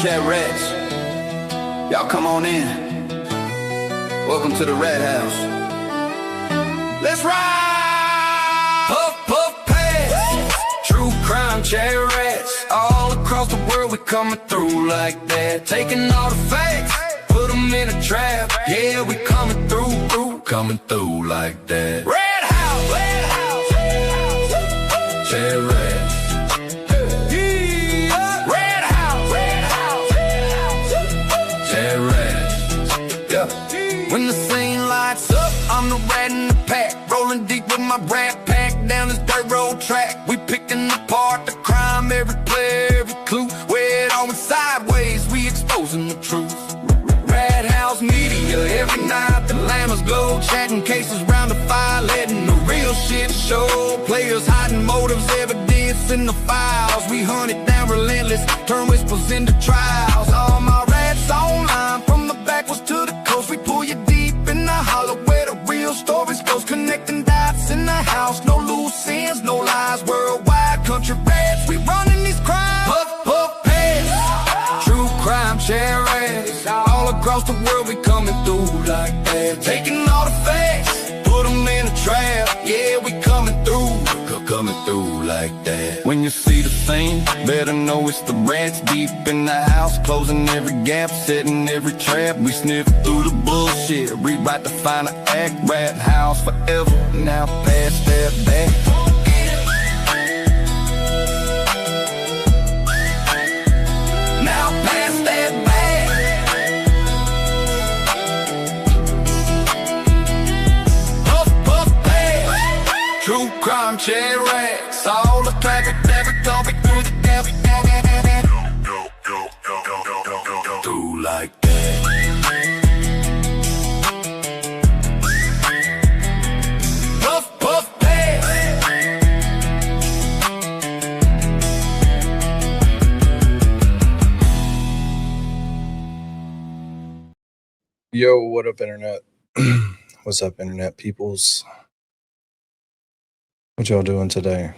ChatRats, y'all come on in. Welcome to the Rat House. Let's ride! Puff, puff, pass. True crime ChatRats. All across the world we coming through like that. Taking all the facts, put them in a trap. Yeah, we coming through like that. Rat House, Rat House, ChatRats. When the scene lights up, I'm the rat in the pack, rolling deep with my rat pack down this dirt road track. We picking apart the crime, every player, every clue. Where it all went sideways, we exposing the truth. Rat House Media, every night the llamas glow, chatting cases round the fire, letting the real shit show. Players hiding motives, evidence in the files. We hunt it down relentless, turn whispers into trials. All my rats online, from the backwards to the coast. We pull you deep in the hollow where the real stories goes, connecting dots in the house. No loose ends, no lies. Worldwide country rats, we running these crimes. Puff, puff, pass. True crime ChatRats. All across the world we coming through like that. Taking all the facts, put them in a trap. Yeah, we coming through like that. When you see the scene, better know it's the rats deep in the house, closing every gap, setting every trap. We sniff through the bullshit, rewrite the final act. Rat House forever, now pass that back. Now pass that back. Puff, puff, pass. True crime ChatRats. All the traffic, never topic through the gap. Through like that. Puff, puff, pass. Yo, what up, internet? What's up, internet peoples? What y'all doing today?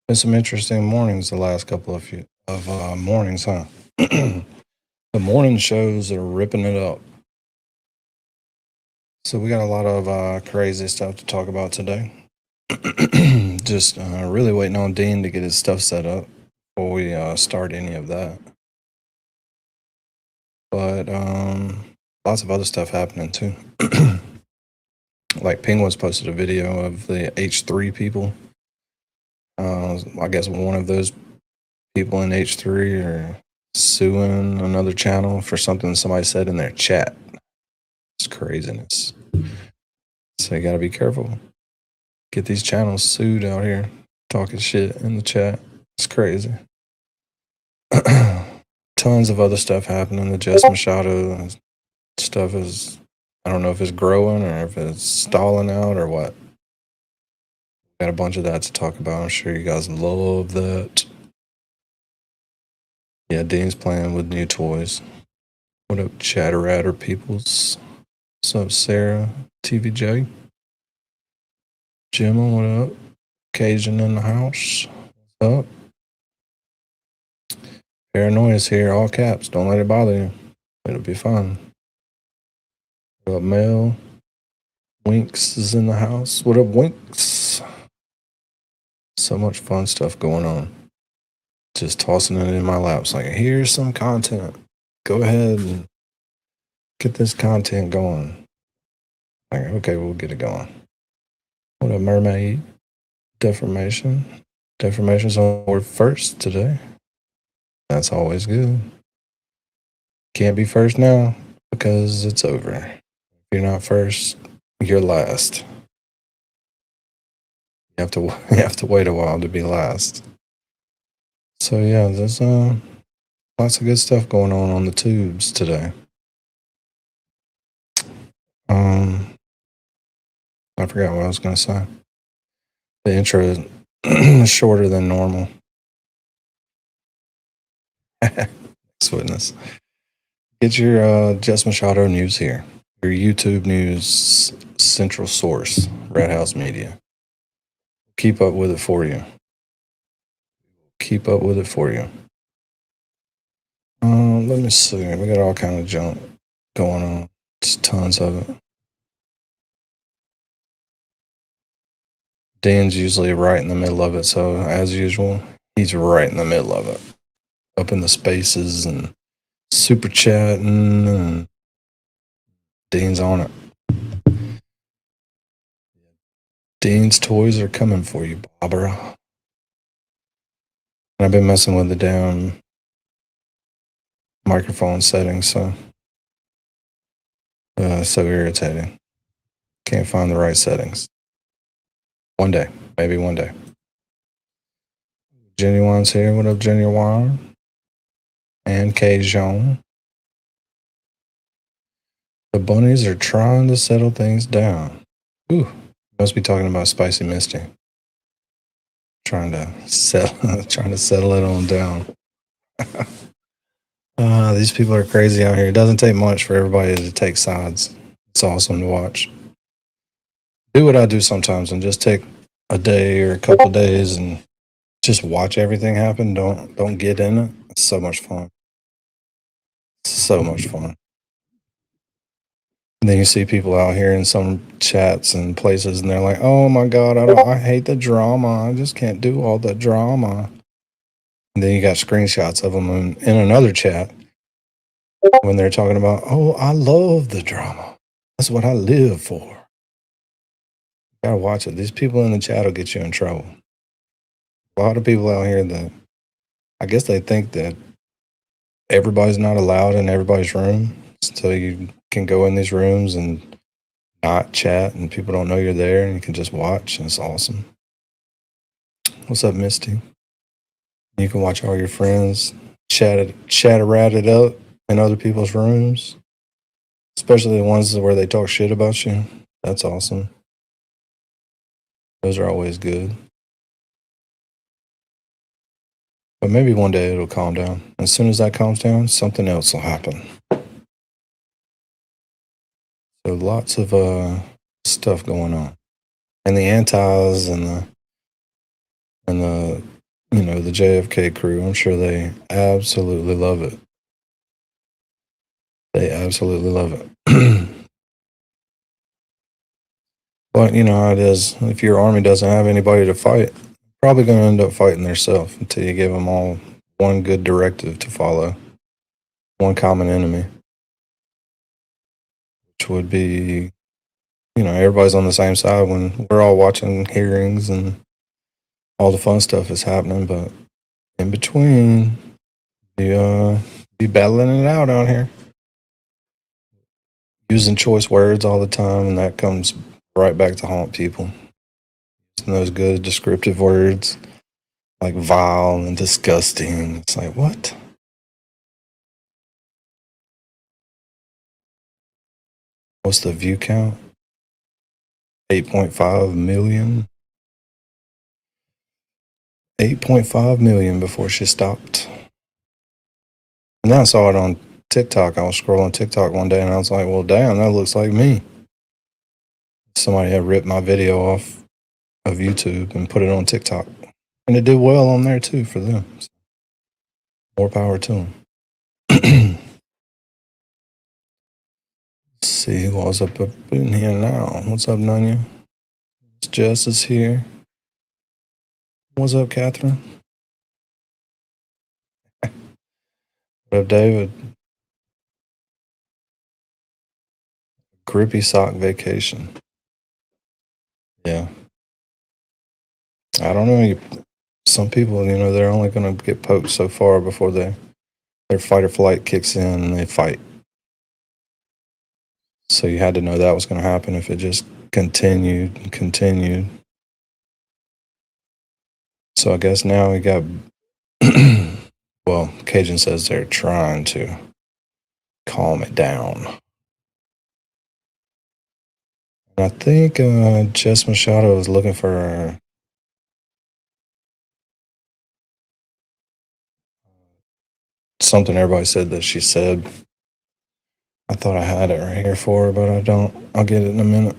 Been some interesting mornings the last couple of mornings, huh? The morning shows are ripping it up. So we got a lot of crazy stuff to talk about today. Just really waiting on Dean to get his stuff set up before we start any of that. But lots of other stuff happening too. Like Penguins posted a video of the H3 people. I guess one of those people in H3 are suing another channel for something somebody said in their chat. It's craziness. So you gotta be careful. Get these channels sued out here talking shit in the chat. It's crazy. Tons of other stuff happening. The Jess Machado stuff is, I don't know if it's growing or if it's stalling out or what. Got a bunch of that to talk about. I'm sure you guys love that. Yeah, Dean's playing with new toys. What up, ChatRatter peoples? What's up, Sarah? TVJ? Gemma, what up? Cajun in the house. What's up? Paranoia's here, all caps. Don't let it bother you. It'll be fun. What up, Mel? Winks is in the house. What up, Winks? So much fun stuff going on. Just tossing it in my laps. Like, here's some content. Go ahead and get this content going. Like, okay, we'll get it going. What up, Mermaid? Deformation. Deformation's on board first today. That's always good. Can't be first now because it's over. If you're not first, you're last. You have to wait a while to be last. So yeah, there's lots of good stuff going on the tubes today. I forgot what I was gonna say. The intro is shorter than normal. Next witness. Get your Jess Machado news here. Your YouTube news central source, Rat House Media. Keep up with it for you. Keep up with it for you. Let me see. We got all kind of junk going on. Just tons of it. Dan's usually right in the middle of it, so as usual, he's right in the middle of it. Up in the spaces and super chatting, and Dean's on it. Dean's toys are coming for you, Barbara. I've been messing with the damn microphone settings, so so irritating. Can't find the right settings. One day, maybe one day. Genuine's here. What up, Genuine? And K-Jean. The bunnies are trying to settle things down. Ooh, must be talking about Spicy Misty. Trying to settle it on down. These people are crazy out here. It doesn't take much for everybody to take sides. It's awesome to watch. Do what I do sometimes and just take a day or a couple of days and just watch everything happen. Don't get in it. It's so much fun. So much fun. And then you see people out here in some chats and places, and they're like, "Oh my God, I hate the drama. I just can't do all the drama." And then you got screenshots of them in another chat when they're talking about, "Oh, I love the drama. That's what I live for." You gotta watch it. These people in the chat will get you in trouble. A lot of people out here that I guess they think that everybody's not allowed in everybody's room, so you can go in these rooms and not chat, and people don't know you're there, and you can just watch, and it's awesome. What's up, Misty? You can watch all your friends chat it up in other people's rooms, especially the ones where they talk shit about you. That's awesome. Those are always good. But maybe one day it'll calm down. As soon as that calms down, something else will happen. So lots of stuff going on. And the antis and the the JFK crew, I'm sure they absolutely love it. They absolutely love it. But you know how it is. If your army doesn't have anybody to fight, probably going to end up fighting themselves until you give them all one good directive to follow, one common enemy, which would be, everybody's on the same side when we're all watching hearings and all the fun stuff is happening. But in between, you be battling it out here, using choice words all the time, and that comes right back to haunt people. Using those good descriptive words like vile and disgusting. It's like, what? What's the view count? 8.5 million. 8.5 million before she stopped. And then I saw it on TikTok. I was scrolling TikTok one day and I was like, well, damn, that looks like me. Somebody had ripped my video off of YouTube and put it on TikTok. And it did well on there too for them. So more power to them. Let's see what's up in here now. What's up, Nanya? Jess is here. What's up, Catherine? What up, David? Grippy sock vacation. Yeah. I don't know. Some people, they're only going to get poked so far before their fight or flight kicks in and they fight. So you had to know that was going to happen if it just continued and continued. So I guess now we got, well, Cajun says they're trying to calm it down. And I think Jess Machado is looking for something everybody said that she said. I thought I had it right here for her, but I don't. I'll get it in a minute.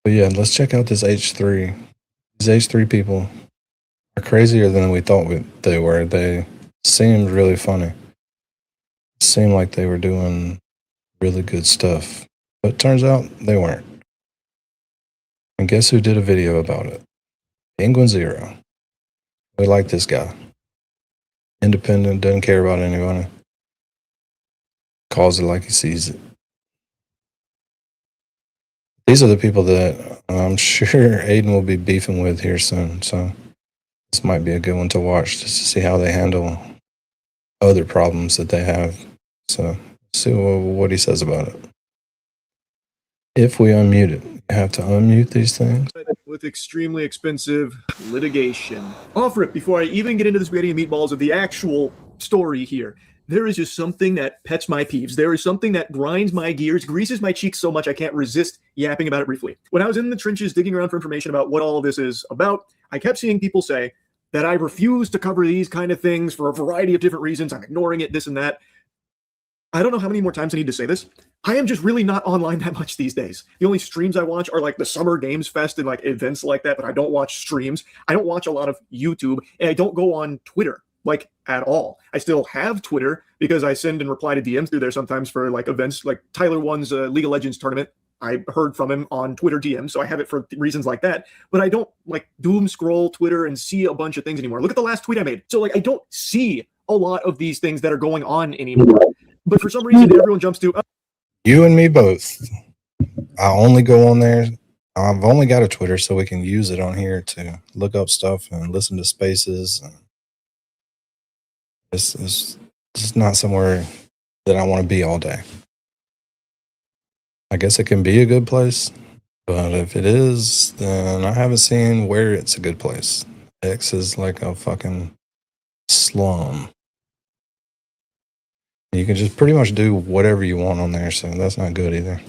But yeah, let's check out this H3. These H3 people are crazier than we thought they were. seemed really funny. It seemed like they were doing really good stuff. But it turns out they weren't. And guess who did a video about it? Penguin Zero. We like this guy. Independent, doesn't care about anybody. Calls it like he sees it. These are the people that I'm sure Aiden will be beefing with here soon. So this might be a good one to watch just to see how they handle other problems that they have. So see what he says about it. If we unmute it, you have to unmute these things. With extremely expensive litigation. Offer it before I even get into the spaghetti and meatballs of the actual story here. There is just something that pets my peeves. There is something that grinds my gears, greases my cheeks so much I can't resist yapping about it briefly. When I was in the trenches digging around for information about what all of this is about, I kept seeing people say that I refuse to cover these kind of things for a variety of different reasons. I'm ignoring it, this and that. I don't know how many more times I need to say this. I am just really not online that much these days. The only streams I watch are like the Summer Games Fest and like events like that, but I don't watch streams. I don't watch a lot of YouTube, and I don't go on Twitter like at all. I still have Twitter because I send and reply to DMs through there sometimes for like events like Tyler One's League of Legends tournament. I heard from him on Twitter DM, so I have it for reasons like that. But I don't like doom scroll Twitter and see a bunch of things anymore. Look at the last tweet I made. So like I don't see a lot of these things that are going on anymore. But for some reason, everyone jumps to you and me both. I only go on there. I've only got a Twitter, so we can use it on here to look up stuff and listen to spaces. It's not somewhere that I want to be all day. I guess it can be a good place, but if it is, then I haven't seen where it's a good place. X is like a fucking slum. You can just pretty much do whatever you want on there, so that's not good either.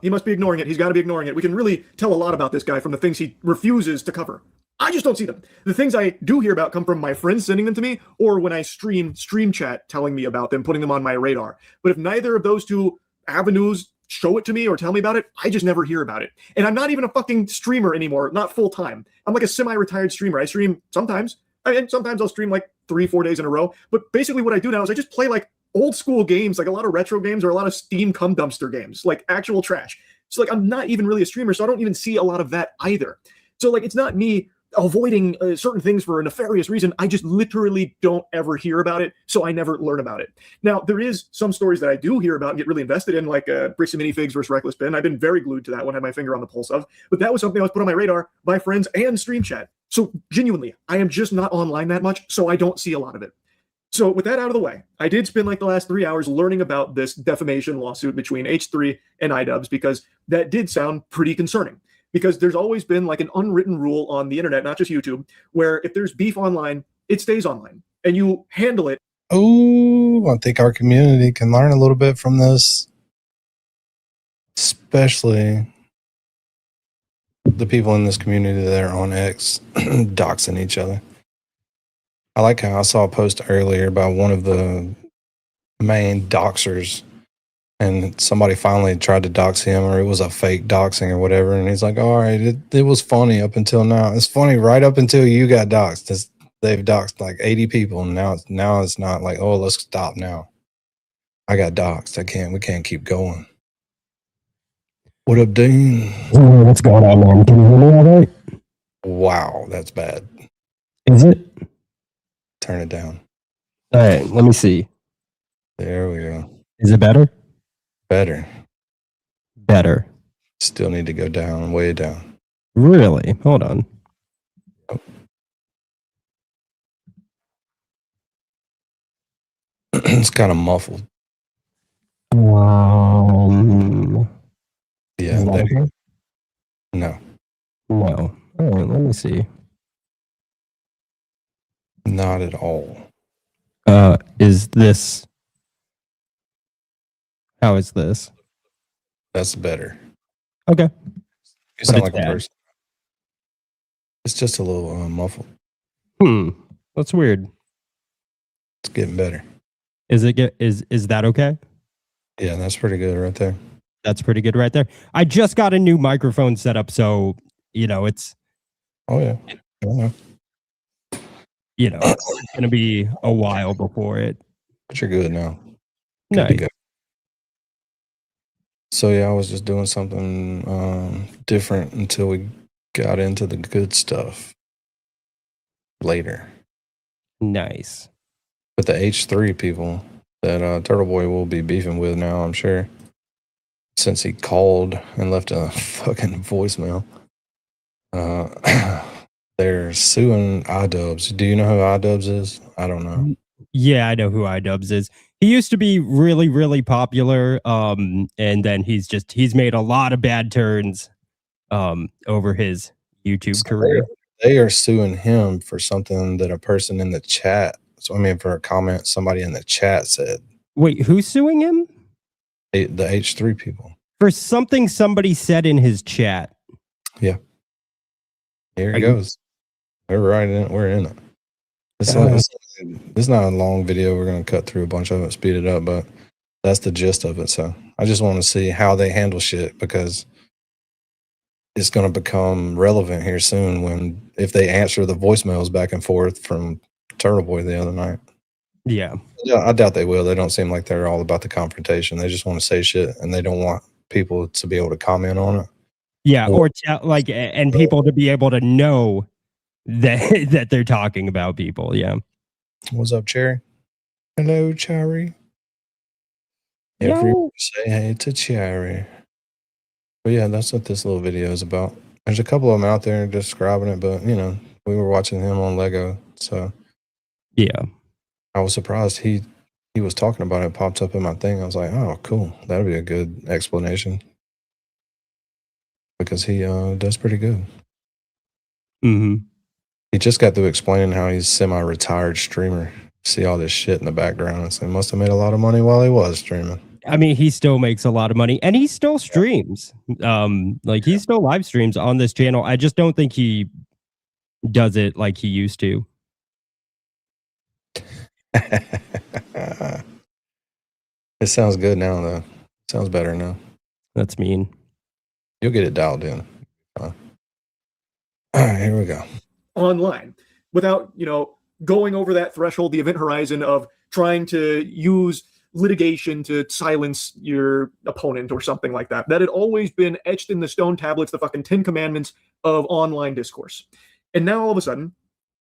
He must be ignoring it. He's got to be ignoring it. We can really tell a lot about this guy from the things he refuses to cover. I just don't see them. The things I do hear about come from my friends sending them to me, or when I stream chat telling me about them, putting them on my radar. But if neither of those two avenues show it to me or tell me about it, I just never hear about it. And I'm not even a fucking streamer anymore, not full time. I'm like a semi-retired streamer. I stream sometimes, and sometimes I'll stream like 3-4 days in a row. But basically what I do now is I just play like old school games, like a lot of retro games or a lot of Steam cum dumpster games, like actual trash. So like I'm not even really a streamer, so I don't even see a lot of that either. So like it's not me avoiding certain things for a nefarious reason. I just literally don't ever hear about it, so I never learn about it. Now, there is some stories that I do hear about and get really invested in, like Bricks and Minifigs versus Reckless Ben. I've been very glued to that one, had my finger on the pulse of. But that was something I was put on my radar by friends and stream chat. So genuinely, I am just not online that much, so I don't see a lot of it. So with that out of the way, I did spend like the last 3 hours learning about this defamation lawsuit between H3 and iDubbbz, because that did sound pretty concerning. Because there's always been like an unwritten rule on the internet, not just YouTube, where if there's beef online, it stays online and you handle it. Oh, I think our community can learn a little bit from this, especially the people in this community that are on X doxing each other. I like how I saw a post earlier about one of the main doxers, and somebody finally tried to dox him, or it was a fake doxing or whatever. And he's like, all right, it was funny up until now. It's funny right up until you got doxed. They've doxed like 80 people. And now it's not like, oh, let's stop now. I got doxed. We can't keep going. What up, Dean? Oh, what's going on, man? Can you hear me all right? Wow, that's bad. Is it? Turn it down. All right, let me see. There we go. Is it better? Better. Better. Still need to go down, way down. Really? Hold on. Oh. It's kind of muffled. Yeah. Okay? No. No. All right, let me see. Not at all. Is this? How is this? That's better. Okay. You sound like bad. a person. It's just a little muffled. That's weird. It's getting better. Is that okay? Yeah, that's pretty good right there. That's pretty good right there. I just got a new microphone set up, so it's. Oh yeah. I know. you know, it's going to be a while before it. But you're good now. Good to Nice. go. So yeah, I was just doing something different until we got into the good stuff later. Nice. But the H3 people that Turtle Boy will be beefing with now, I'm sure, since he called and left a fucking voicemail. They're suing iDubbbz. Do you know who iDubbbz is? I don't know. Yeah, I know who iDubbbz is. He used to be really, really popular. And then he's made a lot of bad turns over his YouTube career. They are suing him for something that a person in the chat, so I mean for a comment somebody in the chat said. Wait, who's suing him? The H3 people. For something somebody said in his chat. Yeah. Here it goes. We're right in it. We're in it. It's not a long video. We're going to cut through a bunch of it, speed it up, but that's the gist of it. So I just want to see how they handle shit, because it's going to become relevant here soon if they answer the voicemails back and forth from Turtle Boy the other night. Yeah, I doubt they will. They don't seem like they're all about the confrontation. They just want to say shit, and they don't want people to be able to comment on it. Yeah, or and people to be able to know that they're talking about people. Yeah. What's up, Cherry? Hello, Cherry. Everyone say hey to Cherry. But yeah, that's what this little video is about. There's a couple of them out there describing it, but we were watching him on Lego, so yeah, I was surprised he was talking about it. It popped up in my thing. I was like, oh, cool. That'd be a good explanation, because he does pretty good. Mm-hmm. He just got through explaining how he's semi-retired streamer. See all this shit in the background. So he must have made a lot of money while he was streaming. I mean, he still makes a lot of money, and he still streams. He still live streams on this channel. I just don't think he does it like he used to. It sounds good now, though. Sounds better now. That's mean. You'll get it dialed in. All right, here we go. Online, without going over that threshold, the event horizon of trying to use litigation to silence your opponent or something like that. That had always been etched in the stone tablets, the fucking 10 commandments of online discourse. And now all of a sudden,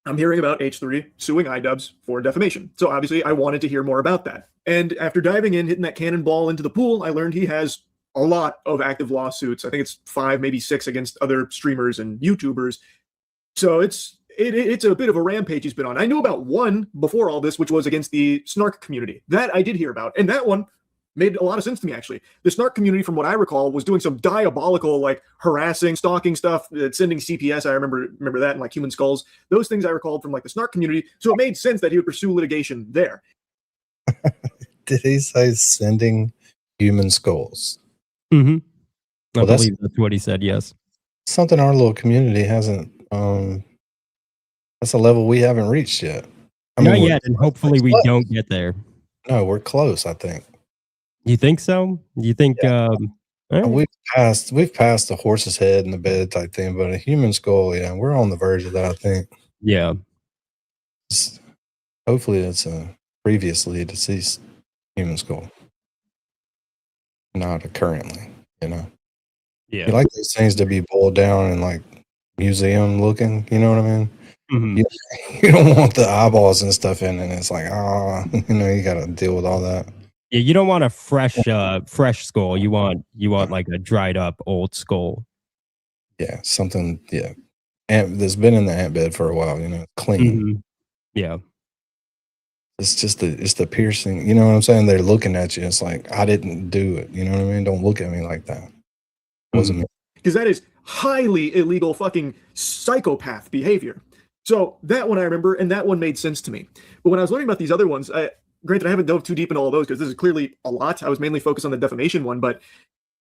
I'm hearing about H3 suing iDubbbz for defamation. So obviously I wanted to hear more about that. And after diving in, hitting that cannonball into the pool, I learned he has a lot of active lawsuits. I think it's 5, maybe 6 against other streamers and YouTubers. So it's a bit of a rampage he's been on. I knew about one before all this, which was against the snark community. That I did hear about. And that one made a lot of sense to me, actually. The snark community, from what I recall, was doing some diabolical, harassing, stalking stuff, sending CPS. I remember that, and human skulls. Those things I recalled from the snark community. So it made sense that he would pursue litigation there. Did he say sending human skulls? Mm-hmm. I believe that's what he said, yes. Something our little community hasn't... that's a level we haven't reached yet. Not yet, and hopefully we don't get there. No, we're close, I think. You think so? You think we've passed the horse's head in the bed type thing, but a human skull, yeah, we're on the verge of that, I think. Yeah. Hopefully it's a previously deceased human skull. Not a currently, Yeah. You like those things to be boiled down and museum looking, you know what I mean? Mm-hmm. You don't want the eyeballs and stuff in, and it's you got to deal with all that. Yeah, you don't want a fresh skull. You want like a dried up old skull. Yeah, something. Yeah, that's been in the ant bed for a while. Clean. Mm-hmm. Yeah, it's just the piercing. You know what I'm saying? They're looking at you. It's like, I didn't do it. You know what I mean? Don't look at me like that. It wasn't me. Because that is highly illegal, fucking psychopath behavior. So that one I remember, and that one made sense to me. But when I was learning about these other ones, granted, I haven't dove too deep into all those because this is clearly a lot. I was mainly focused on the defamation one, but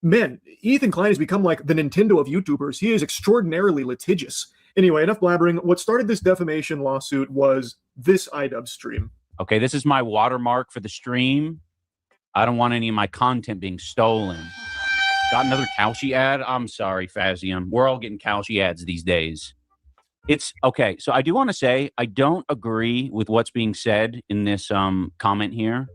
man, Ethan Klein has become like the Nintendo of YouTubers. He is extraordinarily litigious. Anyway, enough blabbering. What started this defamation lawsuit was this iDubbbz stream. Okay, this is my watermark for the stream. I don't want any of my content being stolen. Got another Kalshi ad? I'm sorry, Fazium. We're all getting Kalshi ads these days. It's okay. So I do want to say I don't agree with what's being said in this comment here.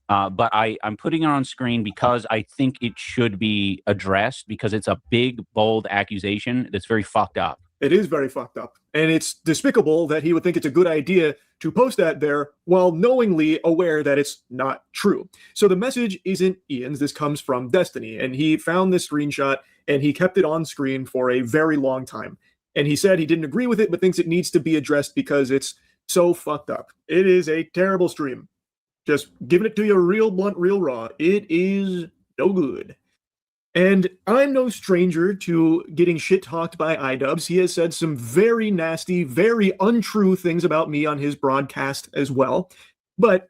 But I'm putting it on screen because I think it should be addressed because it's a big, bold accusation that's very fucked up. It is very fucked up. And it's despicable that he would think it's a good idea to post that there while knowingly aware that it's not true. So the message isn't Ian's. This comes from Destiny. And he found this screenshot and he kept it on screen for a very long time. And he said he didn't agree with it, but thinks it needs to be addressed because it's so fucked up. It is a terrible stream. Just giving it to you real blunt, real raw. It is no good. And I'm no stranger to getting shit talked by iDubbbz. He has said some very nasty, very untrue things about me on his broadcast as well. But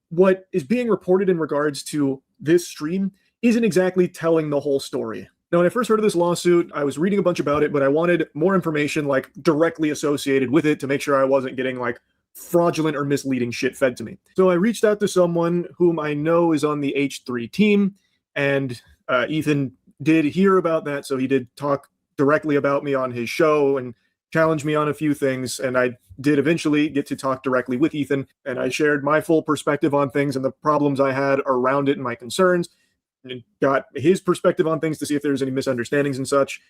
what is being reported in regards to this stream isn't exactly telling the whole story. Now, when I first heard of this lawsuit, I was reading a bunch about it, but I wanted more information like directly associated with it to make sure I wasn't getting like fraudulent or misleading shit fed to me. So I reached out to someone whom I know is on the H3 team, and Ethan did hear about that, so he did talk directly about me on his show and challenge me on a few things, and I did eventually get to talk directly with Ethan, and I shared my full perspective on things and the problems I had around it and my concerns, and got his perspective on things to see if there's any misunderstandings and such.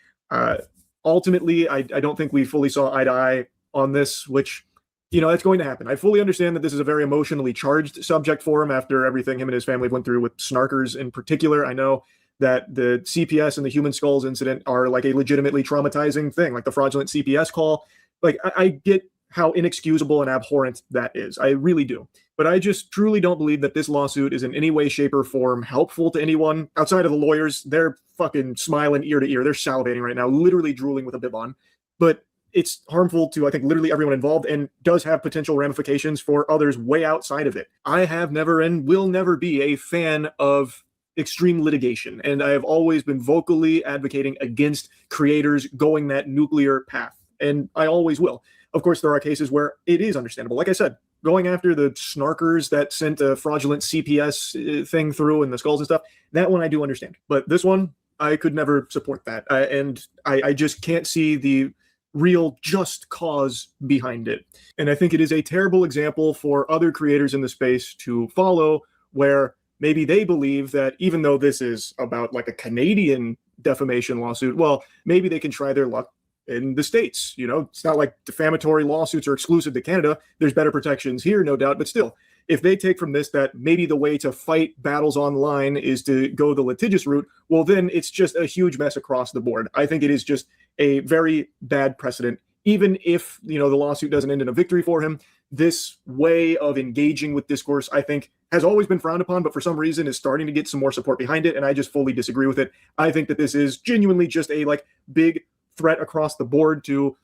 Ultimately, I don't think we fully saw eye to eye on this, which, you know, that's going to happen. I fully understand that this is a very emotionally charged subject for him after everything him and his family went through with snarkers in particular. I know that the CPS and the human skulls incident are like a legitimately traumatizing thing, like the fraudulent CPS call. Like, I get how inexcusable and abhorrent that is. I really do. But I just truly don't believe that this lawsuit is in any way, shape, or form helpful to anyone outside of the lawyers. They're fucking smiling ear to ear. They're salivating right now, literally drooling with a bib on. But it's harmful to, I think, literally everyone involved and does have potential ramifications for others way outside of it. I have never and will never be a fan of extreme litigation, and I have always been vocally advocating against creators going that nuclear path, and I always will. Of course, there are cases where it is understandable. Like I said, going after the snarkers that sent a fraudulent CPS thing through and the skulls and stuff, that one I do understand. But this one, I could never support that. And I just can't see the real just cause behind it. And I think it is a terrible example for other creators in the space to follow, where maybe they believe that even though this is about like a Canadian defamation lawsuit, well, maybe they can try their luck in the States. You know, it's not like defamatory lawsuits are exclusive to Canada. There's better protections here, no doubt. But still, if they take from this that maybe the way to fight battles online is to go the litigious route, well, then it's just a huge mess across the board. I think it is just a very bad precedent. Even if, you know, the lawsuit doesn't end in a victory for him, this way of engaging with discourse, I think, has always been frowned upon, but for some reason is starting to get some more support behind it, and I just fully disagree with it. I think that this is genuinely just a like big threat across the board to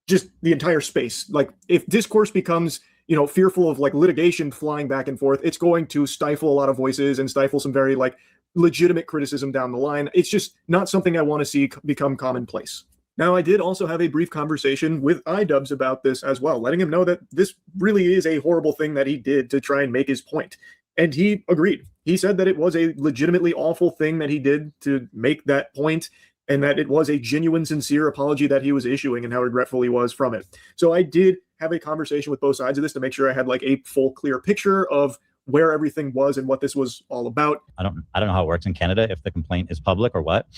just the entire space. Like, if discourse becomes, you know, fearful of like litigation flying back and forth, it's going to stifle a lot of voices and stifle some very like legitimate criticism down the line. It's just not something I want to see become commonplace. Now, I did also have a brief conversation with iDubbbz about this as well, letting him know that this really is a horrible thing that he did to try and make his point. And he agreed. He said that it was a legitimately awful thing that he did to make that point, and that it was a genuine, sincere apology that he was issuing and how regretful he was from it. So I did have a conversation with both sides of this to make sure I had like a full, clear picture of where everything was and what this was all about. I don't know how it works in Canada, if the complaint is public or what.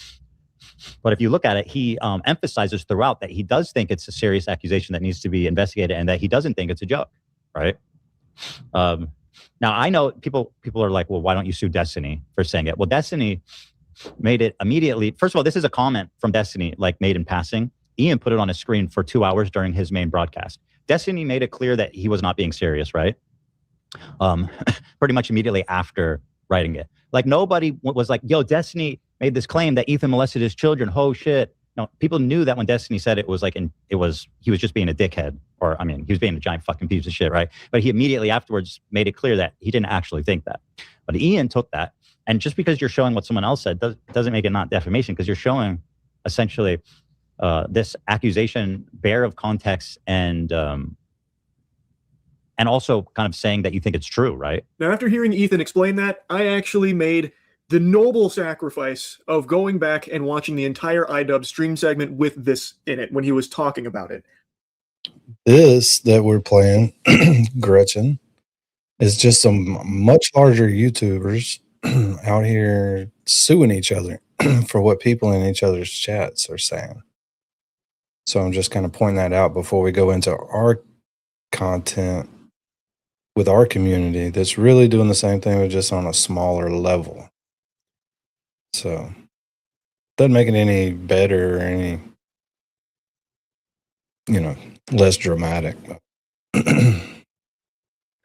But if you look at it, he emphasizes throughout that he does think it's a serious accusation that needs to be investigated, and that he doesn't think it's a joke, right? Now, I know people are like, well, why don't you sue Destiny for saying it? Well, Destiny made it immediately. First of all, this is a comment from Destiny, like made in passing. Ian put it on his screen for 2 hours during his main broadcast. Destiny made it clear that he was not being serious, right? Pretty much immediately after writing it. Like, nobody was like, yo, Destiny made this claim that Ethan molested his children. Oh shit. No, people knew that when Destiny said it was like, he was just being a dickhead, or I mean, he was being a giant fucking piece of shit, right? But he immediately afterwards made it clear that he didn't actually think that. But Ian took that, and just because you're showing what someone else said doesn't make it not defamation, because you're showing essentially this accusation bare of context and also kind of saying that you think it's true, right? Now, after hearing Ethan explain that, I actually made the noble sacrifice of going back and watching the entire iDubbbz stream segment with this in it when he was talking about it. This that we're playing, Gretchen, is just some much larger YouTubers out here suing each other for what people in each other's chats are saying. So I'm just kind of pointing that out before we go into our content with our community that's really doing the same thing, but just on a smaller level. So doesn't make it any better or any, less dramatic.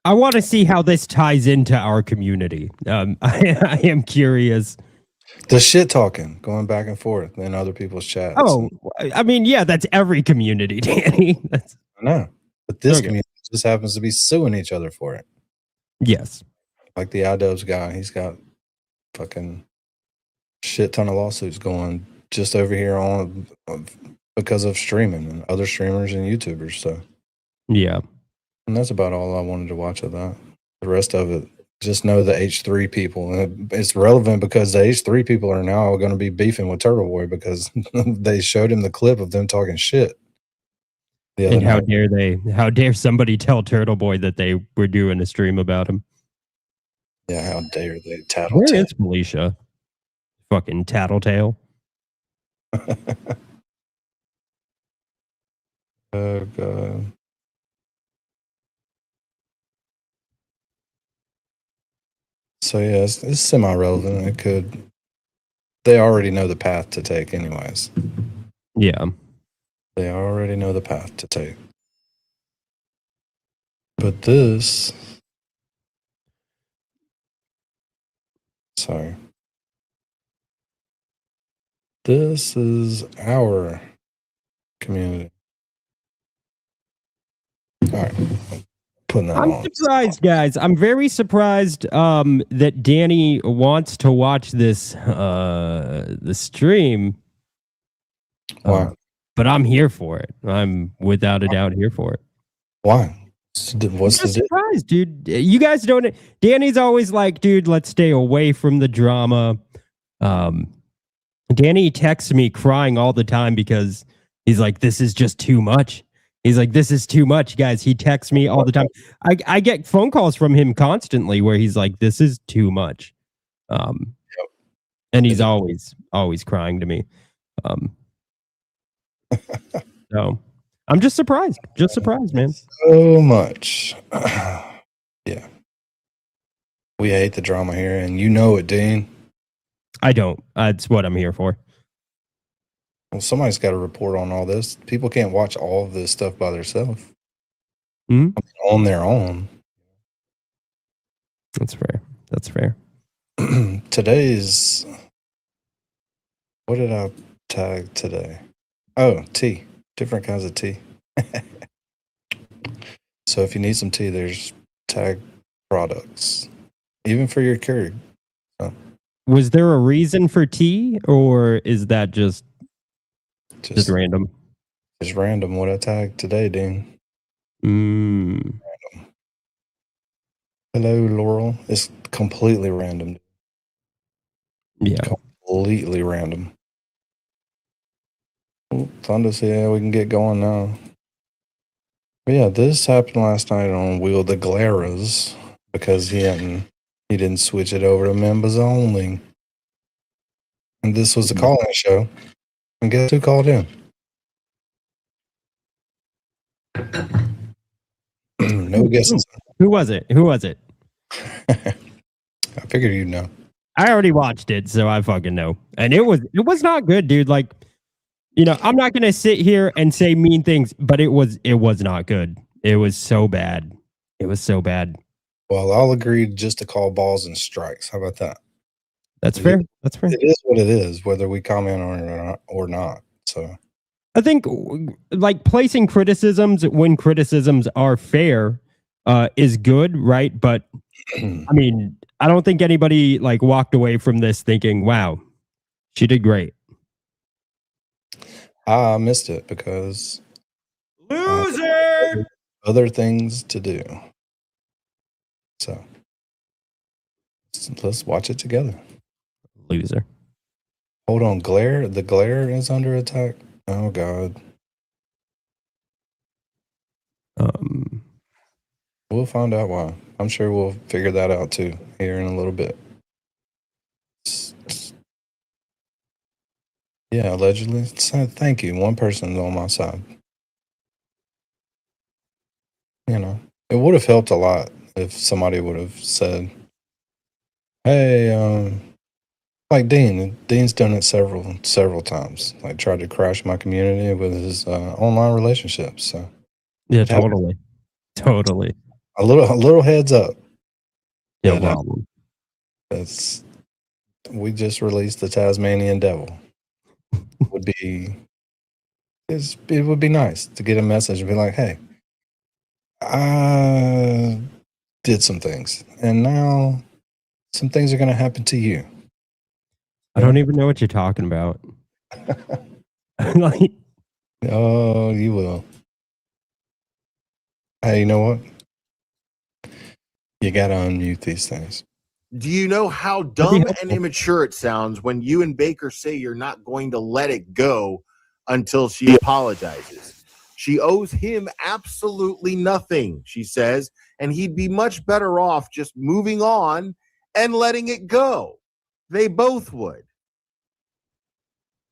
I want to see how this ties into our community. I am curious. The shit talking, going back and forth in other people's chats. Oh, I mean, yeah, that's every community, Danny. That's, I know. But this Okay. community just happens to be suing each other for it. yes. Like the iDubbbz guy, he's got fucking shit ton of lawsuits going just over here on because of streaming and other streamers and YouTubers. So, Yeah. and that's about all I wanted to watch of that. The rest of it, just know the H3 people. And it's relevant because the H3 people are now going to be beefing with Turtle Boy because they showed him the clip of them talking shit. The other And how night. dare they? How dare somebody tell Turtle Boy that they were doing a stream about him? Yeah, how dare they tattle. Where is Felicia? Fucking tattletale. Oh god. So yeah, it's semi-relevant. It could. They already know the path to take, anyways. Yeah. They already know the path to take. But this. Sorry. This is our community. All right. Putting that I'm on. surprised, guys. I'm very surprised that Danny wants to watch this the stream. Why? But I'm here for it. I'm without a doubt here for it. Why? What's I'm the surprised, dude. You guys don't. Danny's always like, dude, let's stay away from the drama. Danny texts me crying all the time because he's like, this is just too much. He's like, this is too much, guys. He texts me all the time. I get phone calls from him constantly where he's like, this is too much. And he's always crying to me. So I'm just surprised. Just surprised, man. So much. Yeah. We hate the drama here, and you know it, Dean. I don't. That's what I'm here for. Well, somebody's got to report on all this. People can't watch all of this stuff by themselves. Mhm. On their own. That's fair. That's fair. Today's. What did I tag today? Oh, tea. Different kinds of tea. So if you need some tea, there's tag products. Even for your Keurig. Was there a reason for tea, or is that just random? Just random what I tagged today, Dean. Hello, Laurel. It's completely random. Yeah. Completely random. Fun to see how we can get going now. But yeah, this happened last night on Wheel the Glaras because he didn't switch it over to members only. And this was a call-in show. And guess who called in? No guesses. Who was it? I figured you'd know. I already watched it, so I fucking know. And it was not good, dude. Like, I'm not gonna sit here and say mean things, but it was not good. It was so bad. It was so bad. Well, I'll agree just to call balls and strikes. How about that? That's fair. That's fair. It is what it is, whether we comment on it or not. So I think like placing criticisms when criticisms are fair is good, right? But I mean, I don't think anybody like walked away from this thinking, "Wow, she did great." I missed it because loser. Other things to do. So let's watch it together. Loser. Hold on, glare. The glare is under attack. Oh God. We'll find out why. I'm sure we'll figure that out too here in a little bit. Yeah, allegedly. So thank you. One person's on my side. You know, it would have helped a lot if somebody would have said, "Hey, like Dean. Dean's done it several times. Like tried to crash my community with his online relationships." So Yeah, it happened. totally. A little heads up. No that, problem. That's we just released the Tasmanian Devil. It would be nice to get a message and be like, "Hey, I did some things, and now some things are going to happen to you." I don't even know what you're talking about. Like, Oh, you will. Hey, you know what? You got to unmute these things. Do you know how dumb and immature it sounds when you and Baker say you're not going to let it go until she apologizes? She owes him absolutely nothing, she says, and he'd be much better off just moving on and letting it go. They both would.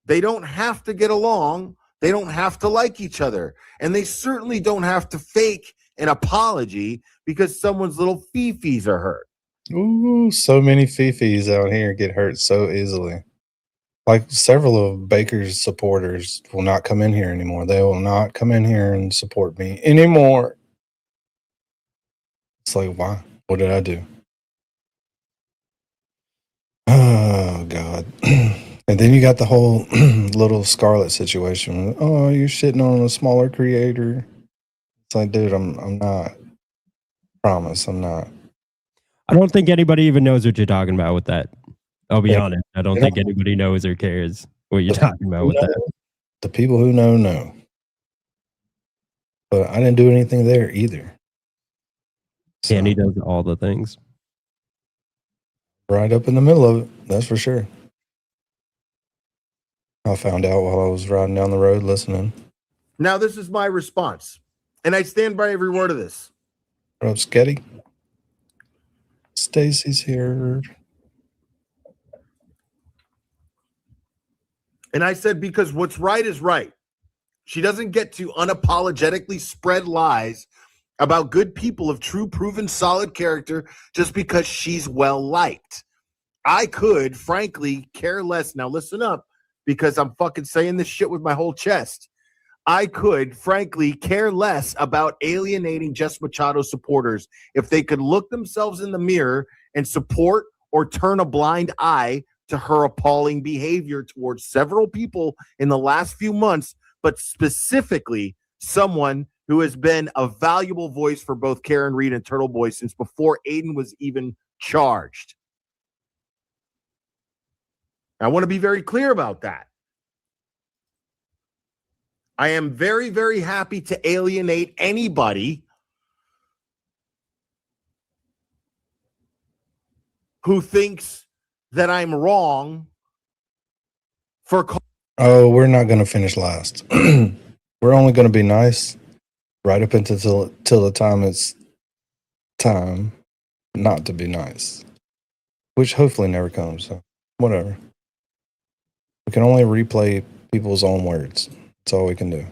They don't have to get along. They don't have to like each other. And they certainly don't have to fake an apology because someone's little fifis are hurt. Ooh, so many fifis out here get hurt so easily. Like several of Baker's supporters will not come in here anymore. They will not come in here and support me anymore. It's like, why? What did I do? Oh, God. And then you got the whole little Scarlet situation. Oh, you're shitting on a smaller creator. It's like, dude, I'm not. Promise, I'm not. I don't think anybody even knows what you're talking about with that. I'll be honest. I don't You think know- anybody knows or cares what you're talking about with that. The people who know. But I didn't do anything there either. So, Candy does all the things. right up in the middle of it, that's for sure. I found out while I was riding down the road listening. Now, this is my response, and I stand by every word of this. What up, Sketty? Stacy's here. And I said, because what's right is right. She doesn't get to unapologetically spread lies about good people of true, proven, solid character just because she's well-liked. I could, frankly, care less. Now, listen up, because I'm fucking saying this shit with my whole chest. I could, frankly, care less about alienating Jess Machado supporters if they could look themselves in the mirror and support or turn a blind eye to her appalling behavior towards several people in the last few months, but specifically someone who has been a valuable voice for both Karen Reed and Turtle Boy since before Aiden was even charged. I want to be very clear about that. I am very, very happy to alienate anybody who thinks that I'm wrong for. Oh, we're not going to finish last. We're only going to be nice right up until till the time it's time not to be nice, which hopefully never comes. So whatever. We can only replay people's own words. That's all we can do.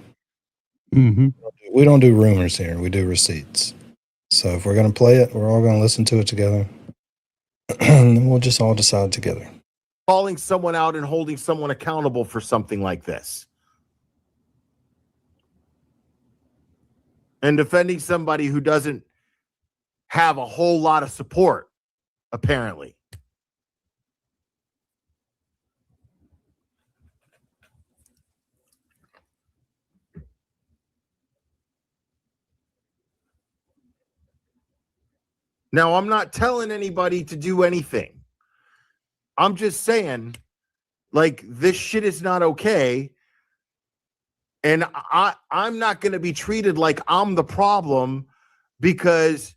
Mm-hmm. We don't do rumors here. We do receipts. So if we're going to play it, we're all going to listen to it together. And then we'll just all decide together. Calling someone out and holding someone accountable for something like this. And defending somebody who doesn't have a whole lot of support, apparently. Now, I'm not telling anybody to do anything. I'm just saying, like, this shit is not okay. And I'm not going to be treated like I'm the problem because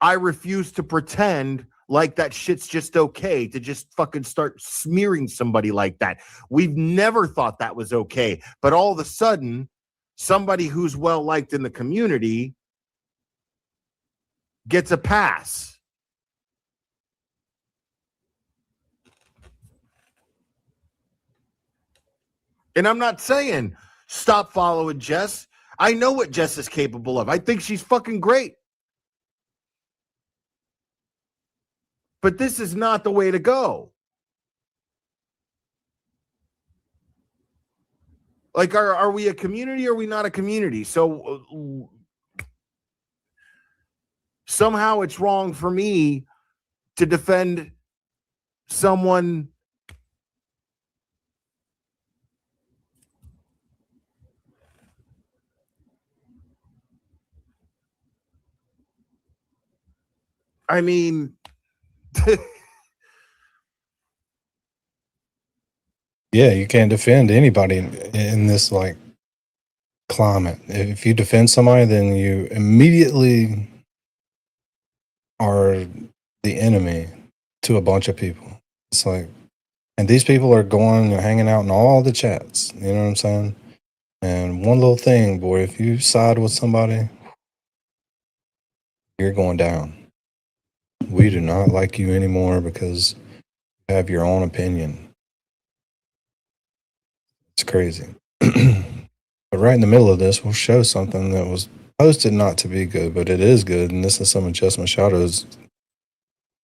I refuse to pretend like that shit's just okay to just fucking start smearing somebody like that. We've never thought that was okay. But all of a sudden, somebody who's well-liked in the community gets a pass. And I'm not saying stop following Jess. I know what Jess is capable of. I think she's fucking great. But this is not the way to go. Like, are we a community or are we not a community? So somehow it's wrong for me to defend someone. I mean, Yeah, you can't defend anybody in this like climate. If you defend somebody, then you immediately are the enemy to a bunch of people. It's like, and these people are going and hanging out in all the chats. You know what I'm saying? And one little thing, boy, if you side with somebody, you're going down. We do not like you anymore because you have your own opinion. It's crazy. But right in the middle of this, we'll show something that was posted not to be good, but it is good. And this is some of Jess Machado's.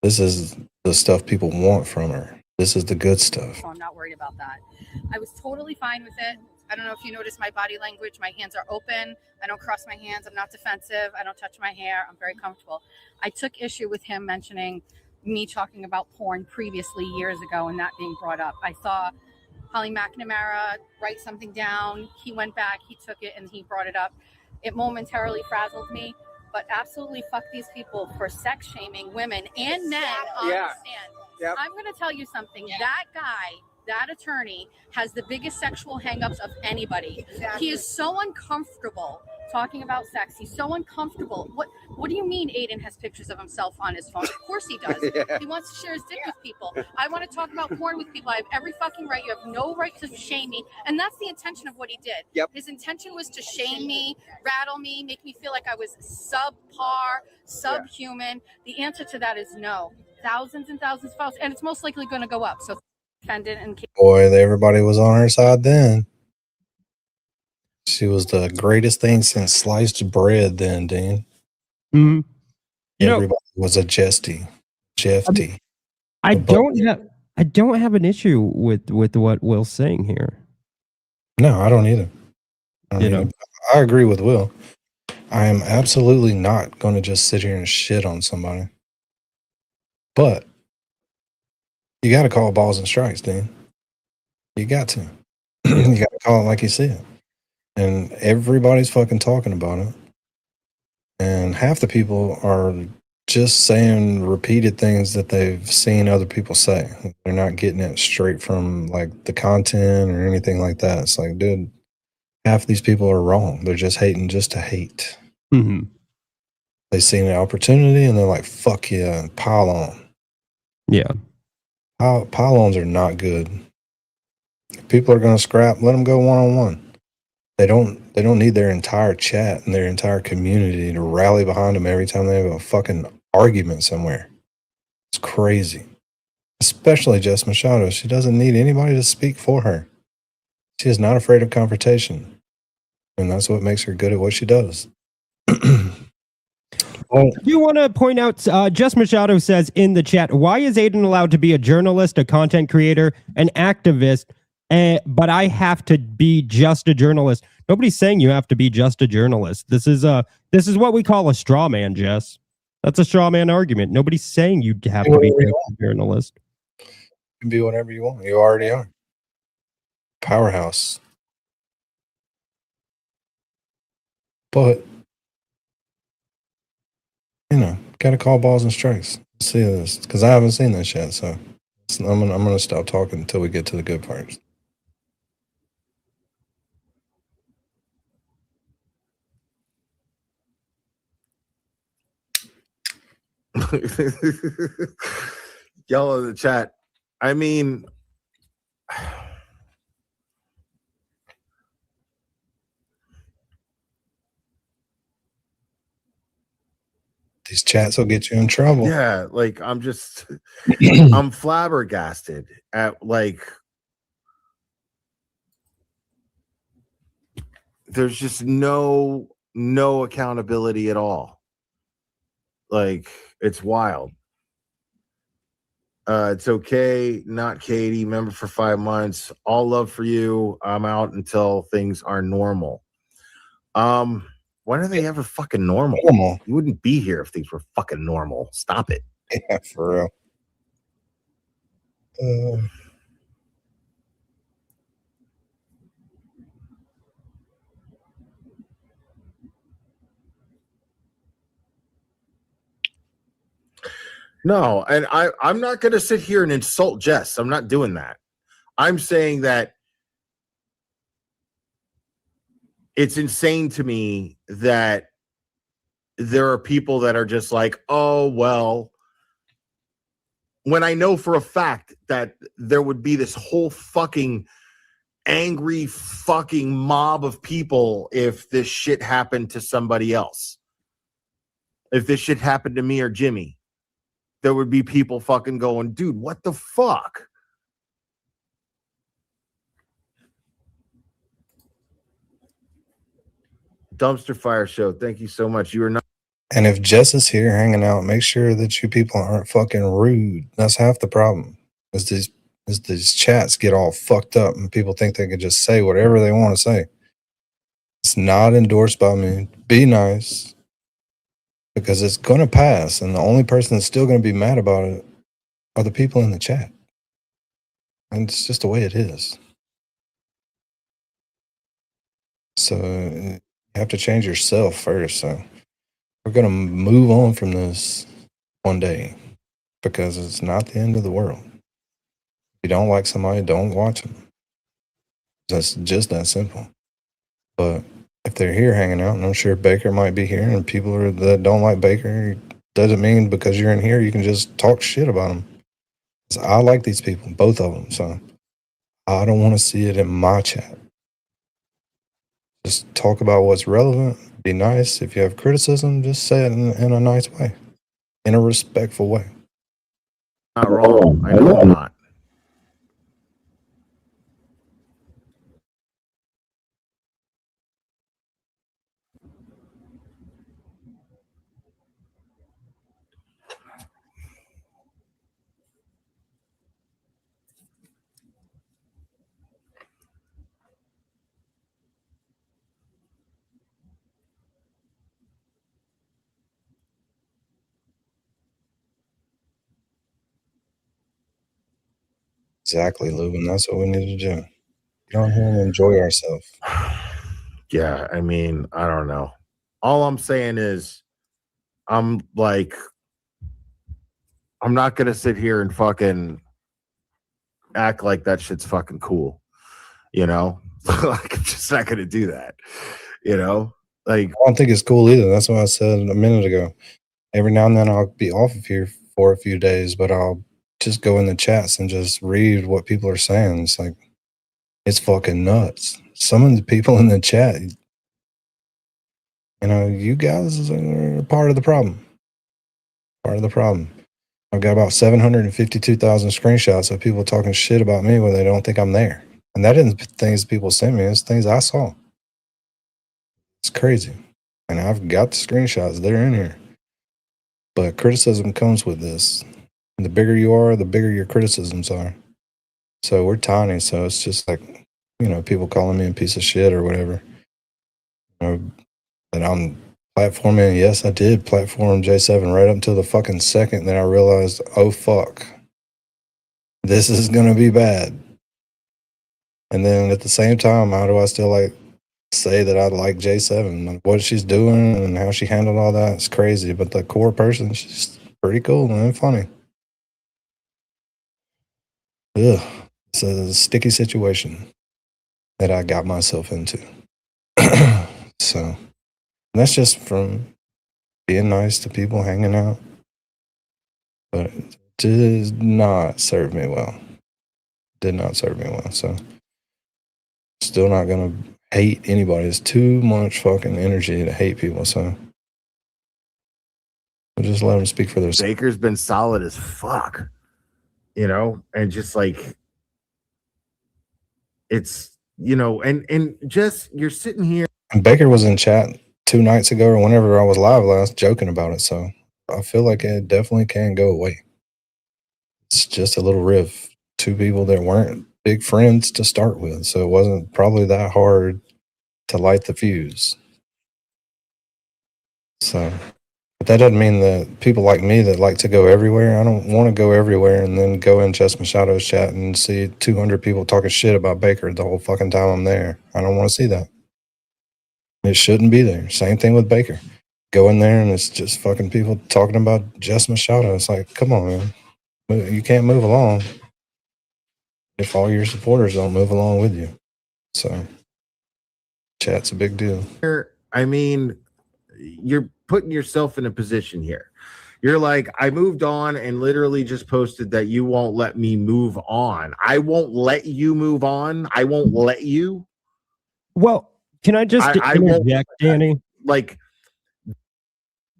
This is the stuff people want from her. This is the good stuff. So I'm not worried about that. I was totally fine with it. I don't know if you noticed my body language. My hands are open. I don't cross my hands. I'm not defensive. I don't touch my hair. I'm very comfortable. I took issue with him mentioning me talking about porn previously years ago and that being brought up. I saw Holly McNamara write something down. He went back, he took it, and he brought it up. It momentarily frazzled me, but absolutely fuck these people for sex shaming women and men on the stand. Yep. I'm going to tell you something. Yeah. That guy, that attorney, has the biggest sexual hangups of anybody. Exactly. He is so uncomfortable talking about sex. He's so uncomfortable. What do you mean Aiden has pictures of himself on his phone? Of course he does. Yeah. He wants to share his dick with people. I want to talk about porn with people. I have every fucking right. You have no right to shame me. And that's the intention of what he did. Yep. His intention was to shame me, rattle me, make me feel like I was subpar, subhuman. Yeah. The answer to that is no. Thousands and thousands of files, and it's most likely going to go up. So defendant and boy, everybody was on her side then. She was the greatest thing since sliced bread then, Dean. Mm-hmm. Everybody was a Jefty. I don't have an issue with what Will's saying here. No, I don't either. I agree with Will. I am absolutely not going to just sit here and shit on somebody. But you got to call balls and strikes, Dean. You got to. You got to call it like you see it. And everybody's fucking talking about it. And half the people are just saying repeated things that they've seen other people say. They're not getting it straight from like the content or anything like that. It's like, dude, half these people are wrong. They're just hating just to hate. Mm-hmm. They seen an opportunity and they're like, fuck yeah, pile on. Yeah. Pile-ons are not good. If people are going to scrap, let them go one-on-one. They don't need their entire chat and their entire community to rally behind them every time they have a fucking argument somewhere. It's crazy. Especially Jess Machado. She doesn't need anybody to speak for her. She is not afraid of confrontation. And that's what makes her good at what she does. I do want to point out, Jess Machado says in the chat, why is Aiden allowed to be a journalist, a content creator, an activist, but I have to be just a journalist? Nobody's saying you have to be just a journalist. This is what we call a straw man, Jess. That's a straw man argument. Nobody's saying you have to be just a journalist. You can be whatever you want. You already are. Powerhouse. But gotta call balls and strikes. Let's see this, because I haven't seen this yet. So I'm gonna stop talking until we get to the good parts. Y'all in the chat. I mean, These chats will get you in trouble. Yeah, like I'm just I'm flabbergasted at like there's just no accountability at all. Like it's wild. It's okay, not Katie, member for 5 months. All love for you. I'm out until things are normal. When are they ever fucking normal? Normal. You wouldn't be here if things were fucking normal. Stop it. Yeah, for real. No, and I'm not going to sit here and insult Jess. I'm not doing that. I'm saying that it's insane to me that there are people that are just like, oh, well, when I know for a fact that there would be this whole fucking angry fucking mob of people if this shit happened to somebody else. If this shit happened to me or Jimmy, there would be people fucking going, dude, what the fuck? Dumpster Fire Show, thank you so much. You are not. And if Jess is here hanging out, make sure that you people aren't fucking rude. That's half the problem. Is these chats get all fucked up and people think they can just say whatever they want to say. It's not endorsed by me. Be nice. Because it's gonna pass, and the only person that's still gonna be mad about it are the people in the chat. And it's just the way it is. So you have to change yourself first. So we're gonna move on from this one day because it's not the end of the world. If you don't like somebody, don't watch them. That's just that simple. But if they're here hanging out, and I'm sure Baker might be here, and people that don't like Baker, doesn't mean because you're in here you can just talk shit about them. I like these people, both of them, so I don't want to see it in my chat. Just talk about what's relevant. Be nice. If you have criticism, just say it in a nice way, in a respectful way. Not wrong. I know I'm not. Exactly, Lubin. That's what we need to do. Get on here and enjoy ourselves. Yeah, I mean, I don't know. All I'm saying is, I'm not gonna sit here and fucking act like that shit's fucking cool. You know, like I'm just not gonna do that. You know, like I don't think it's cool either. That's what I said a minute ago. Every now and then I'll be off of here for a few days, but I'll just go in the chats and just read what people are saying. It's like, it's fucking nuts. Some of the people in the chat, you know, you guys are part of the problem. Part of the problem. I've got about 752,000 screenshots of people talking shit about me when they don't think I'm there. And that isn't things people send me, it's things I saw. It's crazy. And I've got the screenshots, they're in here. But criticism comes with this. And the bigger you are, the bigger your criticisms are. So we're tiny, so it's just like, you know, people calling me a piece of shit or whatever. You know, that I'm platforming. Yes, I did platform J7 right up until the fucking second that I realized, oh fuck, this is gonna be bad. And then at the same time, how do I still like say that I like J7? Like what she's doing and how she handled all that is crazy. But the core person, she's pretty cool and funny. Ugh, it's a sticky situation that I got myself into. So that's just from being nice to people, hanging out. But it did not serve me well. Did not serve me well. So still not gonna hate anybody. It's too much fucking energy to hate people. So We'll just let them speak for themselves. Baker's been solid as fuck, you know, and just like it's, you know, and just you're sitting here. And Baker was in chat 2 nights ago or whenever I was live last joking about it. So I feel like it definitely can go away. It's just a little riff. 2 people that weren't big friends to start with. So it wasn't probably that hard to light the fuse. So, but that doesn't mean that people like me that like to go everywhere, I don't want to go everywhere and then go in Chess Machado's chat and see 200 people talking shit about Baker the whole fucking time I'm there. I don't want to see that. It shouldn't be there. Same thing with Baker. Go in there and it's just fucking people talking about Jess Machado. It's like, come on, man. You can't move along if all your supporters don't move along with you. So, chat's a big deal. I mean, you're putting yourself in a position here. You're like, I moved on and literally just posted that you won't let me move on. I won't let you move on. I won't let you. Well, can I just interject, Danny? Like,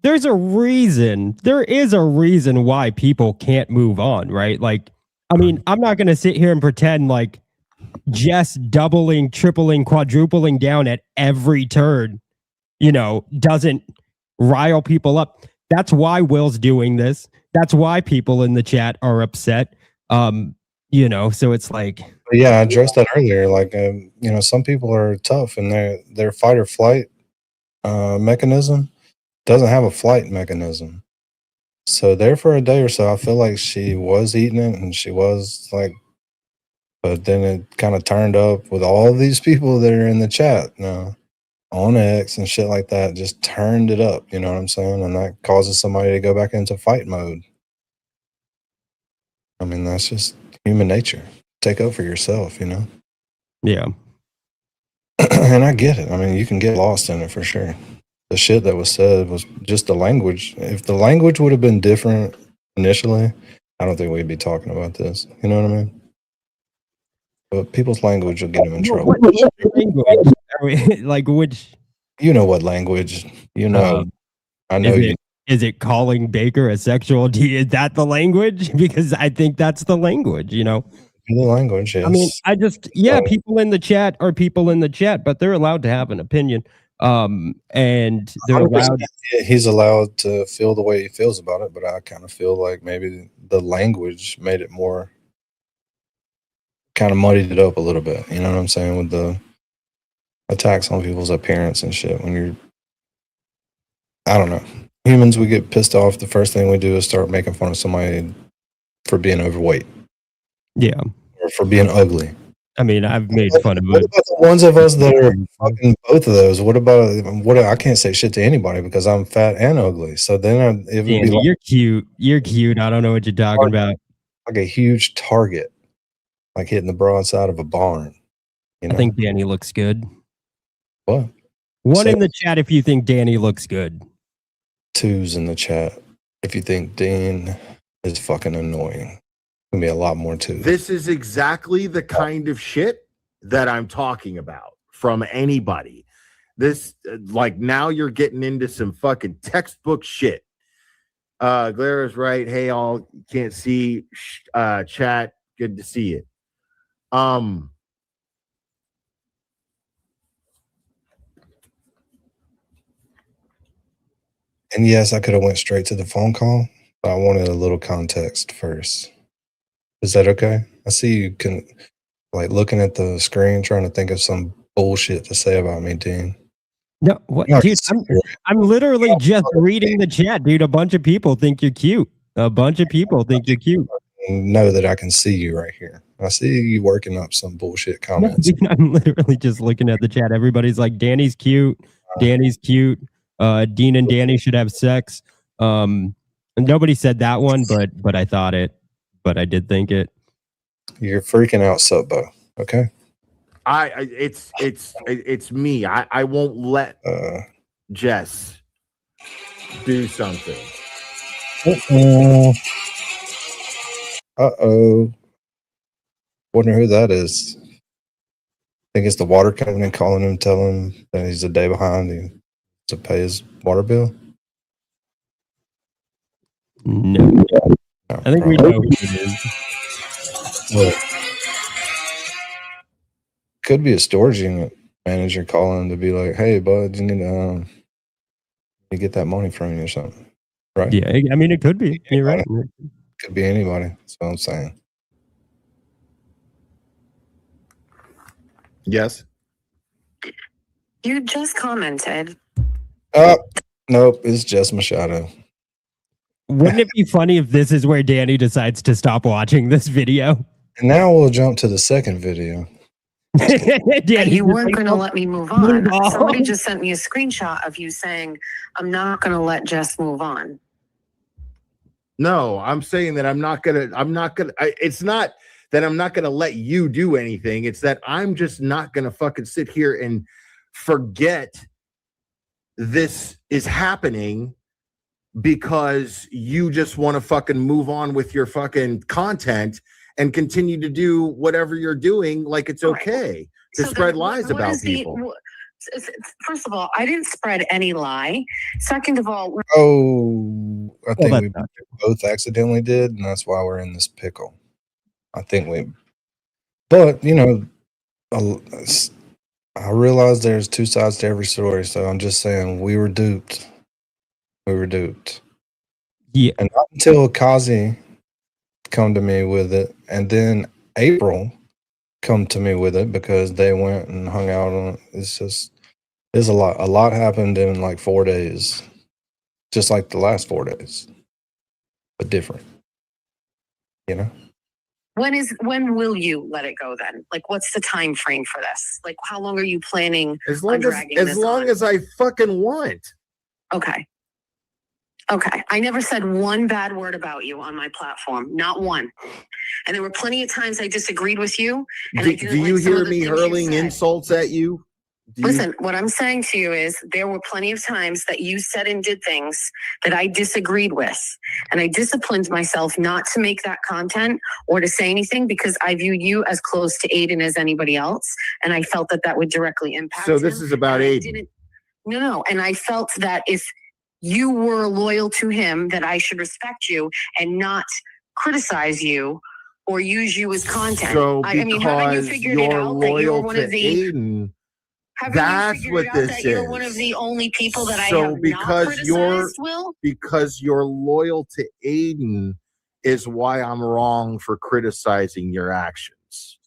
there's a reason. There is a reason why people can't move on, right? Like, I mean, I'm not going to sit here and pretend like Jess doubling, tripling, quadrupling down at every turn, you know, doesn't rile people up. That's why Will's doing this. That's why people in the chat are upset. You know, so it's like, yeah, I addressed that earlier. Like, you know, some people are tough and their fight or flight mechanism doesn't have a flight mechanism. So there for a day or so, I feel like she was eating it and she was like, but then it kind of turned up with all these people that are in the chat now on X and shit like that, just turned it up. You know what I'm saying? And that causes somebody to go back into fight mode. I mean, that's just human nature. Take over yourself, you know? yeah. And I get it. I mean, you can get lost in it for sure. The shit that was said was just the language. If the language would have been different initially, I don't think we'd be talking about this. You know what I mean? But people's language will get them in trouble. What language? I mean, like, which? You know what language? You know. I know you. Is it calling Baker a sexual D? Is that the language? Because I think that's the language, you know? The language, yes. I mean, people in the chat are people in the chat, but they're allowed to have an opinion. And they're allowed. He's allowed to feel the way he feels about it, but I kind of feel like maybe the language made it more, kind of muddied it up a little bit. You know what I'm saying? With the attacks on people's appearance and shit. When you're, I don't know. Humans, we get pissed off. The first thing we do is start making fun of somebody for being overweight. Yeah. Or for being ugly. I mean, I've made fun of it. What about the ones of us that are fucking both of those? What about I can't say shit to anybody because I'm fat and ugly. So then it would be like, you're cute. You're cute. I don't know what you're talking about. Like a huge target, like hitting the broadside of a barn. You know? I think Danny looks good. What? One in the chat if you think Danny looks good. 2s in the chat if you think Dean is fucking annoying. Gonna be a lot more 2s. This is exactly the kind of shit that I'm talking about from anybody. This, like, now you're getting into some fucking textbook shit. Glara's right. Hey, all, can't see chat. Good to see it. And yes, I could have went straight to the phone call, but I wanted a little context first. Is that okay? I see you can, like, looking at the screen trying to think of some bullshit to say about me, Dean. No, what, dude? I'm literally just reading the chat, dude. A bunch of people think you're cute. A bunch of people think you're cute. Know that I can see you right here. I see you working up some bullshit comments. No, dude, I'm literally just looking at the chat. Everybody's like, Danny's cute. Danny's cute. Dean and Danny should have sex. Nobody said that one, but I thought it. But I did think it. You're freaking out, Subbo. Okay. It's me. I won't let Jess do something. Uh-oh. Wonder who that is. Think it's the water company calling him, telling him that he's a day behind to pay his water bill. No. No, I think we probably. know who it is. Well, could be a storage unit manager calling to be like, "Hey, bud, you need to get that money from you or something." Right? Yeah, I mean, it could be. You're right. Could be anybody. That's what I'm saying. Yes. You just commented. Oh, nope. It's just Machado. Wouldn't it be funny if this is where Danny decides to stop watching this video? And now we'll jump to the second video. That you weren't going to "Oh, let me move on. move on." Somebody just sent me a screenshot of you saying, I'm not going to let Jess move on. No, I'm saying that I'm not gonna. It's not that I'm not gonna let you do anything. It's that I'm just not gonna fucking sit here and forget this is happening because you just want to fucking move on with your fucking content and continue to do whatever you're doing like it's okay to spread lies about people. First of all, I didn't spread any lie. Second of all, Oh, I think that's we not both accidentally did, and that's why we're in this pickle. I think we, but you know, I realize there's two sides to every story, so I'm just saying we were duped. We were duped. Yeah. And not until Kazi come to me with it, and then April come to me with it because they went and hung out on it. It's just there's a lot. A lot happened in like 4 days, just like the last 4 days, but different. You know. when will you let it go then? Like, what's the time frame for this? Like, how long are you planning As on long dragging as this long on? as I fucking want. Okay. Okay. I never said one bad word about you on my platform. Not one. And there were plenty of times I disagreed with you. And I Do didn't you like some of hear the me things you hurling said. insults at you? Listen, what I'm saying to you is there were plenty of times that you said and did things that I disagreed with. And I disciplined myself not to make that content or to say anything because I view you as close to Aiden as anybody else. And I felt that that would directly impact So him. this is about Aiden. No. And I felt that if you were loyal to him, that I should respect you and not criticize you or use you as content. So I mean, haven't you figured it you're out that you're loyal one to of the... Aiden, Haven't that's you what figured out this that you're is. one of the only people that I So have not criticized, Will? because you're loyal to Aiden is why I'm wrong for criticizing your actions.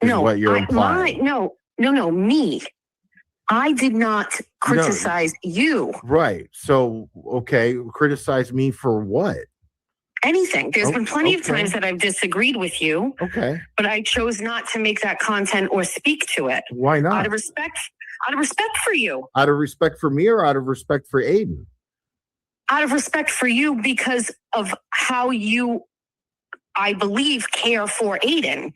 Is what you're implying. Me. I did not criticize you. Right. So, okay, criticize me for what? Anything. There's been plenty of times that I've disagreed with you. Okay. But I chose not to make that content or speak to it. Why not? Out of respect for you. Out of respect for me or out of respect for Aiden? Out of respect for you because of how you, I believe, care for Aiden.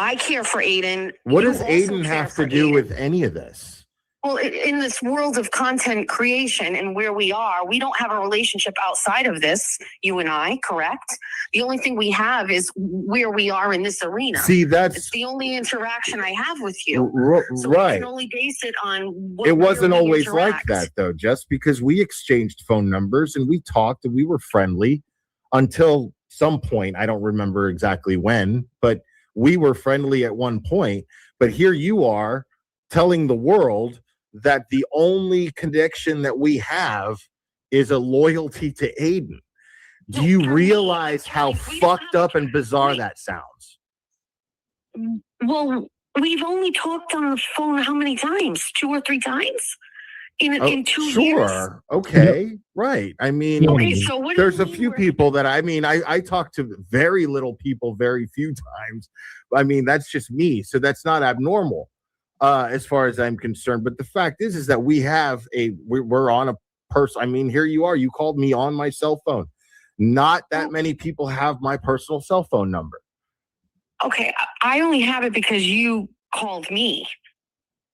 I care for Aiden. What does Aiden have to do with any of this? Well, in this world of content creation and where we are, we don't have a relationship outside of this, you and I, correct? The only thing we have is where we are in this arena. See, it's the only interaction I have with you. So right. we can only base it on it wasn't always like that, though, just because we exchanged phone numbers and we talked and we were friendly until some point. I don't remember exactly when, but we were friendly at one point. But here you are telling the world that the only connection that we have is a loyalty to Aiden. Do you realize how fucked up and bizarre that sounds? Well, we've only talked on the phone how many times? 2 or 3 times? In 2 years? Sure. Okay. Right. I mean, so there's a few people that I talk to very little people very few times. I mean, that's just me. So that's not abnormal. As far as I'm concerned, but the fact is that we're on a person. I mean, here you are. You called me on my cell phone. Not that many people have my personal cell phone number. Okay, I only have it because you called me.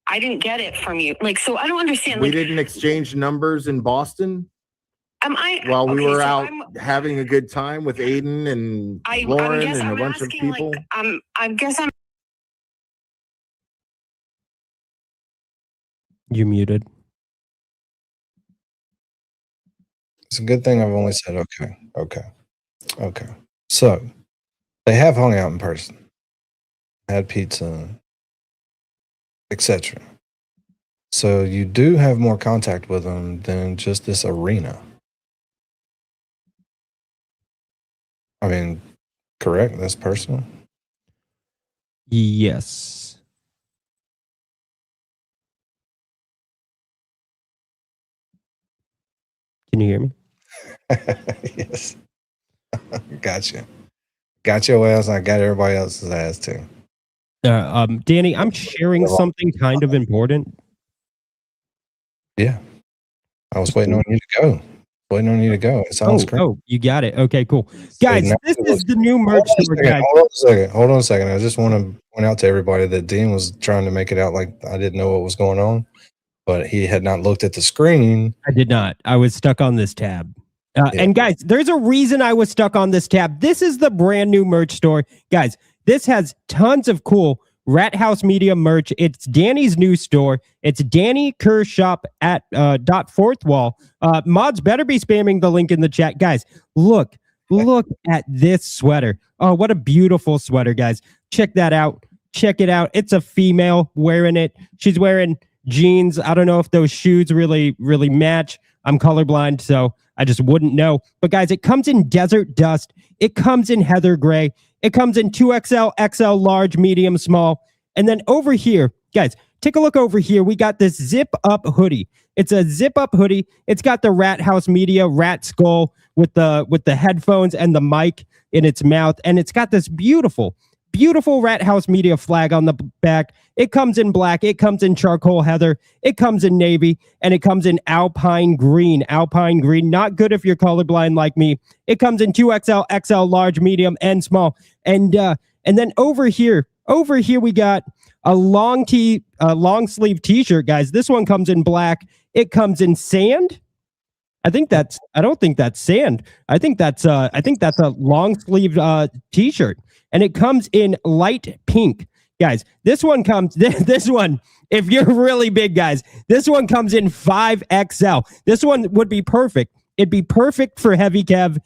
I didn't get it from you. So I don't understand. We didn't exchange numbers in Boston. While we were out having a good time with Aiden and Lauren and a bunch of people. I guess I'm. You muted. It's a good thing I've only said okay. So they have hung out in person, had pizza, etc. So you do have more contact with them than just this arena. I mean, correct? That's personal. Yes. Can you hear me? Yes. Gotcha. Got your ass. I got everybody else's ass too. Danny, I'm sharing something kind of important. Yeah. I was waiting on you to go. Waiting on you to go. It's on screen. Oh, you got it. Okay, cool. Guys, now this it is was- the new merch store, guys. Hold on a second. I just want to point out to everybody that Dean was trying to make it out like I didn't know what was going on, but he had not looked at the screen. I did not. I was stuck on this tab. Yeah. And guys, there's a reason I was stuck on this tab. This is the brand new merch store. Guys, this has tons of cool Rat House Media merch. It's Danny's new store. It's Danny Kerr Shop at dot fourth wall. Mods better be spamming the link in the chat. Guys, look at this sweater. Oh, what a beautiful sweater, guys. Check that out. Check it out. It's a female wearing it. She's wearing jeans. I don't know if those shoes really match. I'm colorblind, so I just wouldn't know. But guys, it comes in desert dust. It comes in heather gray. It comes in 2XL, XL, large, medium, small. And then over here, guys, take a look over here. We got this zip up hoodie. It's a zip up hoodie. It's got the Rat House Media rat skull with the headphones and the mic in its mouth. And it's got this beautiful Rat House Media flag on the back. It comes in black. It comes in charcoal heather. It comes in navy, and it comes in alpine green. Alpine green, not good if you're colorblind like me. It comes in 2XL, XL, large, medium, and small. And then over here we got a long sleeve t-shirt, guys. This one comes in black. It comes in sand. I don't think that's sand. I think that's a long sleeve t-shirt. And it comes in light pink. Guys, this one, if you're really big, guys, this one comes in 5XL. This one would be perfect. It'd be perfect for Heavy Kev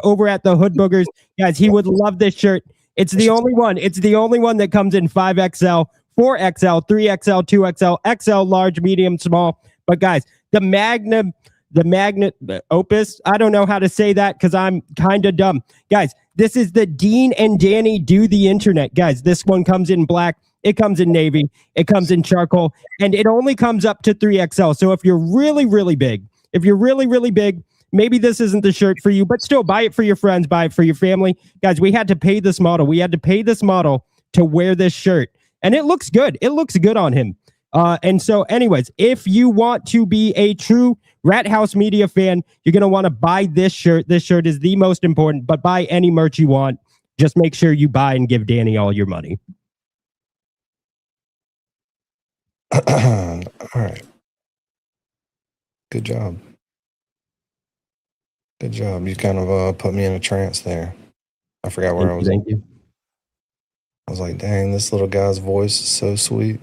over at the Hood Boogers. Guys, he would love this shirt. It's the only one. It's the only one that comes in 5XL, 4XL, 3XL, 2XL, XL, large, medium, small. But guys, the magnet opus, I don't know how to say that because I'm kind of dumb. Guys, this is the Dean and Danny Do the Internet. Guys, this one comes in black. It comes in navy. It comes in charcoal. And it only comes up to 3XL. So if you're really big, maybe this isn't the shirt for you, but still buy it for your friends, buy it for your family. Guys, we had to pay this model. We had to pay this model to wear this shirt. And it looks good. It looks good on him. And so anyways, if you want to be a true Rat House Media fan, you're going to want to buy this shirt. This shirt is the most important, but buy any merch you want. Just make sure you buy and give Danny all your money. All right. Good job. Good job. You kind of put me in a trance there. I forgot where I was. Thank you. I was like, dang, this little guy's voice is so sweet.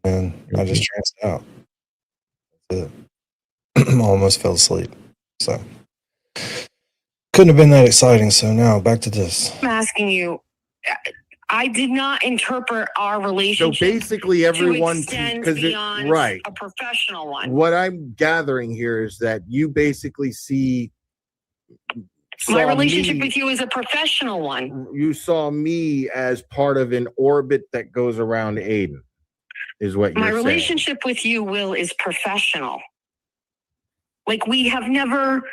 And I just tranced out. That's it. Almost fell asleep. So couldn't have been that exciting. So now back to this. I'm asking you, I did not interpret our So relationship basically, everyone, to extend because beyond right. a professional one. What I'm gathering here is that you basically My relationship with you is a professional one. You saw me as part of an orbit that goes around Aiden, is what you're My saying. relationship with you, Will, is professional. Like we have never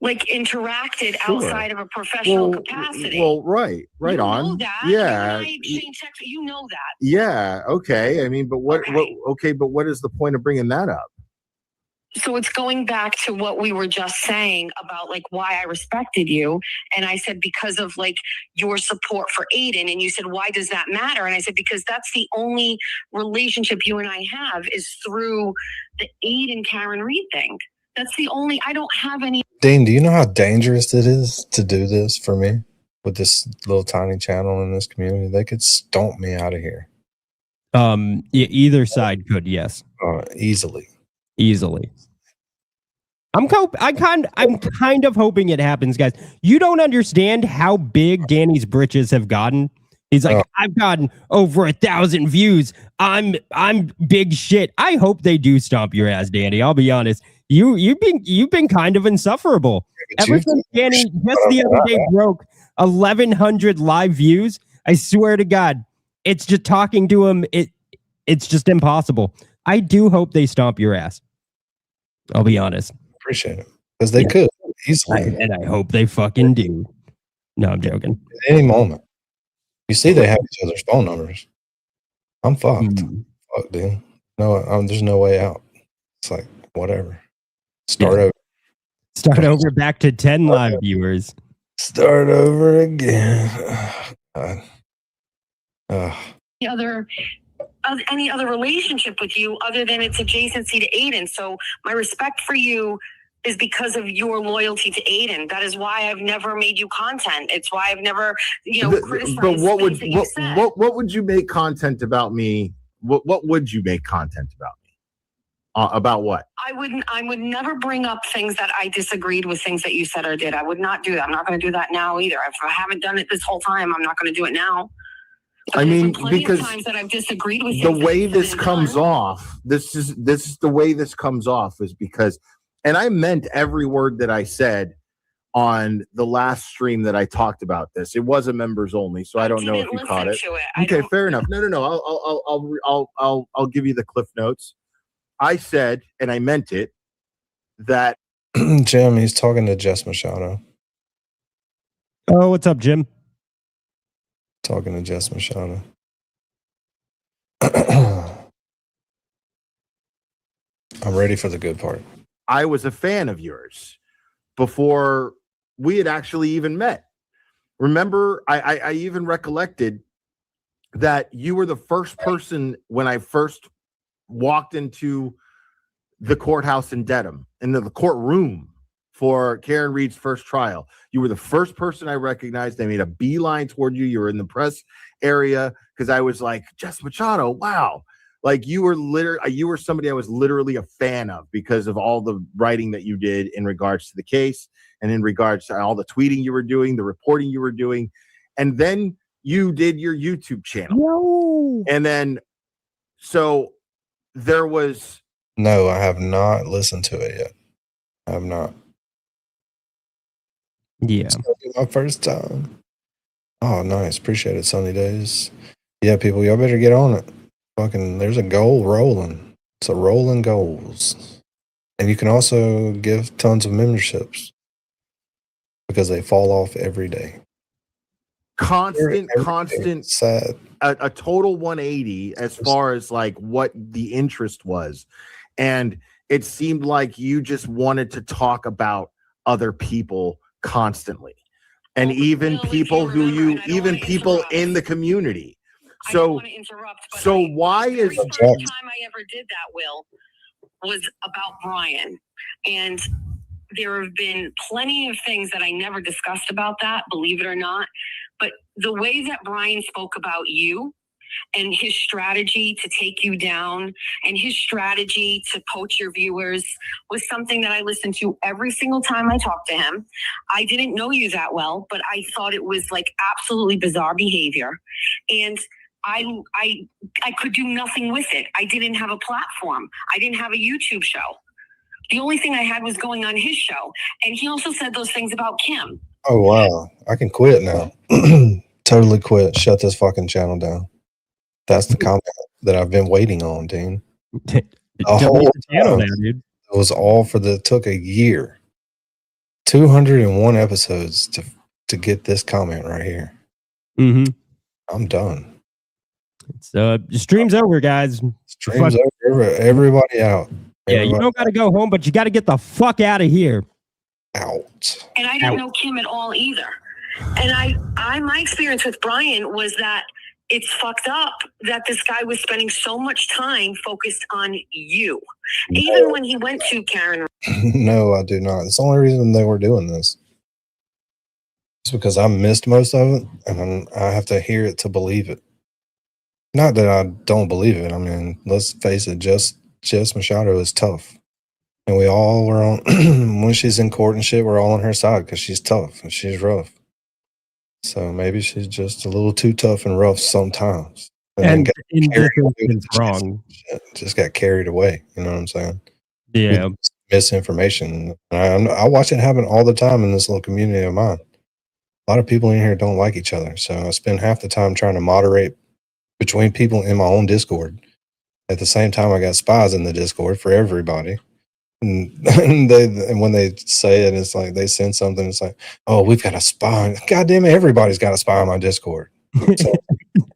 interacted outside of a professional capacity. Well, right you on. Know that. Yeah. You and I exchange text, you know that. Yeah. Okay. I mean, but what? Okay. But what is the point of bringing that up? So it's going back to what we were just saying about why I respected you. And I said, because of your support for Aiden. And you said, why does that matter? And I said, because that's the only relationship you and I have is through the Aiden Karen Reed thing. That's the only, I don't have any. Dean, do you know how dangerous it is to do this for me with this little tiny channel in this community? They could stomp me out of here. Either side could, yes. Easily. I'm kind of hoping it happens, guys. You don't understand how big Danny's britches have gotten. He's like, I've gotten over 1,000 views. I'm big shit. I hope they do stomp your ass, Danny. I'll be honest. You've been kind of insufferable. Ever since Danny just the other day broke 1,100 live views, I swear to God, it's just talking to him. It's just impossible. I do hope they stomp your ass. I'll be honest. Appreciate it because they could easily, and I hope they fucking do. No, I'm joking. At any moment, you see, they have each other's phone numbers. I'm fucked. Fuck, dude. No, there's no way out. It's like whatever. Start over. Back to 10 live viewers. Start over again. Any other relationship with you other than its adjacency to Aiden. So my respect for you is because of your loyalty to Aiden. That is why I've never made you content. It's why I've never, criticized. But what would you make content about me? What would you make content about me? About what? I would never bring up things that I disagreed with things that you said or did. I would not do that. I'm not going to do that now either. If I haven't done it this whole time, I'm not going to do it now. I mean, because times that I've disagreed with the way this comes off, this is the way this comes off is because, and I meant every word that I said on the last stream that I talked about this. It was a members only, so I don't know if you caught it. Okay, fair enough. No. I'll give you the cliff notes. I said, and I meant it, that Jim, he's talking to Jess Machado. Oh, what's up, Jim? Talking to Jess Machado. I'm ready for the good part. I was a fan of yours before we had actually even met. Remember, I even recollected that you were the first person when I first walked into the courthouse in Dedham, into the courtroom for Karen Reed's first trial. You were the first person I recognized. I made a beeline toward you. You were in the press area because I was like, Jess Machado, wow. Like you were somebody I was literally a fan of because of all the writing that you did in regards to the case and in regards to all the tweeting you were doing, the reporting you were doing. And then you did your YouTube channel. No. And then, so there was. No, I have not listened to it yet. I have not. Yeah. It's gonna be my first time. Oh, nice. Appreciate it, Sunny Days. Yeah, people, y'all better get on it. Fucking, there's a goal rolling. It's a rolling goals. And you can also give tons of memberships because they fall off every day. Constant, sad. A total 180 as far as like what the interest was. And it seemed like you just wanted to talk about other people constantly. And even people people in the community. So why is the first time I ever did that, Will, was about Brian. And there have been plenty of things that I never discussed about that, believe it or not. But the way that Brian spoke about you and his strategy to take you down and his strategy to poach your viewers was something that I listened to every single time I talked to him. I didn't know you that well, but I thought it was like absolutely bizarre behavior. And I could do nothing with it. I didn't have a platform. I didn't have a YouTube show. The only thing I had was going on his show. And he also said those things about Kim. Oh, wow. I can quit now. Totally quit. Shut this fucking channel down. That's the comment that I've been waiting on, Dean. The whole channel now, dude. It was all took a year. 201 episodes to get this comment right here. Mm-hmm. I'm done. So stream's over, guys. Stream's over. Everybody out. Yeah, you don't got to go home, but you got to get the fuck out of here. Out. And I didn't know Kim at all either. And my experience with Brian was that it's fucked up that this guy was spending so much time focused on you. No. Even when he went to Karen. No, I do not. It's the only reason they were doing this. It's because I missed most of it, and I have to hear it to believe it. Not that I don't believe it. I mean, let's face it, Jess Machado is tough. And we all were on, when she's in court and shit, we're all on her side because she's tough and she's rough. So maybe she's just a little too tough and rough sometimes. And then in carried this away with instance, the wrong. shit. Just got carried away. You know what I'm saying? Yeah. With misinformation. I watch it happen all the time in this little community of mine. A lot of people in here don't like each other. So I spend half the time trying to moderate between people in my own Discord. At the same time, I got spies in the Discord for everybody. And, and when they say it, it's like they send something. It's like, oh, we've got a spy. God damn it, everybody's got a spy on my Discord. So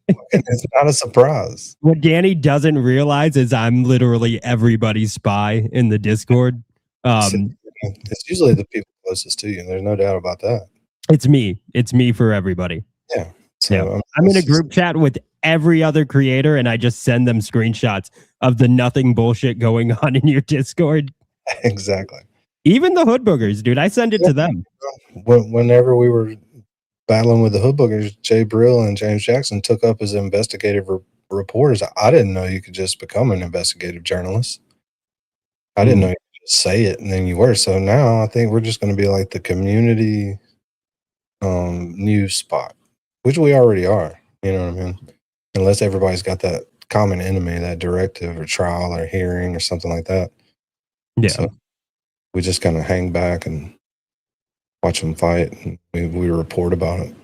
it's not a surprise. What Danny doesn't realize is I'm literally everybody's spy in the Discord. It's usually the people closest to you. There's no doubt about that. It's me. It's me for everybody. Yeah. So Yeah. I'm in a group chat with every other creator, and I just send them screenshots of the nothing bullshit going on in your Discord. Exactly. Even the hood boogers, dude. I send it to them. Whenever we were battling with the hood boogers, Jay Brill and James Jackson took up as investigative reporters. I didn't know you could just become an investigative journalist. I didn't know you could just say it and then you were. So now I think we're just going to be like the community news spot, which we already are. You know what I mean? Unless everybody's got that common enemy, that directive or trial or hearing or something like that. Yeah. So we just kind of hang back and watch them fight, and we report about it,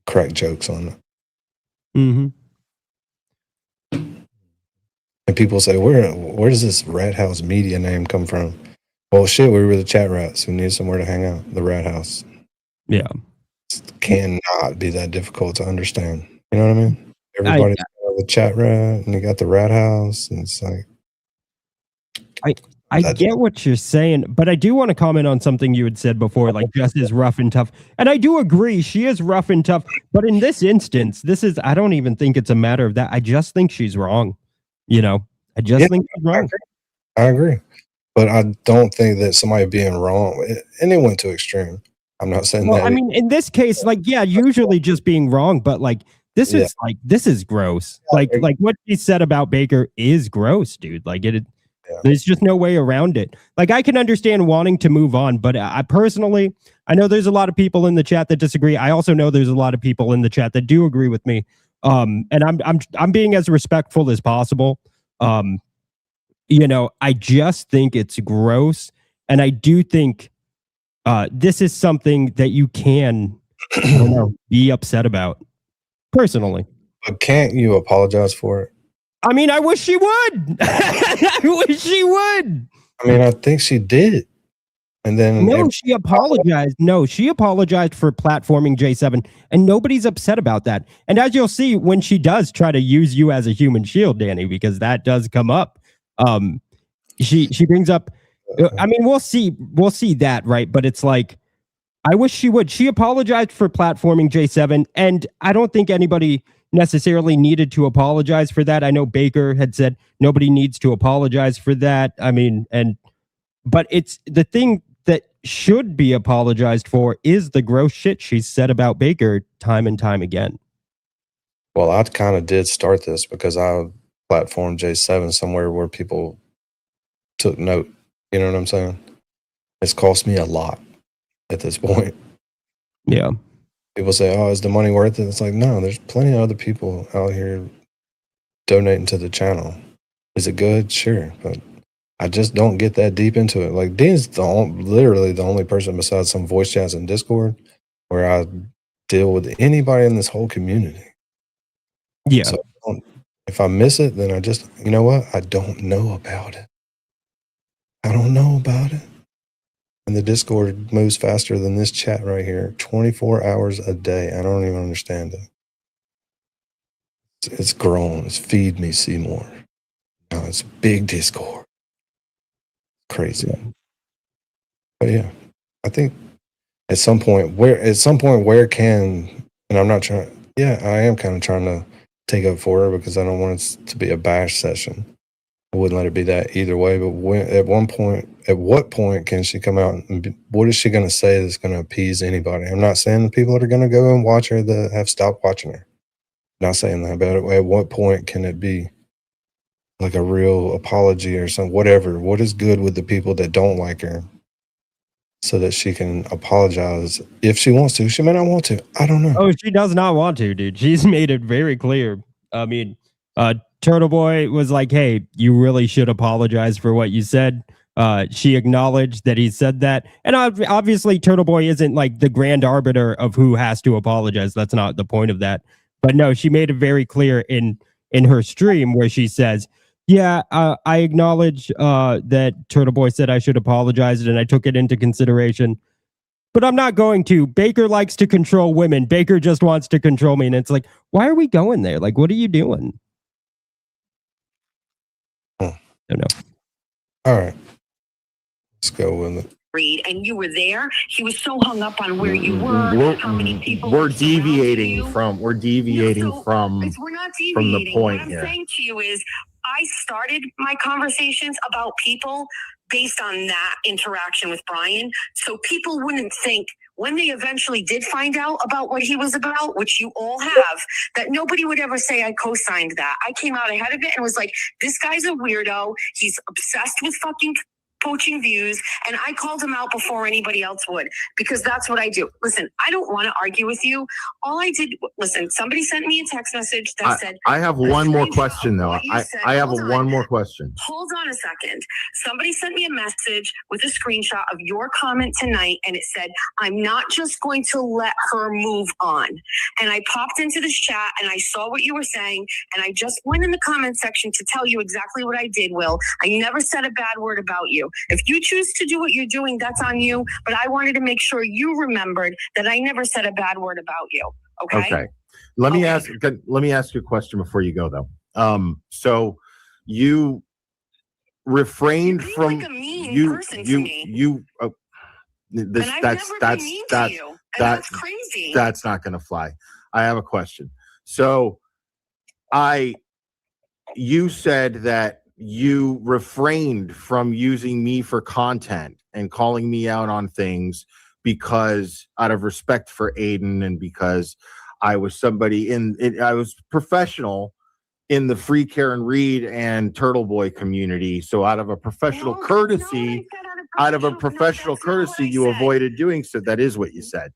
crack jokes on it. Mm-hmm. And people say, where does this Rat House Media name come from? Well, shit, we were the ChatRats who need somewhere to hang out. The Rat House. Yeah. It cannot be that difficult to understand. You know what I mean? Everybody's got the chat rat, and you got the Rat House, and it's like. I get what you're saying, but I do want to comment on something you had said before, like Jess is rough and tough. And I do agree, she is rough and tough. But in this instance, I don't even think it's a matter of that. I just think she's wrong. You know, I just think she's wrong. I agree. But I don't think that somebody being wrong, and it went to extreme. I'm not saying that. I mean, in this case, like, yeah, usually just being wrong, but like, this is gross. Like what she said about Baker is gross, dude. Like there's just no way around it. Like, I can understand wanting to move on, but I personally, I know there's a lot of people in the chat that disagree. I also know there's a lot of people in the chat that do agree with me. And I'm being as respectful as possible. You know, I just think it's gross, and I do think this is something that you can, I don't know, be upset about personally. But can't you apologize for it? I mean, I wish she would. I wish she would. I mean, I think she did. And then she apologized. No, she apologized for platforming J7, and nobody's upset about that. And as you'll see, when she does try to use you as a human shield, Danny, because that does come up, she brings up. I mean, we'll see that, right? But it's like, I wish she would. She apologized for platforming J7, and I don't think anybody necessarily needed to apologize for that. I know Baker had said nobody needs to apologize for that. I mean, but it's the thing that should be apologized for is the gross shit she said about Baker time and time again. Well, I kind of did start this because I platformed J7 somewhere where people took note. You know what I'm saying? It's cost me a lot at this point. Yeah. People say, oh, is the money worth it? It's like, no, there's plenty of other people out here donating to the channel. Is it good? Sure. But I just don't get that deep into it. Like, Dean's literally the only person besides some voice chats in Discord where I deal with anybody in this whole community. Yeah. So if I miss it, then I just, you know what? I don't know about it. I don't know about it. And the Discord moves faster than this chat right here, 24 hours a day. I don't even understand it. It's grown. It's feed me, Seymour. Now it's big Discord. Crazy. But yeah, I think at some point where can, and I'm not trying, yeah, I am kind of trying to take up for her because I don't want it to be a bash session. I wouldn't let it be that either way. But at what point can she come out and what is she going to say that's going to appease anybody? I'm not saying the people that are going to go and watch her that have stopped watching her. I'm not saying that, but at what point can it be like a real apology or something, whatever. What is good with the people that don't like her, so that she can apologize if she wants to. She may not want to. I don't know. Oh, she does not want to, dude. She's made it very clear. I mean, Turtle Boy was like, "Hey, you really should apologize for what you said." She acknowledged that he said that, and obviously, Turtle Boy isn't like the grand arbiter of who has to apologize. That's not the point of that. But no, she made it very clear in her stream where she says, "Yeah, I acknowledge that Turtle Boy said I should apologize, and I took it into consideration." But I'm not going to. Baker likes to control women. Baker just wants to control me. And it's like, why are we going there? Like, what are you doing? Hmm. I don't know. All right. Let's go with it. Read, and you were there. He was so hung up on where you were, how many people. We're were surrounding deviating you. from. We're deviating No, so from. we're not from the deviating. point What I'm here. saying to you is, I started my conversations about people based on that interaction with Brian, so people wouldn't think when they eventually did find out about what he was about, which you all have, that nobody would ever say I co-signed that. I came out ahead of it and was like, this guy's a weirdo. He's obsessed with fucking poaching views, and I called him out before anybody else would, because that's what I do. Listen, I don't want to argue with you. All I did, listen, somebody sent me a text message that said, I have one more question though. I have Hold on. one more question. Hold on a second. Somebody sent me a message with a screenshot of your comment tonight, and it said, I'm not just going to let her move on. And I popped into this chat and I saw what you were saying, and I just went in the comment section to tell you exactly what I did, Will. I never said a bad word about you. If you choose to do what you're doing, that's on you. But I wanted to make sure you remembered that I never said a bad word about you. Okay. Okay. Let me ask you a question before you go though. So you refrained You're from like a mean you person to me. This And I've that's never that's been mean that's to you. And that's that's crazy. that's not going to fly. I have a question. So you said that you refrained from using me for content and calling me out on things because out of respect for Aiden and because I was somebody I was professional in the Free Karen Reed and Turtle Boy community. So out of a professional courtesy, you avoided doing so. That is what you said.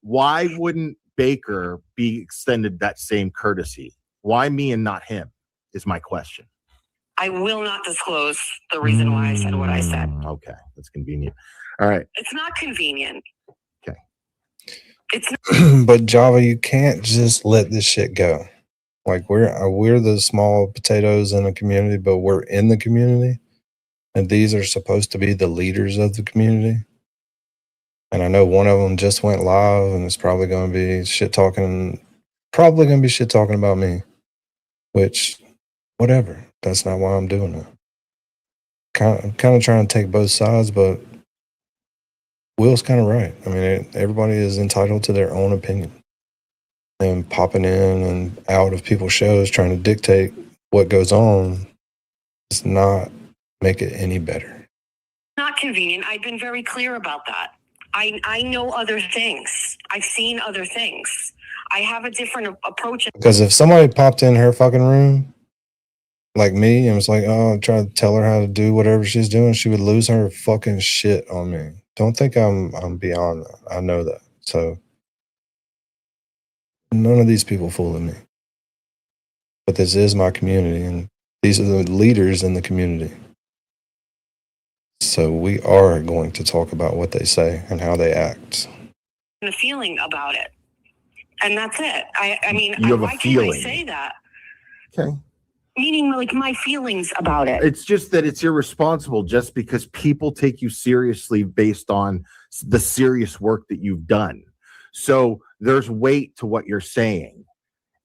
Why wouldn't Baker be extended that same courtesy? Why me and not him is my question. I will not disclose the reason why I said what I said. Okay, that's convenient. All right. It's not convenient. Okay. It's not. But Java, you can't just let this shit go. Like we're the small potatoes in the community, but we're in the community, and these are supposed to be the leaders of the community. And I know one of them just went live, and it's probably going to be shit talking about me. Which, whatever. That's not why I'm doing it. I'm kind of trying to take both sides, but Will's kind of right. I mean, everybody is entitled to their own opinion. And popping in and out of people's shows trying to dictate what goes on does not make it any better. Not convenient. I've been very clear about that. I know other things. I've seen other things. I have a different approach. Because if somebody popped in her fucking room, like me, and was like, oh, I'm trying to tell her how to do whatever she's doing, she would lose her fucking shit on me. Don't think I'm beyond that. I know that. So none of these people fooling me. But this is my community, and these are the leaders in the community. So we are going to talk about what they say and how they act. A feeling about it. And that's it. I mean, you have why a feeling. can't I say that? Okay. Meaning like my feelings about it. It's just that it's irresponsible just because people take you seriously based on the serious work that you've done. So there's weight to what you're saying.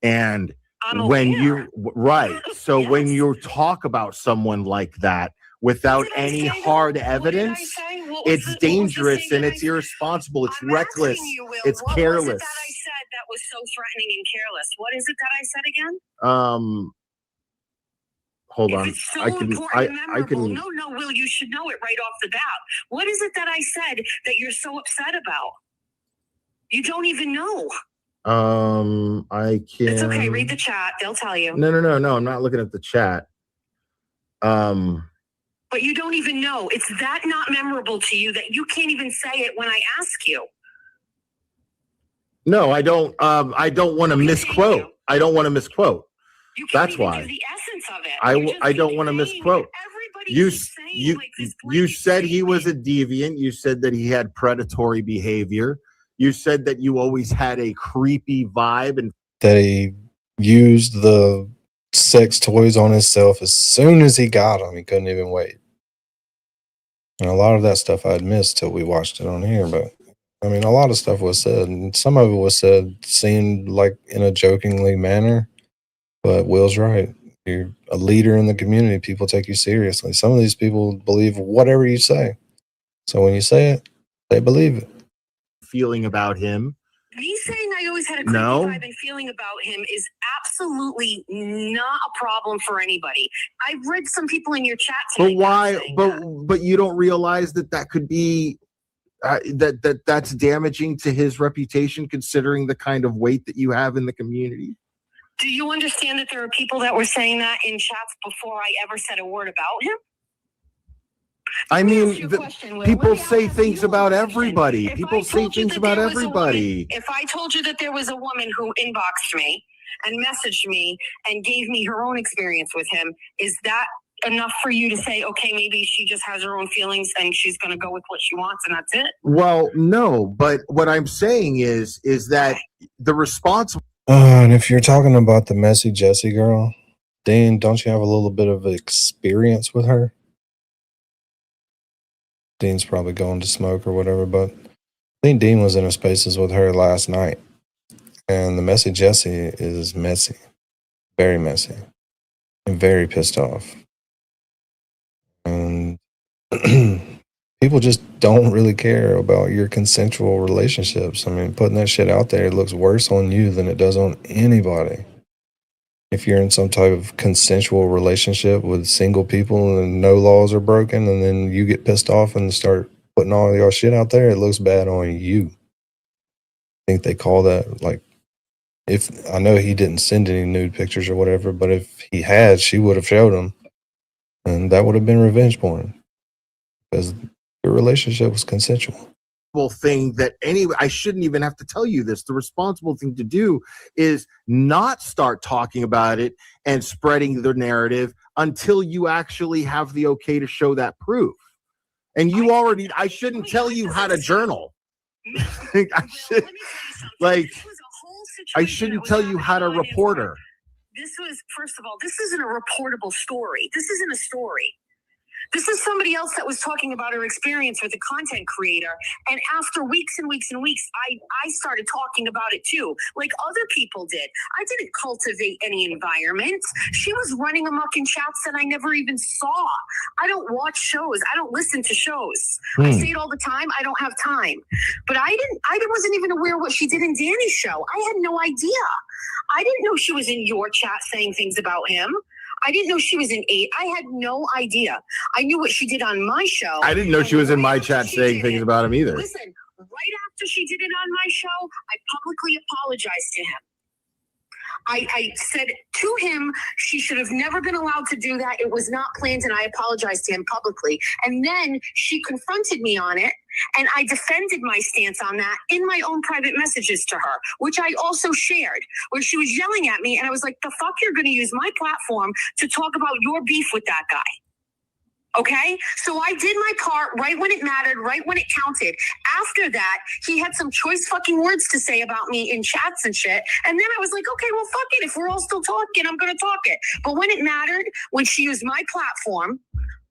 And when you, right. So Yes. when you talk about someone like that without any hard evidence, it's dangerous and it's irresponsible. It's reckless. It's careless. What was it that I said that was so threatening and careless? What is it that I said again? Hold If on. it's so I can. No, Will, you should know it right off the bat. What is it that I said that you're so upset about? You don't even know. I can. It's okay. Read the chat. They'll tell you. No. I'm not looking at the chat. But you don't even know. It's that not memorable to you that you can't even say it when I ask you. No, I don't want to misquote. I don't want to misquote. You can't That's even why. do the essence of it. I don't want to misquote. You said he was a deviant. You said that he had predatory behavior. You said that you always had a creepy vibe and that he used the sex toys on himself as soon as he got them. He couldn't even wait. And a lot of that stuff I'd missed till we watched it on here. But I mean, a lot of stuff was said, and some of it was said seemed like in a jokingly manner. But Will's right. You're a leader in the community. People take you seriously. Some of these people believe whatever you say. So when you say it, they believe it. feeling about him. Me saying I always had a creepy vibe and feeling about him is absolutely not a problem for anybody. I've read some people in your chat tonight. But why? But you don't realize that could be that's damaging to his reputation, considering the kind of weight that you have in the community. Do you understand that there are people that were saying that in chats before I ever said a word about him? I mean, people say things about everybody. People say things about everybody. If I told you that there was a woman who inboxed me and messaged me and gave me her own experience with him, is that enough for you to say, okay, maybe she just has her own feelings and she's going to go with what she wants and that's it? Well, no, but what I'm saying is that the response. And if you're talking about the messy Jessie girl, Dean, don't you have a little bit of experience with her? Dean's probably going to smoke or whatever, but I think Dean was in her spaces with her last night. And the messy Jessie is messy, very messy, and very pissed off. And people just don't really care about your consensual relationships. I mean, putting that shit out there, it looks worse on you than it does on anybody. If you're in some type of consensual relationship with single people and no laws are broken, and then you get pissed off and start putting all your shit out there, it looks bad on you. I think they call that, like, if I know he didn't send any nude pictures or whatever, but if he had, she would have showed them, and that would have been revenge porn because your relationship was consensual. Thing that anyway, I shouldn't even have to tell you this. The responsible thing to do is not start talking about it and spreading the narrative until you actually have the okay to show that proof. And you already, I shouldn't tell you how to journal. I shouldn't tell you how to report her. This was, first of all, this isn't a reportable story. This isn't a story. This is somebody else that was talking about her experience with a content creator. And after weeks and weeks and weeks, I started talking about it too, like other people did. I didn't cultivate any environment. She was running amok in chats that I never even saw. I don't watch shows. I don't listen to shows. I say it all the time. I don't have time. But I wasn't even aware what she did in Danny's show. I had no idea. I didn't know she was in your chat saying things about him. I didn't know she was in 8. I had no idea. I knew what she did on my show. I didn't know she was in my chat saying things about him either. Listen, right after she did it on my show, I publicly apologized to him. I said to him, she should have never been allowed to do that. It was not planned, and I apologized to him publicly. And then she confronted me on it, and I defended my stance on that in my own private messages to her, which I also shared, where she was yelling at me, and I was like, the fuck you're going to use my platform to talk about your beef with that guy? Okay, so I did my part right when it mattered, right when it counted. After that, he had some choice fucking words to say about me in chats and shit. And then I was like, okay, well, fuck it. If we're all still talking, I'm going to talk it. But when it mattered, when she used my platform,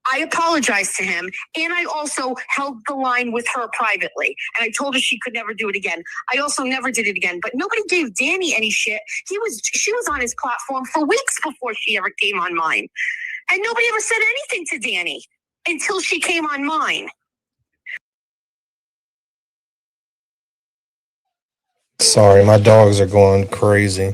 I apologized to him, and I also held the line with her privately. And I told her she could never do it again. I also never did it again. But nobody gave Danny any shit. She was on his platform for weeks before she ever came on mine. And nobody ever said anything to Danny until she came on mine. Sorry, my dogs are going crazy.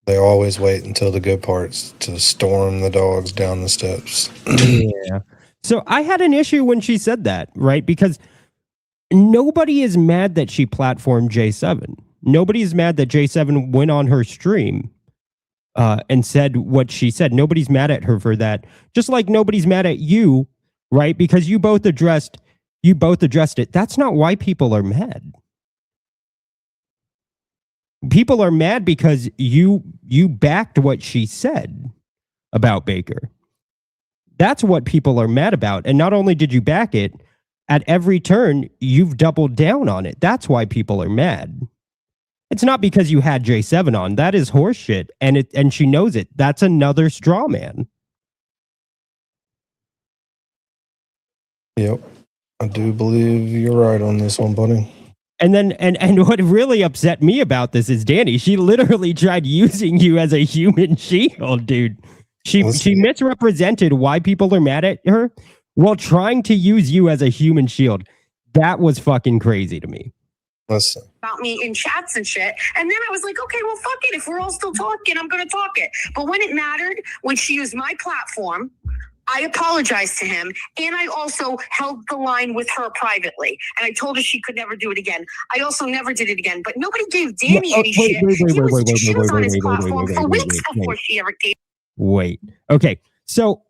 They always wait until the good parts to storm the dogs down the steps. Yeah. So I had an issue when she said that, right? Because nobody is mad that she platformed J7. Nobody is mad that J7 went on her stream. and said what she said. Nobody's mad at her for that. Just like nobody's mad at you, right? Because you both addressed it. That's not why people are mad. People are mad because you backed what she said about Baker. That's what people are mad about. And not only did you back it, at every turn, you've doubled down on it. That's why people are mad. It's not because you had J7 on. That is horseshit. And she knows it. That's another straw man. Yep. I do believe you're right on this one, buddy. And then and what really upset me about this is Danny. She literally tried using you as a human shield, dude. She misrepresented why people are mad at her while trying to use you as a human shield. That was fucking crazy to me. Listen. About me in chats and shit. And then I was like, okay, well, fuck it. If we're all still talking, I'm going to talk it. But when it mattered, when she used my platform, I apologized to him, and I also held the line with her privately. And I told her she could never do it again. I also never did it again. But nobody gave Danny any shit. She was on his platform for weeks before she ever gave. Wait. Okay. So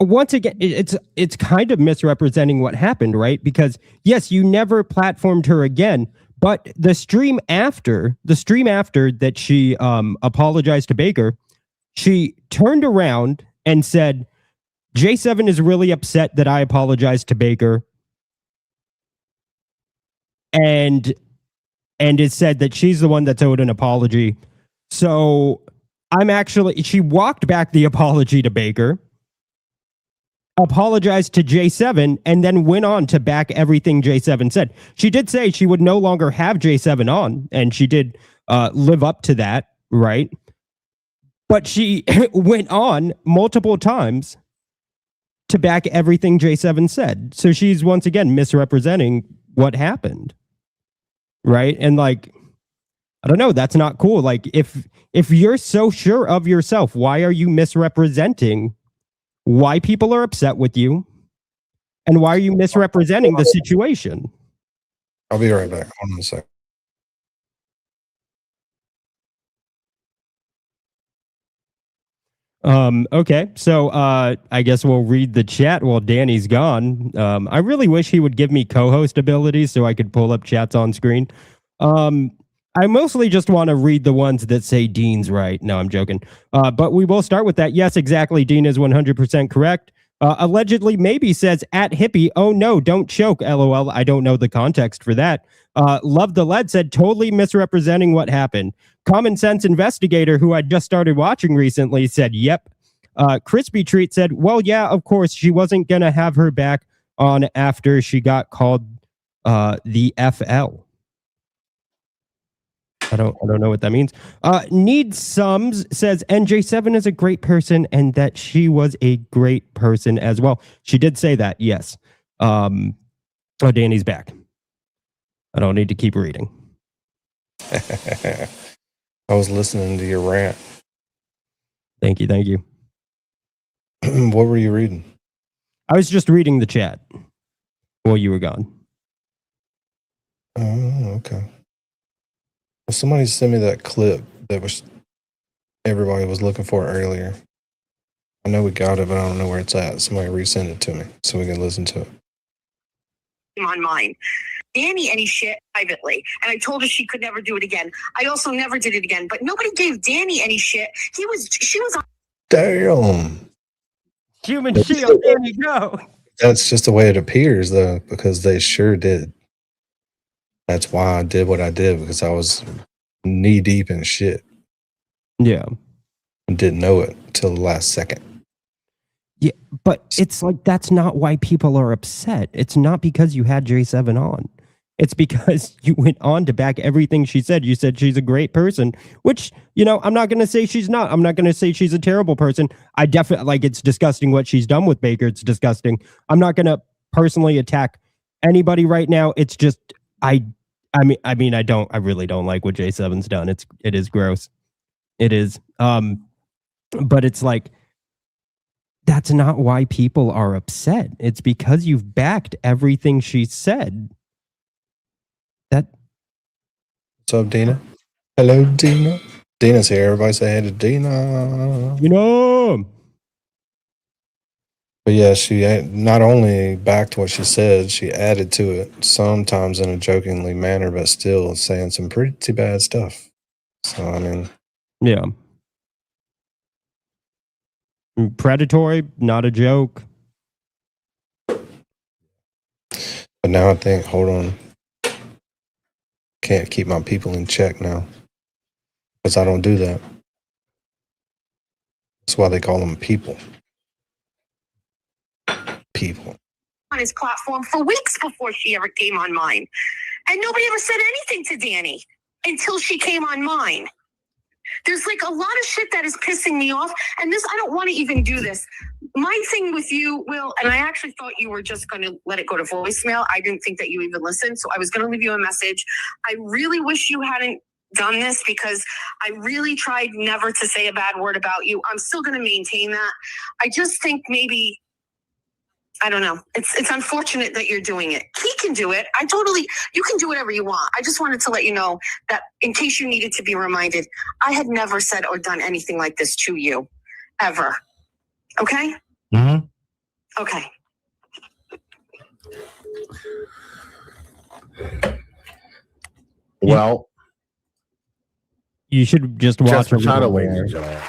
once again, it's kind of misrepresenting what happened, right? Because yes, you never platformed her again, but the stream after that she apologized to Baker, she turned around and said, J7 is really upset that I apologized to Baker. And it said that she's the one that's owed an apology. So she walked back the apology to Baker, apologized to J7, and then went on to back everything J7 said. She did say she would no longer have J7 on, and she did live up to that, right? But she went on multiple times to back everything J7 said. So she's once again misrepresenting what happened, right? And like, I don't know, that's not cool. Like, if you're so sure of yourself, why are you misrepresenting why people are upset with you? And why are you misrepresenting the situation? I'll be right back. Hold on a second. Okay, so I guess we'll read the chat while Danny's gone. I really wish he would give me co-host abilities so I could pull up chats on screen. I mostly just want to read the ones that say Dean's right. No, I'm joking. But we will start with that. Yes, exactly. Dean is 100% correct. Allegedly, maybe says at hippie. Oh no, don't choke. LOL. I don't know the context for that. Love the Lead said totally misrepresenting what happened. Common Sense Investigator, who I just started watching recently, said yep. Crispy Treat said, well, yeah, of course, she wasn't gonna have her back on after she got called the FL. I don't know what that means. Need Sums says NJ7 is a great person and that she was a great person as well. She did say that, yes. Oh, Danny's back. I don't need to keep reading. I was listening to your rant. Thank you. What were you reading? I was just reading the chat while you were gone. Oh, okay. Well, somebody sent me that clip that was everybody was looking for earlier. I know we got it, but I don't know where it's at. Somebody resend it to me so we can listen to it. On mine. Danny any shit privately, and I told her she could never do it again. I also never did it again, but nobody gave Danny any shit. She was on. Damn. Human shield, Danny, go. That's just the way it appears, though, because they sure did. That's why I did what I did, because I was knee deep in shit. Yeah. And didn't know it until the last second. Yeah, but it's like, that's not why people are upset. It's not because you had J7 on. It's because you went on to back everything she said. You said she's a great person, which, you know, I'm not going to say she's not. I'm not going to say she's a terrible person. I definitely, like, it's disgusting what she's done with Baker. It's disgusting. I'm not going to personally attack anybody right now. It's just, I really don't like what J7's done. It is gross. It is. But it's like, that's not why people are upset. It's because you've backed everything she said. What's up, Dina? Hello, Dina. Dina's here. Everybody say hey to Dina. You know, But yeah, she not only backed what she said, she added to it, sometimes in a jokingly manner, but still saying some pretty bad stuff. So, I mean, yeah. Predatory, not a joke. but now I think, hold on. Can't keep my people in check now because I don't do that. That's why they call them people. People. On his platform for weeks before she ever came on mine. And nobody ever said anything to Danny until she came on mine. There's like a lot of shit that is pissing me off. And this, I don't want to even do this. My thing with you, Will, and I actually thought you were just going to let it go to voicemail. I didn't think that you even listened. So I was going to leave you a message. I really wish you hadn't done this because I really tried never to say a bad word about you. I'm still going to maintain that. I just think maybe, I don't know. It's unfortunate that you're doing it. He can do it. You can do whatever you want. I just wanted to let you know that in case you needed to be reminded, I had never said or done anything like this to you, ever. Okay? Mm-hmm. Okay. Well, You should just watch Chester a little Chata, more. ladies and gentlemen.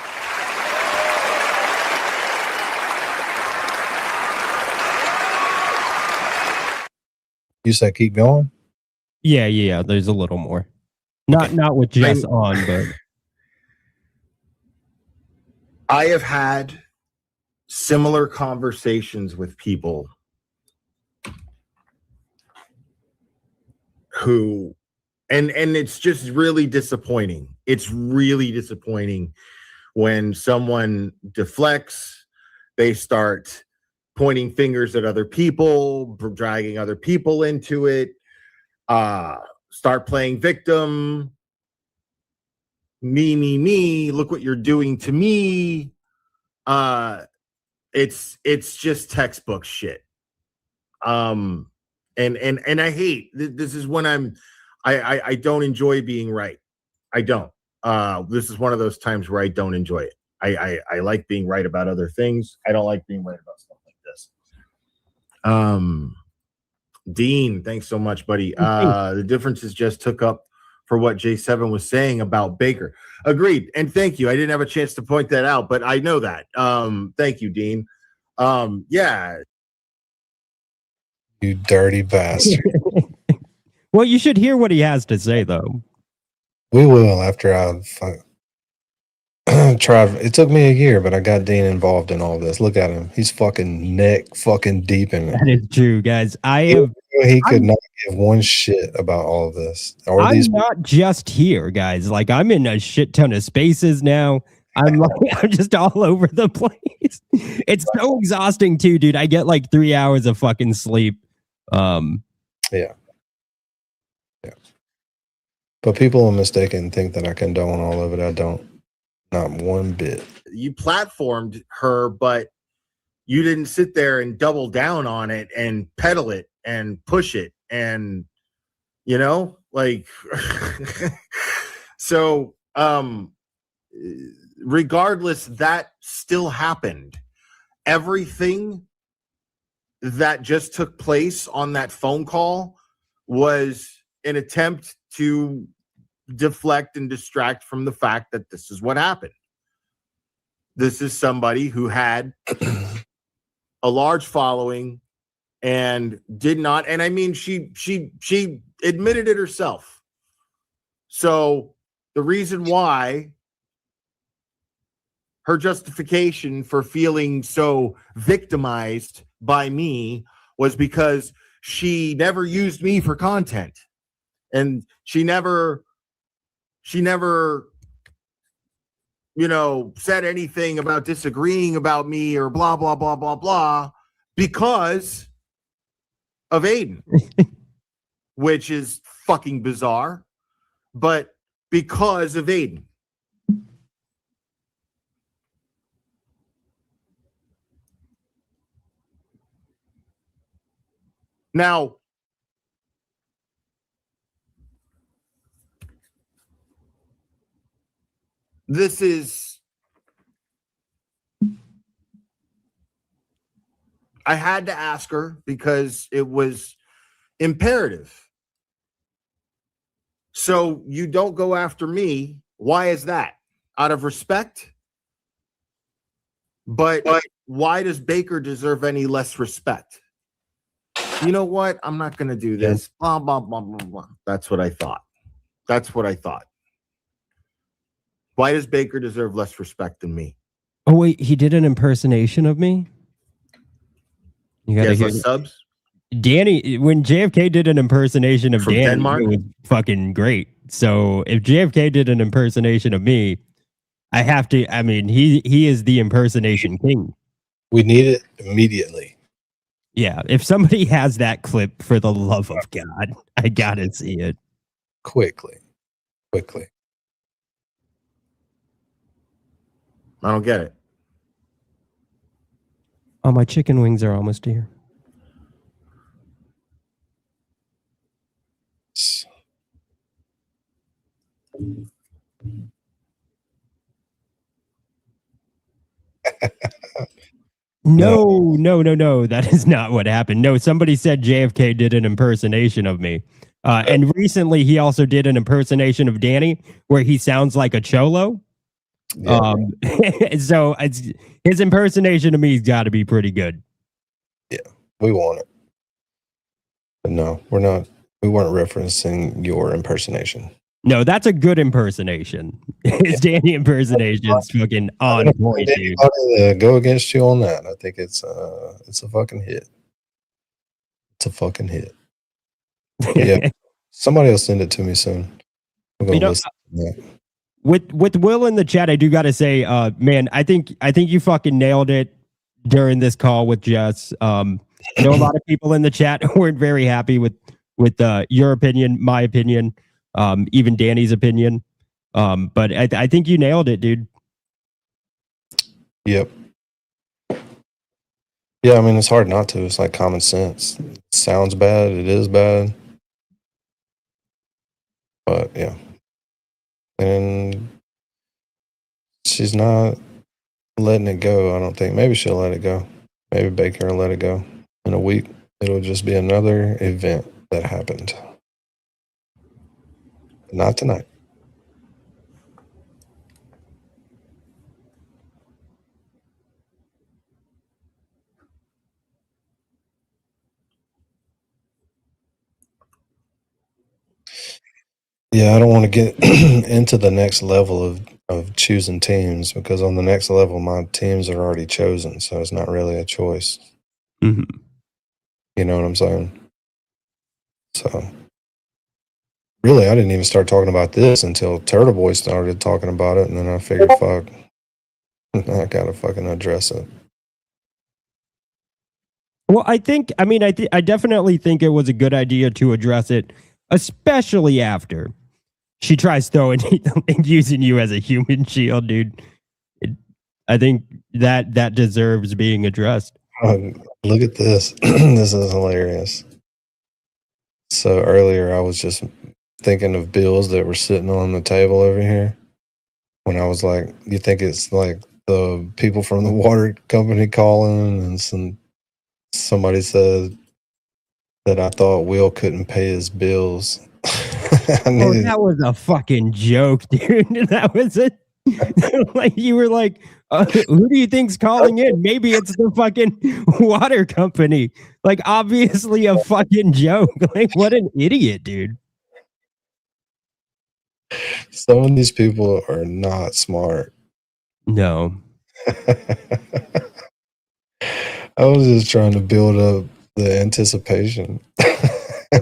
You said keep going? Yeah. There's a little more. Not with Jess on, but I have had similar conversations with people who, and it's just really disappointing. It's really disappointing when someone deflects, they start pointing fingers at other people, dragging other people into it, start playing victim, me, look what you're doing to me. It's just textbook shit. And I hate this is when I don't enjoy being right. I don't. This is one of those times where I don't enjoy it. I like being right about other things. I don't like being right about stuff like this. Dean, thanks so much, buddy. The differences just took up for what J7 was saying about Baker. Agreed. And thank you. I didn't have a chance to point that out, but I know that. Thank you, Dean. Yeah. You dirty bastard. well, you should hear what he has to say, though. We will after I tried. It took me a year, but I got Dean involved in all this. Look at him. He's fucking neck fucking deep in it. That is true, guys. He could not give one shit about all of this. Or I'm these not just here, guys. Like I'm in a shit ton of spaces now. I'm just all over the place. It's so exhausting too, dude. I get like 3 hours of fucking sleep. Yeah. But people are mistaken and think that I condone all of it. I don't. Not one bit. You platformed her, but you didn't sit there and double down on it and pedal it and push it and like so regardless, that still happened. Everything that just took place on that phone call was an attempt to deflect and distract from the fact that this is what happened. This is somebody who had a large following and did not, and I mean she admitted it herself. So the reason why her justification for feeling so victimized by me was because she never used me for content, and she never said anything about disagreeing about me or blah blah blah blah blah because of Aiden, which is fucking bizarre, but because of Aiden. Now, this is, I had to ask her because it was imperative. So you don't go after me. Why is that? Out of respect? But why does Baker deserve any less respect? You know what? I'm not going to do this. Blah, blah, blah, blah, blah. That's what I thought. That's what I thought. Why does Baker deserve less respect than me? Oh wait, he did an impersonation of me. You gotta hear less subs. Danny, when JFK did an impersonation of From Danny, Denmark? it was fucking great. So if JFK did an impersonation of me, I have to. I mean, he is the impersonation king. We need it immediately. Yeah, if somebody has that clip, for the love of God, I gotta see it Quickly. I don't get it. Oh, my chicken wings are almost here. No. That is not what happened. No, somebody said JFK did an impersonation of me. And recently he also did an impersonation of Danny where he sounds like a cholo. Yeah. So his impersonation of me has got to be pretty good. Yeah, we want it. But no, we're not. We weren't referencing your impersonation. No, that's a good impersonation. His Danny impersonation is fucking on point, dude. Anybody go against you on that? I think it's a fucking hit. It's a fucking hit. Yeah, somebody will send it to me soon. I'm gonna listen to that. With Will in the chat, I do got to say, man, I think you fucking nailed it during this call with Jess. I know a lot of people in the chat weren't very happy with your opinion, my opinion, even Danny's opinion. But I think you nailed it, dude. Yep. Yeah, I mean, it's hard not to. It's like common sense. It sounds bad. It is bad. But yeah. And she's not letting it go, I don't think. Maybe she'll let it go. Maybe Baker will let it go. In a week, it'll just be another event that happened. Not tonight. Yeah, I don't want to get into the next level of choosing teams because on the next level, my teams are already chosen. So it's not really a choice. Mm-hmm. You know what I'm saying? So really, I didn't even start talking about this until Turtle Boy started talking about it. And then I figured, fuck, I got to fucking address it. Well, I definitely think it was a good idea to address it, especially after she tries throwing and using you as a human shield, dude. I think that deserves being addressed. Look at this. This is hilarious. So earlier, I was just thinking of bills that were sitting on the table over here. When I was like, you think it's like the people from the water company calling, and somebody said that I thought Will couldn't pay his bills. That was a fucking joke, dude. That was it. Like you were like, who do you think's calling in? Maybe it's the fucking water company. Like obviously a fucking joke. Like what an idiot, dude. Some of these people are not smart. No. I was just trying to build up the anticipation.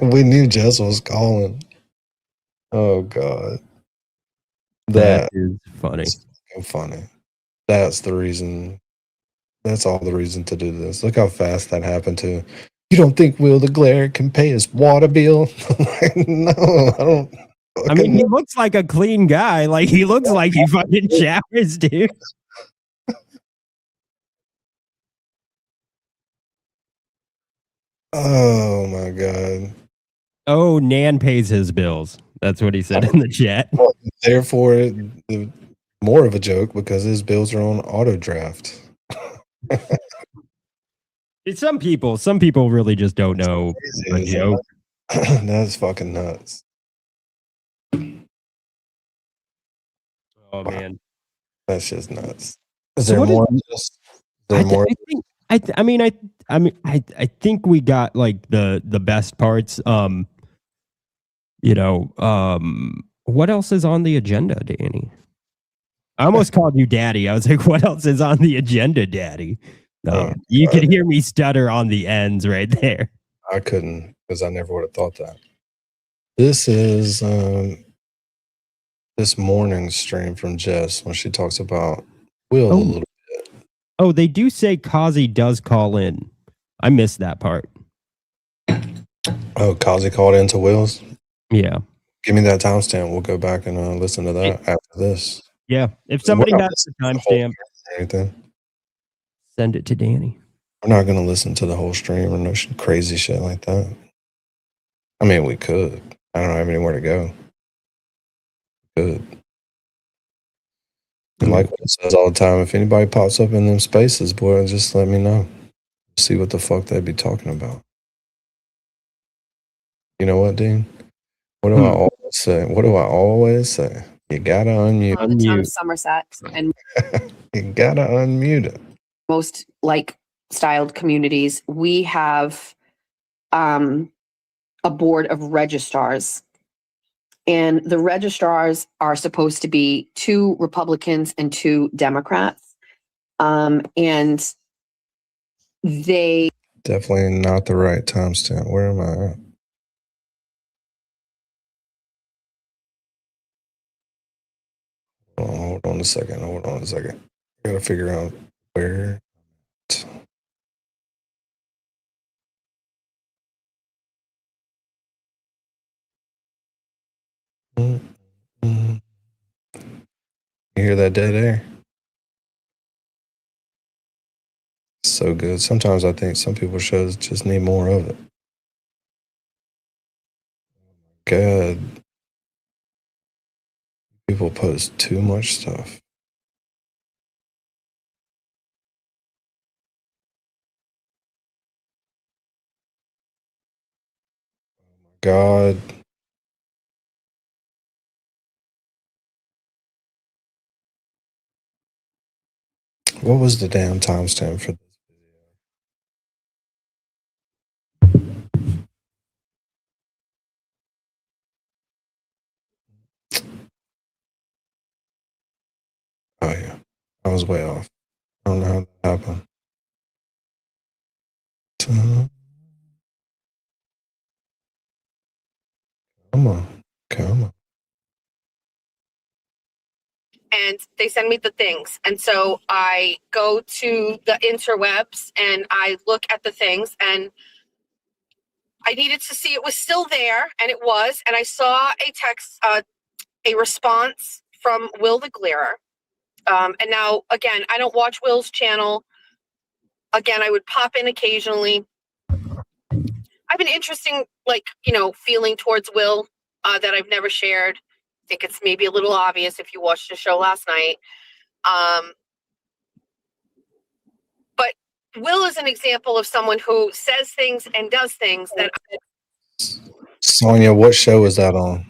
We knew Jess was calling. Oh God. That is funny. Funny. That's the reason. That's all the reason to do this. Look how fast that happened to. You don't think Will the Glare can pay his water bill? No, I don't. I mean, he looks like a clean guy. Like he looks like he fucking showers, dude. Oh my God. Oh, Nan pays his bills. That's what he said in the chat. Therefore, more of a joke because his bills are on auto draft. Some people really just don't know a joke. That's fucking nuts. Oh man, That's just nuts. Is So there what is- more? Is there more? I think we got like the best parts. What else is on the agenda, Danny? I almost called you Daddy. I was like, what else is on the agenda, Daddy? Oh, You could hear me stutter on the ends right there. I couldn't because I never would have thought that. This is this morning stream from Jess when she talks about Will a little. Oh, they do say Kazi does call in. I missed that part. Oh, Kazi called into Will's? Yeah. Give me that timestamp. We'll go back and listen to that after this. Yeah. If somebody We're not has the listening to the whole timestamp, stream or anything. send it to Danny. We're not going to listen to the whole stream or no crazy shit like that. I mean, we could. I don't have anywhere to go. Good. And like what it says all the time, if anybody pops up in them spaces, boy, just let me know. See what the fuck they'd be talking about. You know what, Dean? What do I always say? What do I always say? You gotta unmute. The town of Somerset and You gotta unmute it. most like styled communities, we have a board of registrars. And the registrars are supposed to be 2 Republicans and 2 Democrats. And they Definitely not the right timestamp. Where am I at? Hold on a second. I gotta figure out where. You hear that dead air? So good. Sometimes I think some people's shows just need more of it. God. People post too much stuff. God. What was the damn timestamp for this video? Oh yeah. I was way off. I don't know how that happened. Come on. and they send me the things. And so I go to the interwebs and I look at the things, and I needed to see it was still there, and it was. And I saw a text, a response from Will the Glearer. And now, again, I don't watch Will's channel. Again, I would pop in occasionally. I have an interesting, feeling towards Will that I've never shared. I think it's maybe a little obvious if you watched the show last night. But Will is an example of someone who says things and does things that. Sonia, what show is that on?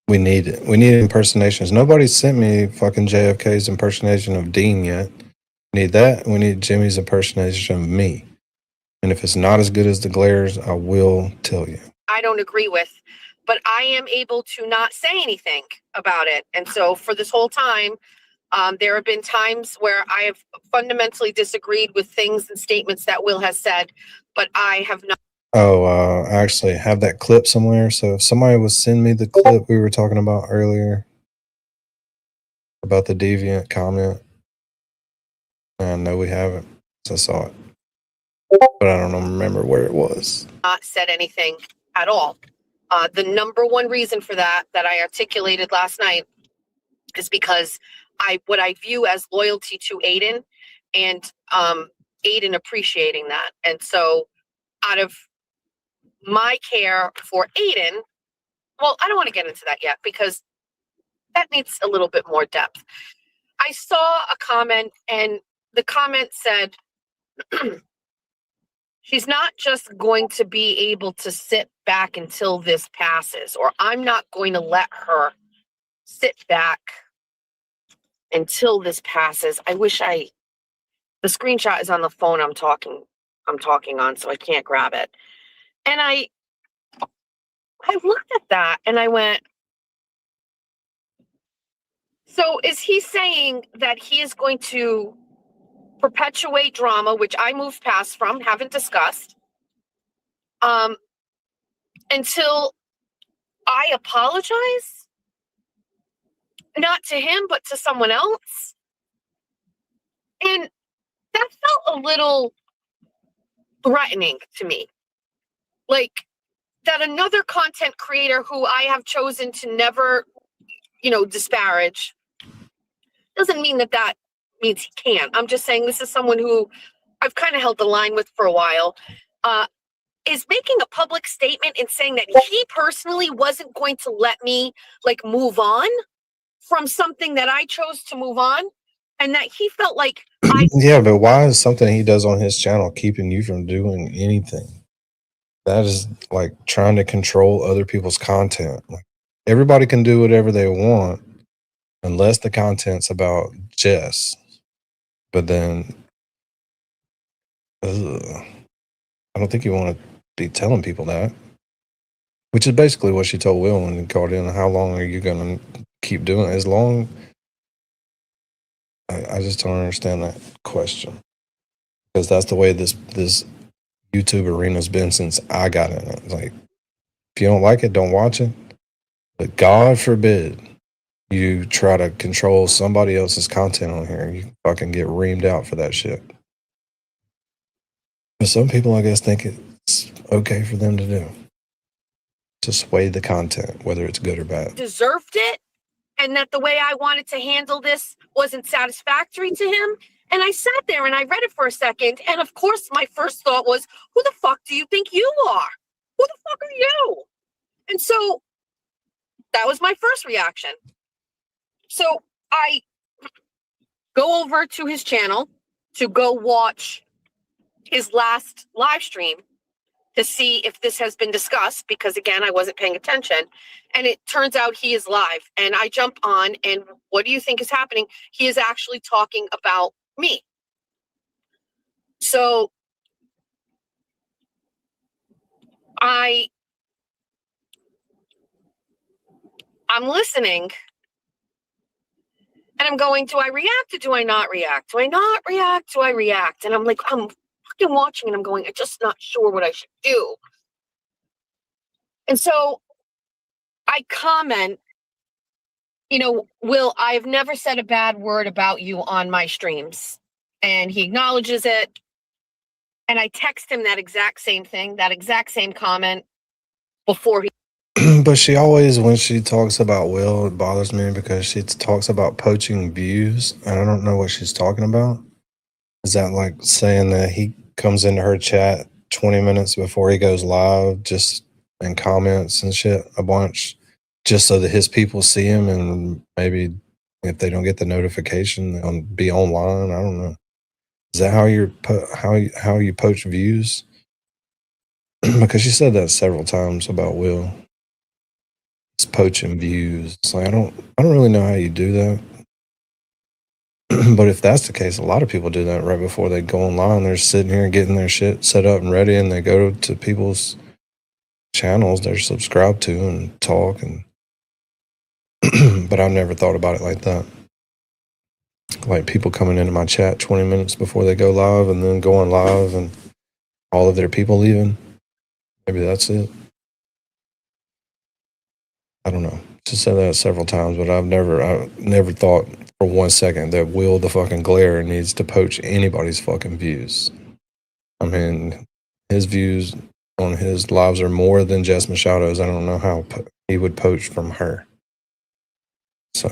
We need it. We need impersonations. Nobody sent me fucking JFK's impersonation of Dean yet. We need that. We need Jimmy's impersonation of me. And if it's not as good as the Glares, I will tell you. I don't agree with, but I am able to not say anything about it. And so for this whole time, there have been times where I have fundamentally disagreed with things and statements that Will has said, but I have not. Oh, I actually have that clip somewhere. So if somebody would send me the clip we were talking about earlier about the deviant comment, I know we haven't. So I saw it, but I don't remember where it was. Not said anything at all. The number one reason for that I articulated last night is because what I view as loyalty to Aiden, and Aiden appreciating that. And so out of my care for Aiden, well, I don't want to get into that yet because that needs a little bit more depth. I saw a comment, and the comment said, she's not just going to be able to sit back until this passes, or I'm not going to let her sit back until this passes. The screenshot is on the phone I'm talking on, so I can't grab it. And I looked at that and I went, so is he saying that he is going to perpetuate drama, which I moved past from, haven't discussed, until I apologize? Not to him, but to someone else? And that felt a little threatening to me. Like, that another content creator who I have chosen to never, disparage, doesn't mean that means he can't. I'm just saying this is someone who I've kind of held the line with for a while, is making a public statement and saying that he personally wasn't going to let me move on from something that I chose to move on, and that he felt like Yeah, but why is something he does on his channel keeping you from doing anything? That is like trying to control other people's content. Like, everybody can do whatever they want unless the content's about Jess. But then, I don't think you want to be telling people that. Which is basically what she told Will when he called in. How long are you going to keep doing it? As long... I just don't understand that question. Because that's the way this YouTube arena's been since I got in it. Like, if you don't like it, don't watch it. But God forbid you try to control somebody else's content on here. You fucking get reamed out for that shit. But some people, I guess, think it's okay for them to do. To sway the content, whether it's good or bad. deserved it, and that the way I wanted to handle this wasn't satisfactory to him. And I sat there and I read it for a second. And of course, my first thought was, who the fuck do you think you are? Who the fuck are you? And so that was my first reaction. So I go over to his channel to go watch his last live stream to see if this has been discussed, because again, I wasn't paying attention. And it turns out he is live. And I jump on, and what do you think is happening? He is actually talking about me. So I'm listening, and I'm going, do I react or do I not react? Do I not react? Do I react? And I'm like, I'm fucking watching, and I'm going, I'm just not sure what I should do. And so I comment, Will, I've never said a bad word about you on my streams. And he acknowledges it. And I text him that exact same thing, that exact same comment before he. But she always, when she talks about Will, it bothers me because she talks about poaching views, and I don't know what she's talking about. Is that like saying that he comes into her chat 20 minutes before he goes live just and comments and shit a bunch just so that his people see him, and maybe if they don't get the notification, they'll be online? I don't know. Is that how you poach views? Because she said that several times about Will. It's poaching views. It's like, I don't really know how you do that. But if that's the case, a lot of people do that right before they go online. They're sitting here getting their shit set up and ready, and they go to people's channels they're subscribed to and talk. And but I've never thought about it like that. Like people coming into my chat 20 minutes before they go live, and then going live, and all of their people leaving. Maybe that's it. I don't know. She said that several times, but I've never thought for 1 second that Will the fucking Glare needs to poach anybody's fucking views. I mean, his views on his lives are more than Jess Machado's. I don't know how he would poach from her. So,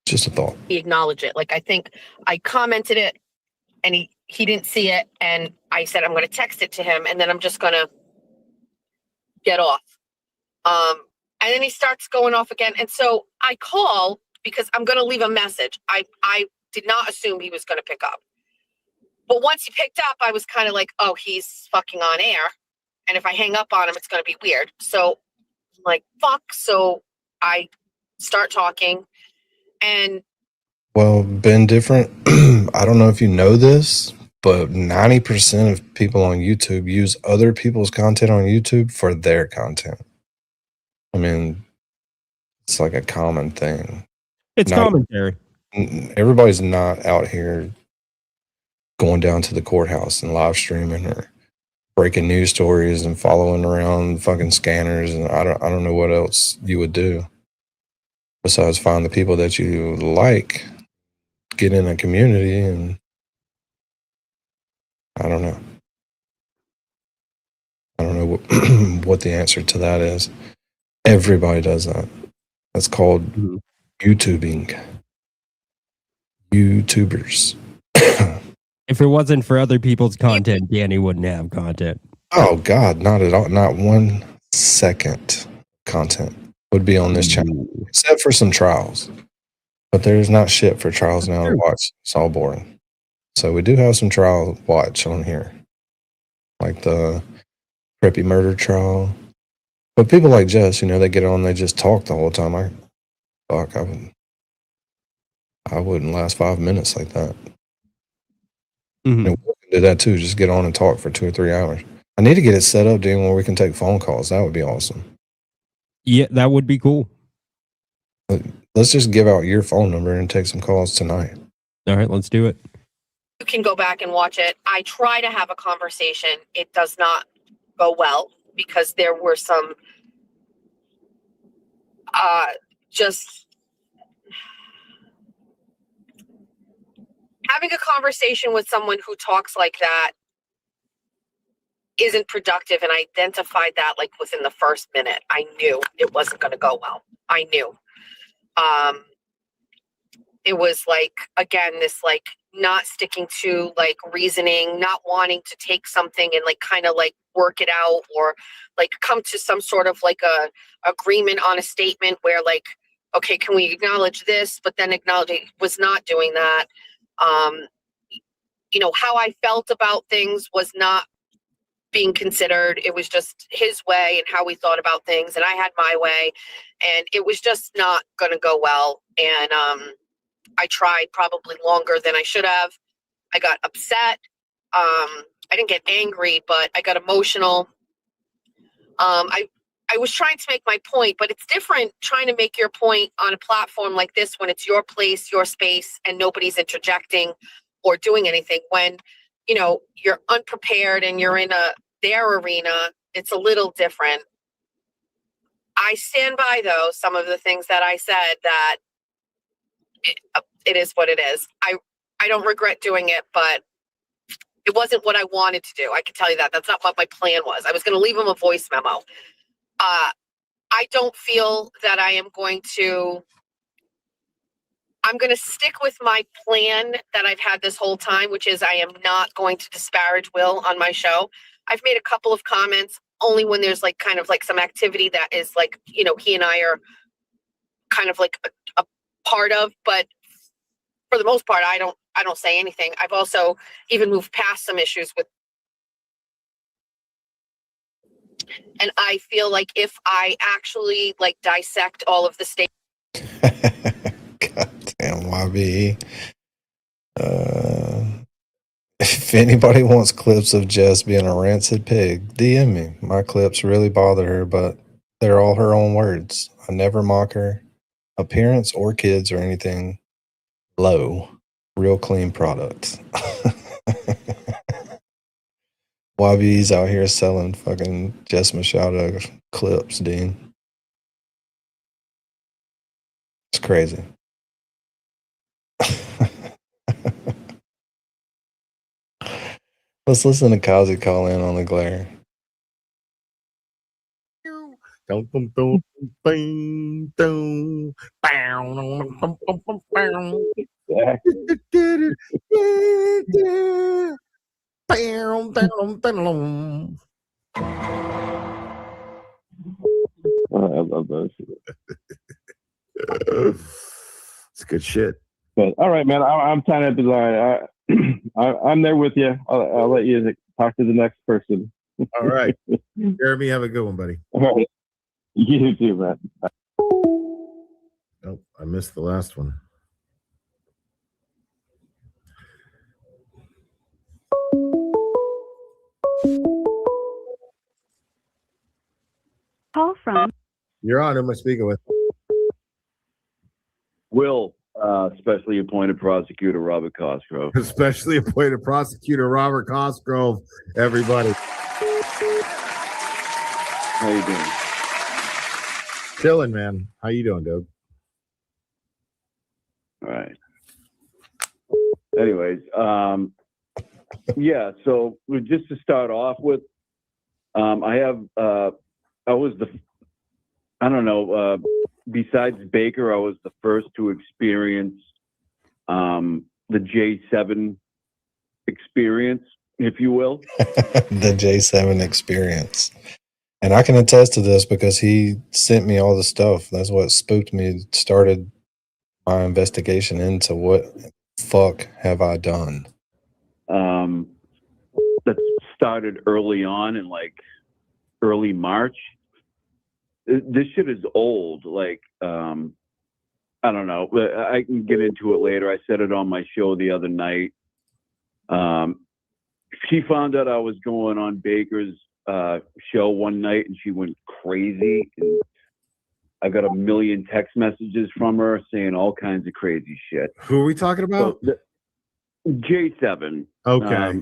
just a thought. He acknowledged it. Like, I think I commented it, and he didn't see it. And I said, I'm going to text it to him, and then I'm just going to get off. And then he starts going off again. And so I call because I'm going to leave a message. I did not assume he was going to pick up. But once he picked up, I was kind of like, oh, he's fucking on air. And if I hang up on him, it's going to be weird. So I'm like, fuck. So I start talking. And Well, been different. I don't know if you know this, but 90% of people on YouTube use other people's content on YouTube for their content. I mean, it's like a common thing. It's Not- commentary. Everybody's not out here going down to the courthouse and live streaming or breaking news stories and following around fucking scanners, and I don't know what else you would do besides find the people that you like, get in a community, and I don't know. I don't know what the answer to that is. Everybody does that. That's called YouTubing. YouTubers. If it wasn't for other people's content, Danny wouldn't have content. Oh God, not at all. Not 1 second content would be on this channel, except for some trials. But there's not shit for trials now to watch. It's all boring. So we do have some trial watch on here, like the Preppy murder trial. But people like Jess, they get on, they just talk the whole time. I wouldn't last 5 minutes like that. Mhm. We can do that too. Just get on and talk for 2 or 3 hours. I need to get it set up, Dean, where we can take phone calls. That would be awesome. Yeah, that would be cool. Let's just give out your phone number and take some calls tonight. All right, let's do it. you can go back and watch it. I try to have a conversation. It does not go well because there were some just having a conversation with someone who talks like that isn't productive, and I identified that like within the first minute. I knew it wasn't going to go well. I knew. It was like, again, this like not sticking to like reasoning, not wanting to take something and like kind of like work it out or like come to some sort of like a agreement on a statement where like, okay, can we acknowledge this, but then acknowledge it was not doing that. You know, how I felt about things was not being considered. It was just his way and how we thought about things, and I had my way, and it was just not going to go well. And I tried probably longer than I should have. I got upset. I didn't get angry, but I got emotional. I was trying to make my point, but it's different trying to make your point on a platform like this when it's your place, your space, and nobody's interjecting or doing anything. When, you know, you're unprepared and you're in their arena, it's a little different. I stand by, though, some of the things that I said, that it is what it is. I don't regret doing it, but it wasn't what I wanted to do. I can tell you that. That's not what my plan was. I was going to leave him a voice memo. I don't feel that I'm going to stick with my plan that I've had this whole time, which is I am not going to disparage Will on my show. I've made a couple of comments only when there's like kind of like some activity that is like, you know, he and I are kind of like a part of, but for the most part, I don't say anything. I've also even moved past some issues with, and I feel like if I actually like dissect all of the state. Goddamn YB. If anybody wants clips of Jess being a rancid pig, DM me. My clips really bother her, but they're all her own words. I never mock her appearance or kids or anything low. Real clean product. YB's out here selling fucking Jess Machado clips, Dean. It's crazy. Let's listen to Kazi call in on the glare. I love those. It's good shit. But all right, man. I'm tying up the line. I'm there with you. I'll let you talk to the next person. All right, Jeremy, have a good one, buddy. All right. You too, man. Oh, I missed the last one. Call from. You're on. Who am I speaking with? Will, specially appointed prosecutor Robert Cosgrove. Especially appointed prosecutor Robert Cosgrove. Everybody, How you doing? chilling, man. How you doing, Doug? All right. Anyways, yeah. So just to start off with, besides Baker, I was the first to experience the J7 experience, if you will. The J7 experience. And I can attest to this because he sent me all the stuff. That's what spooked me, started my investigation into what fuck have I done. That started early on in like early March. This shit is old. Like, I don't know. I can get into it later. I said it on my show the other night. She found out I was going on Baker's show one night, and she went crazy. And I got a million text messages from her saying all kinds of crazy shit. Who are we talking about? So, J7. Okay.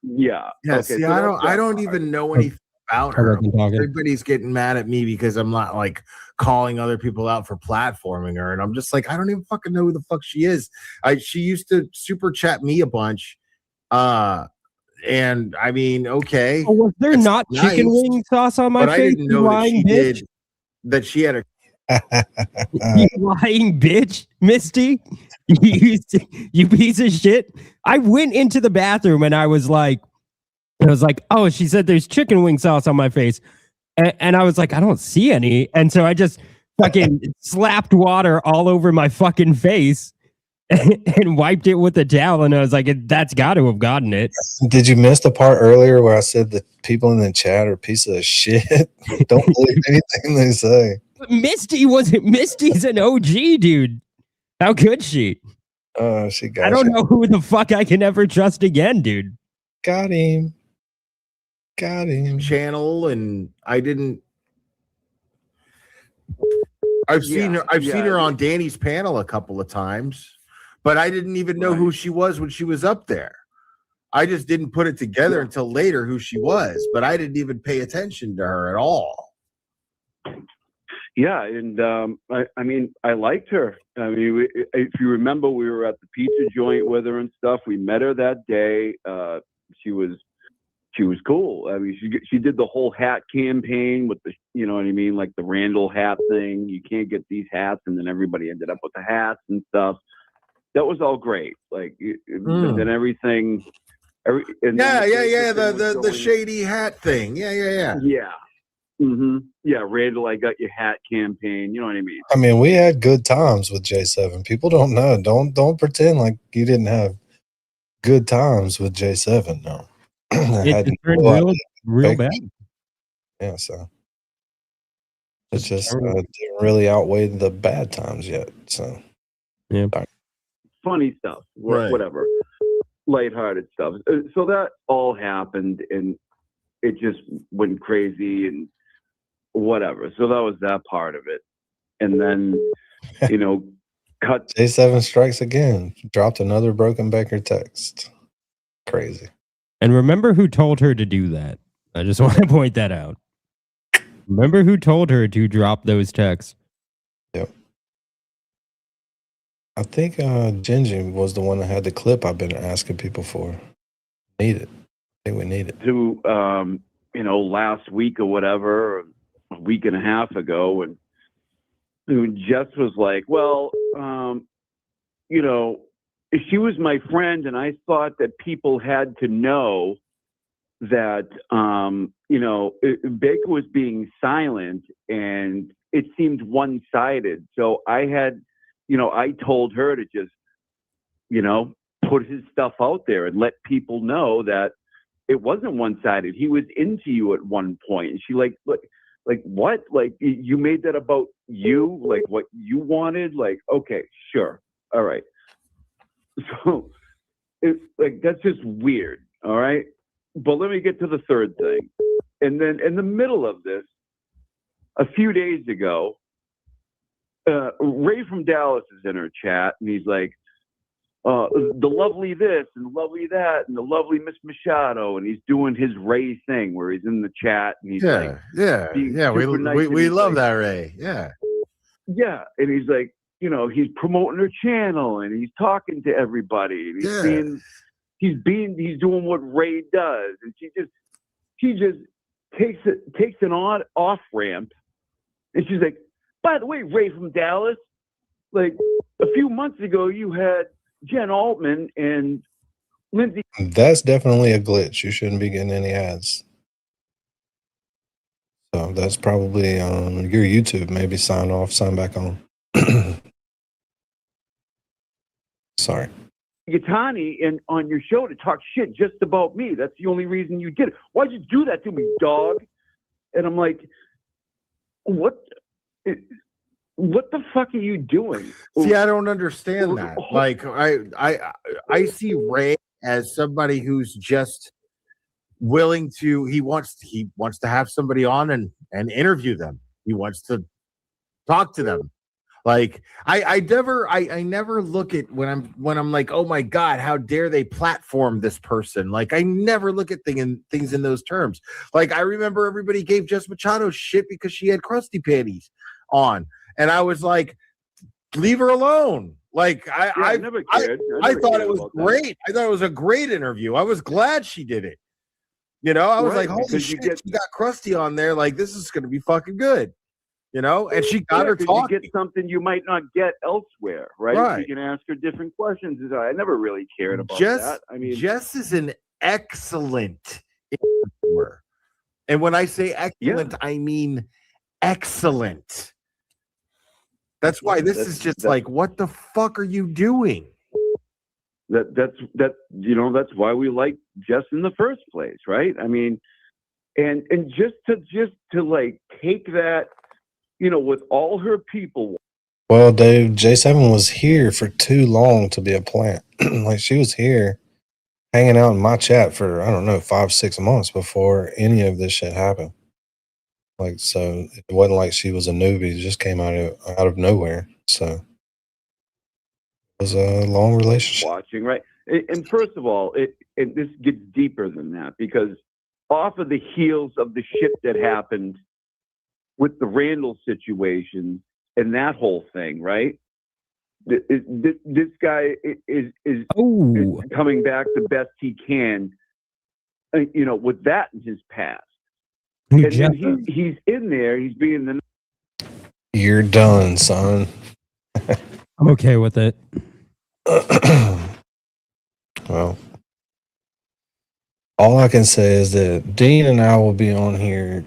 Yeah. Yeah. Okay, See, so I don't even know anything about her. Everybody's getting mad at me because I'm not like calling other people out for platforming her, and I'm just like, I don't even fucking know who the fuck she is. She used to super chat me a bunch. And I mean, okay. Oh, was there not chicken wing sauce on my but face? I didn't know that she did. That she had a you lying bitch, Misty. You piece of shit. I went into the bathroom and I was like, oh, she said there's chicken wing sauce on my face. And I was like, I don't see any. And so I just fucking slapped water all over my fucking face and wiped it with a towel. And I was like, that's got to have gotten it. Did you miss the part earlier where I said that people in the chat are pieces of shit? Don't believe anything they say. Misty's an OG, dude. How could she? She got I don't you. know who the fuck I can ever trust again, dude. Got him. channel, and I didn't. I've seen her on Danny's panel a couple of times, but I didn't even know who she was when she was up there. I just didn't put it together until later who she was, but I didn't even pay attention to her at all. Yeah, and I mean, I liked her. I mean, if you remember, we were at the pizza joint with her and stuff. We met her that day. She was cool. I mean, she did the whole hat campaign with the, you know what I mean, like the Randall hat thing. You can't get these hats, and then everybody ended up with the hats and stuff. That was all great. Like, and then everything. The shady hat thing. Yeah. Mm-hmm. Yeah, Randall, I got your hat campaign. You know what I mean? I mean, we had good times with J7. People don't know. Don't pretend like you didn't have good times with J7. No, it turned real bad. Yeah, so it's just didn't really outweigh the bad times yet. So yeah, funny stuff, whatever, lighthearted stuff. So that all happened, and it just went crazy and whatever. So that was that part of it. And then, you know, cut. J7 strikes again. Dropped another Broken Baker text. Crazy. And remember who told her to do that. I just want to point that out. Remember who told her to drop those texts. Yep. I think Gingy was the one that had the clip I've been asking people for. Need it. I think we need it. To, you know, last week or whatever, a week and a half ago, and Jess was like, well, you know, she was my friend, and I thought that people had to know that Baker was being silent, and it seemed one-sided. So I told her to just, put his stuff out there and let people know that it wasn't one-sided. He was into you at one point. And she like what? Like you made that about you, like what you wanted? Like, okay, sure. All right. So that's just weird. All right. But let me get to the third thing. And then in the middle of this, a few days ago, Ray from Dallas is in her chat, and he's like, the lovely this and the lovely that and the lovely Miss Machado, and he's doing his Ray thing where he's in the chat and he's like, we nice, love like, that, Ray. Yeah, and he's like, he's promoting her channel and he's talking to everybody and he's doing what Ray does, and she just takes an off ramp, and she's like, by the way, Ray from Dallas, like a few months ago you had Jen Altman and Lindsay. That's definitely a glitch. You shouldn't be getting any ads. So that's probably your YouTube. Maybe sign back on. Sorry. Yatani and on your show to talk shit just about me. That's the only reason you did it. Why'd you do that to me, dog? And I'm like, what the fuck are you doing? See, I don't understand that. Like, I see Ray as somebody who's just willing to. He wants to have somebody on and interview them. He wants to talk to them. Like, I never look at when I'm like, oh my God, how dare they platform this person? Like, I never look at things in those terms. Like, I remember everybody gave Jess Machado shit because she had crusty panties on. And I was like, leave her alone. Like, I never cared. I thought it was great. I thought it was a great interview. I was glad she did it. I was like, holy shit, she got crusty on there. Like, this is going to be fucking good. And she got her talking. You get something you might not get elsewhere, right? You can ask her different questions. I never really cared about that. I mean, Jess is an excellent interviewer. And when I say excellent, I mean excellent. That's why is just like, what the fuck are you doing? That's why we like Jess in the first place, right? I mean, and just to like take that, with all her people. Well, Dave, J7 was here for too long to be a plant. Like, she was here hanging out in my chat for, I don't know, 5-6 months before any of this shit happened. Like, so it wasn't like she was a newbie. It just came out of nowhere. So it was a long relationship. Watching, right? And first of all, this gets deeper than that, because off of the heels of the shit that happened with the Randall situation and that whole thing, right? This guy is coming back the best he can, with that in his past. And then he's in there, he's being the... You're done, son. I'm okay with it. Well, all I can say is that Dean and I will be on here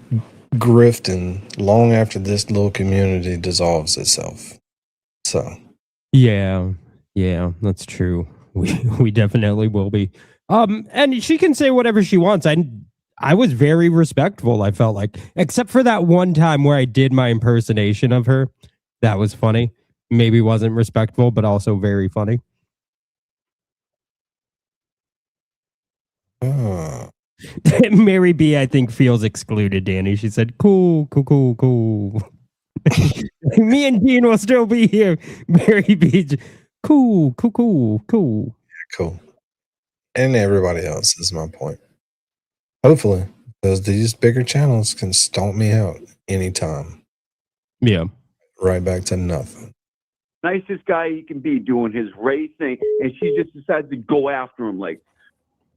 grifting long after this little community dissolves itself. So yeah, that's true. We definitely will be. And she can say whatever she wants. I was very respectful, I felt like, except for that one time where I did my impersonation of her. That was funny. Maybe wasn't respectful, but also very funny. Mary B, I think, feels excluded, Danny. She said, cool. Me and Dean will still be here. Mary B, cool. Cool. And everybody else is my point. Hopefully, because these bigger channels can stomp me out anytime. Yeah. Right back to nothing. Nicest guy he can be, doing his Ray thing, and she just decides to go after him like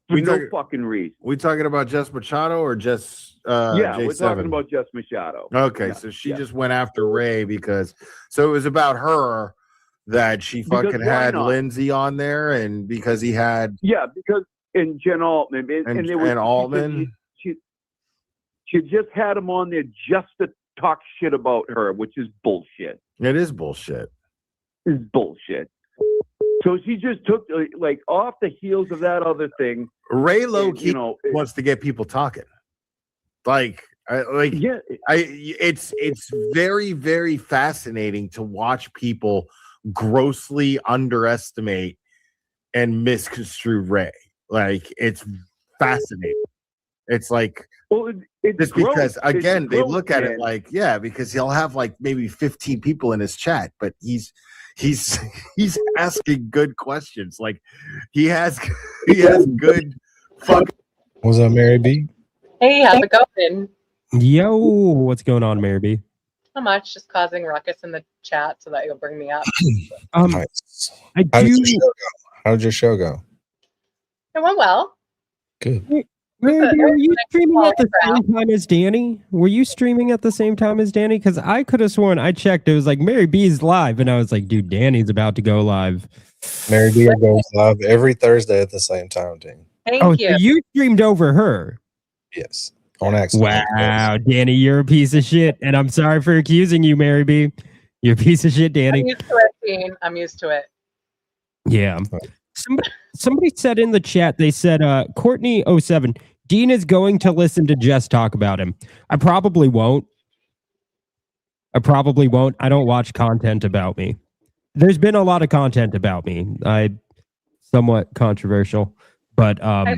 for no fucking reason. We talking about Jess Machado or just yeah, J7? We're talking about Jess Machado. Okay, so she just went after Ray because it was about her that she fucking had Lindsay on there, and because he had and Jen Altman, and there was and Altman. She just had him on there just to talk shit about her, which is bullshit. It is bullshit. It's bullshit. So she just took like off the heels of that other thing. Ray low-key wants to get people talking. It's very, very fascinating to watch people grossly underestimate and misconstrue Ray. Like, it's fascinating. It's like, it's just gross. Because again, they look at it like, yeah, because he'll have like maybe 15 people in his chat, but he's asking good questions. Like, he has good fucking. Was that Mary B? Hey, how's it going? Yo, what's going on, Mary B? Not much, just causing ruckus in the chat so that you'll bring me up. Nice. How did your show go? It went well. Good. Mary B, were you streaming at the same time as Danny? Were you streaming at the same time as Danny? Because I could have sworn I checked. It was like Mary B's live, and I was like, dude, Danny's about to go live. Mary B goes live every Thursday at the same time, Danny. Thank you. So you streamed over her? Yes. On accident. Wow, Danny, you're a piece of shit, and I'm sorry for accusing you, Mary B. You're a piece of shit, Danny. I'm used to it, Dean. I'm used to it. Yeah. Somebody said in the chat, they said, Courtney07, Dean is going to listen to Jess talk about him. I probably won't. I don't watch content about me. There's been a lot of content about me. Somewhat controversial, but I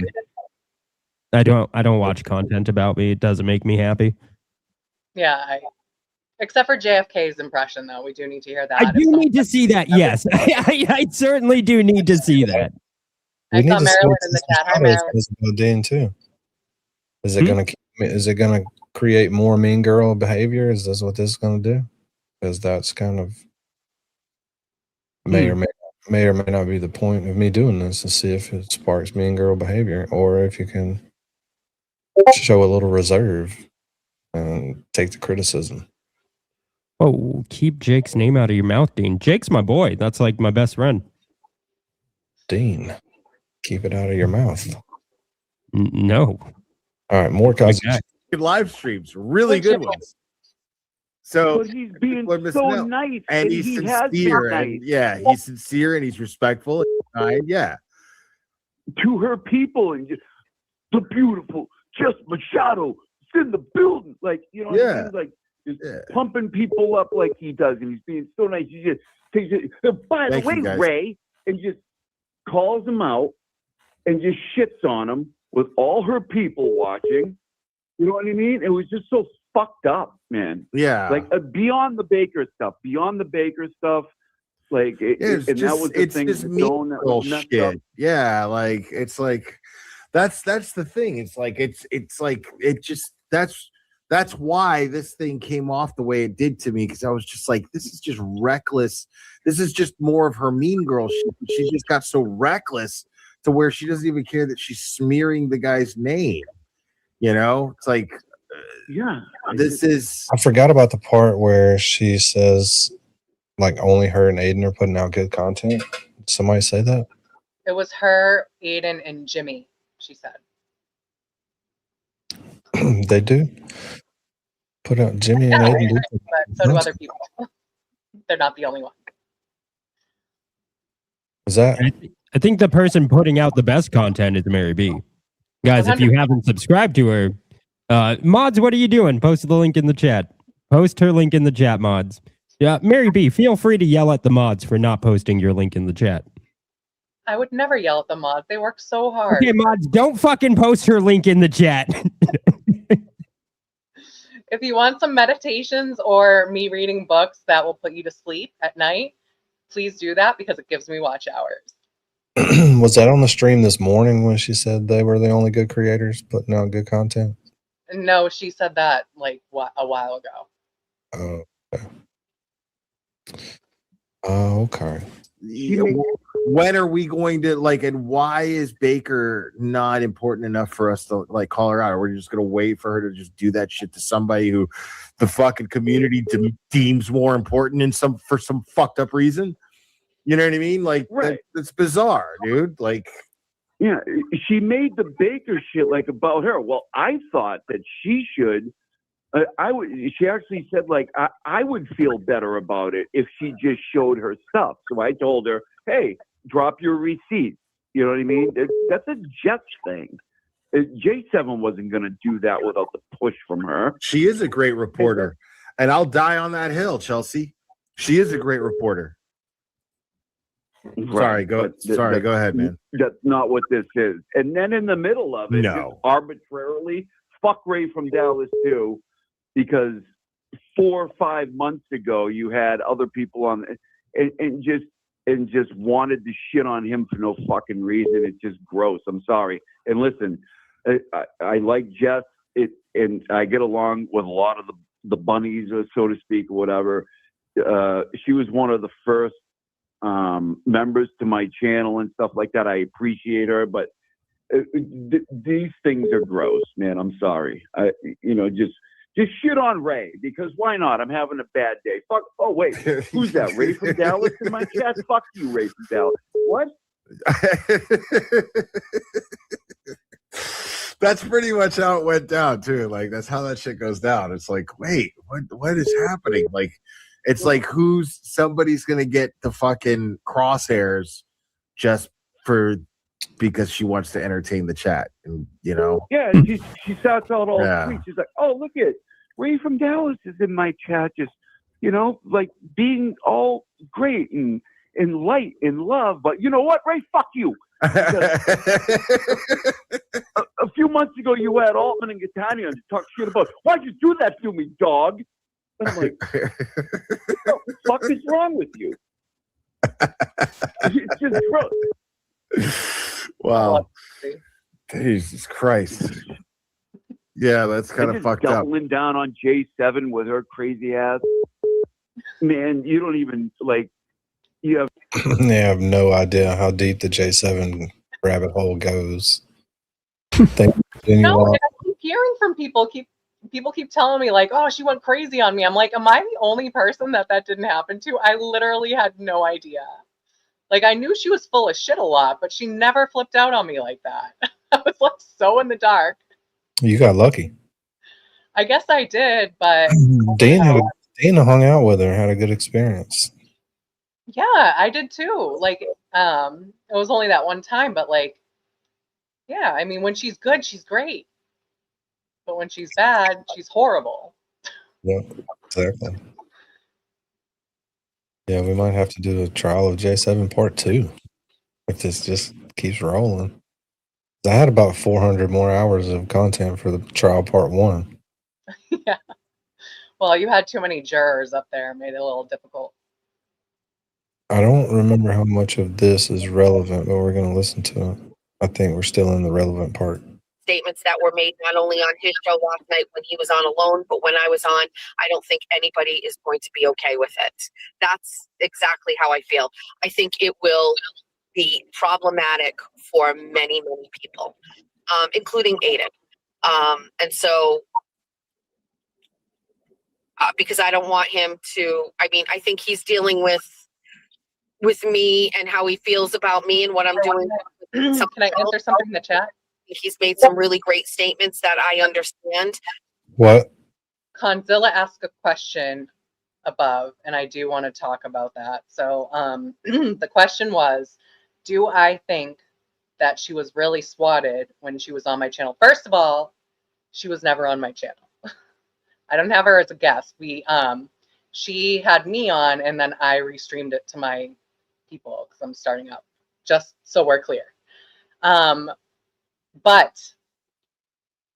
don't watch content about me. It doesn't make me happy. Yeah, except for JFK's impression, though. We do need to hear that. I do need to see that, yes. I certainly do need to see that. I saw Marilyn in the chat. Hi, Marilyn. Dean too. Is it gonna create more mean girl behavior? Is this what this is gonna do? Because that's kind of may or may not be the point of me doing this, to see if it sparks mean girl behavior, or if you can show a little reserve and take the criticism. Oh, keep Jake's name out of your mouth, Dean. Jake's my boy. That's like my best friend. Dean, keep it out of your mouth. No. All right, more cousins. Live streams, really good ones. So but he's being so nice, and he's sincere, and he's sincere and he's respectful and kind, to her people, and just the beautiful Jess Machado is in the building, like what I mean? Like just pumping people up like he does, and he's being so nice. He just takes it. By the way, Ray, and just calls him out and just shits on him with all her people watching. You know what I mean? It was just so fucked up, man. Yeah. Like beyond the Baker stuff. Like and that was the thing. Just shit. Up. Yeah, like it's like that's the thing. It's like that's why this thing came off the way it did to me, because I was just like, this is just reckless. This is just more of her mean girl shit. She just got so reckless to where she doesn't even care that she's smearing the guy's name. It's like, I forgot about the part where she says, like, only her and Aiden are putting out good content. Did somebody say that? It was her, Aiden, and Jimmy, she said. They do put out Jimmy and Aiden. But so do other people. They're not the only one. Is that? I think the person putting out the best content is Mary B. Guys, 100%. If you haven't subscribed to her, mods, what are you doing? Post the link in the chat. Post her link in the chat, mods. Yeah, Mary B, feel free to yell at the mods for not posting your link in the chat. I would never yell at the mods. They work so hard. Okay, mods, don't fucking post her link in the chat. If you want some meditations or me reading books that will put you to sleep at night, please do that, because it gives me watch hours. Was that on the stream this morning when she said they were the only good creators putting out good content? No, she said that like a while ago. Oh, okay. Okay. When are we going to and why is Baker not important enough for us to call her out? Or we're just going to wait for her to just do that shit to somebody who the fucking community deems more important for some fucked up reason? You know what I mean? Like, right. That's bizarre, dude. Like, Yeah, she made the Baker shit like about her. Well, I thought that she should. She actually said like I would feel better about it if she just showed her stuff. So I told her, hey, drop your receipts. You know what I mean? That's a Jets thing. J7 wasn't going to do that without the push from her. She is a great reporter, and I'll die on that hill, Chelsea. She is a great reporter. Right. Go ahead, man. That's not what this is. And then in the middle of it, No. just arbitrarily, fuck Ray from Dallas too, because 4 or 5 months ago you had other people on and just wanted to shit on him for no fucking reason. It's just gross. I'm sorry. And listen, I like Jess, and I get along with a lot of the bunnies, so to speak, or whatever. She was one of the first members to my channel and stuff like that. I appreciate her, but these things are gross, man. I'm sorry. Just shit on Ray, because why not? I'm having a bad day. Fuck. Oh wait, who's that? Ray from Dallas in my chat? Fuck you, Ray from Dallas. What? That's pretty much how it went down too. Like that's how that shit goes down. It's like, wait, what is happening? Like, it's like somebody's gonna get the fucking crosshairs just because she wants to entertain the chat, and you know. Yeah, she starts out all sweet. She's like, oh, look at Ray from Dallas is in my chat, just like being all great and light and love. But you know what, Ray? Fuck you. A few months ago, you had Altman and Catania to talk shit about. Why'd you do that to me, dog? And I'm like, what the fuck is wrong with you? It's just gross. Wow. Jesus Christ. Yeah, that's kind of fucked up. Doubling down on J7 with her crazy ass. Man, you don't even you have. They have no idea how deep the J7 rabbit hole goes. No, and I keep hearing from people. People keep telling me like, "Oh, she went crazy on me." I'm like, "Am I the only person that didn't happen to?" I literally had no idea. Like, I knew she was full of shit a lot, but she never flipped out on me like that. I was like so in the dark. You got lucky. I guess I did, but Dana hung out with her, had a good experience. yeah, I did too. Like, it was only that one time, but like, yeah, I mean, when she's good, she's great. But when she's bad, she's horrible. Yeah, exactly. Yeah, we might have to do a trial of J7 part 2 if this just keeps rolling. I had about 400 more hours of content for the trial part 1. Yeah. Well, you had too many jurors up there, made it a little difficult. I don't remember how much of this is relevant, but we're going to listen to it. I think we're still in the relevant part. Statements that were made not only on his show last night when he was on alone, but when I was on, I don't think anybody is going to be okay with it. That's exactly how I feel. I think it will be problematic for many, many people, including Aiden. And so, because I don't want him to, I think he's dealing with me and how he feels about me and what I'm doing. Can I answer something in the chat? He's made some really great statements that I understand. What? Conzilla asked a question above, and I do want to talk about that. So the question was, do I think that she was really swatted when she was on my channel? First of all, she was never on my channel. I don't have her as a guest. She had me on, and then I restreamed it to my people because I'm starting up, just so we're clear. But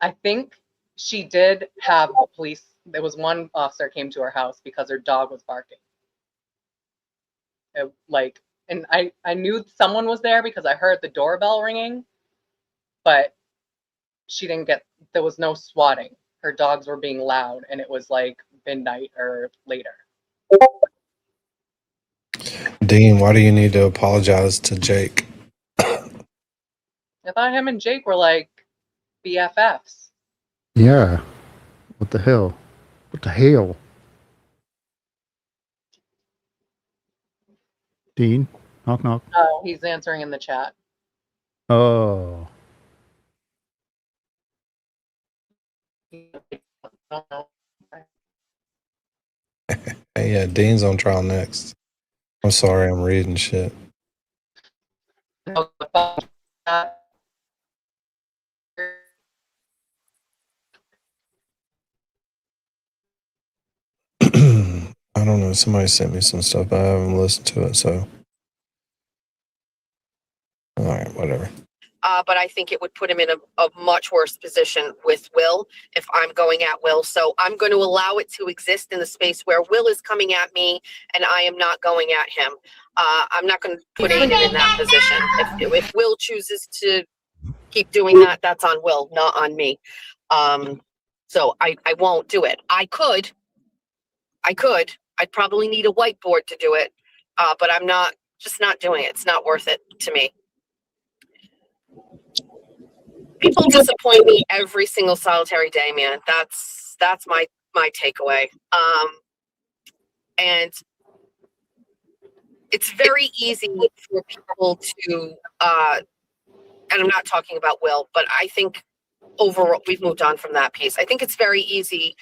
I think she did have the police. There was one officer came to her house because her dog was barking. And I knew someone was there because I heard the doorbell ringing, but there was no swatting. Her dogs were being loud, and it was like midnight or later. Dean, why do you need to apologize to Jake? I thought him and Jake were like BFFs. Yeah. What the hell? What the hell? Dean, knock knock. Oh, he's answering in the chat. Oh. Hey, yeah, Dean's on trial next. I'm sorry, I'm reading shit. I don't know. Somebody sent me some stuff, but I haven't listened to it, so. All right, whatever. But I think it would put him in a much worse position with Will if I'm going at Will. So I'm going to allow it to exist in the space where Will is coming at me and I am not going at him. I'm not going to put Aiden in that position. If Will chooses to keep doing that, that's on Will, not on me. So I won't do it. I could. I'd probably need a whiteboard to do it, but I'm just not doing it. It's not worth it to me. People disappoint me every single solitary day, man. That's my takeaway. And it's very easy for people to and I'm not talking about Will, but I think overall we've moved on from that piece. I think it's very easy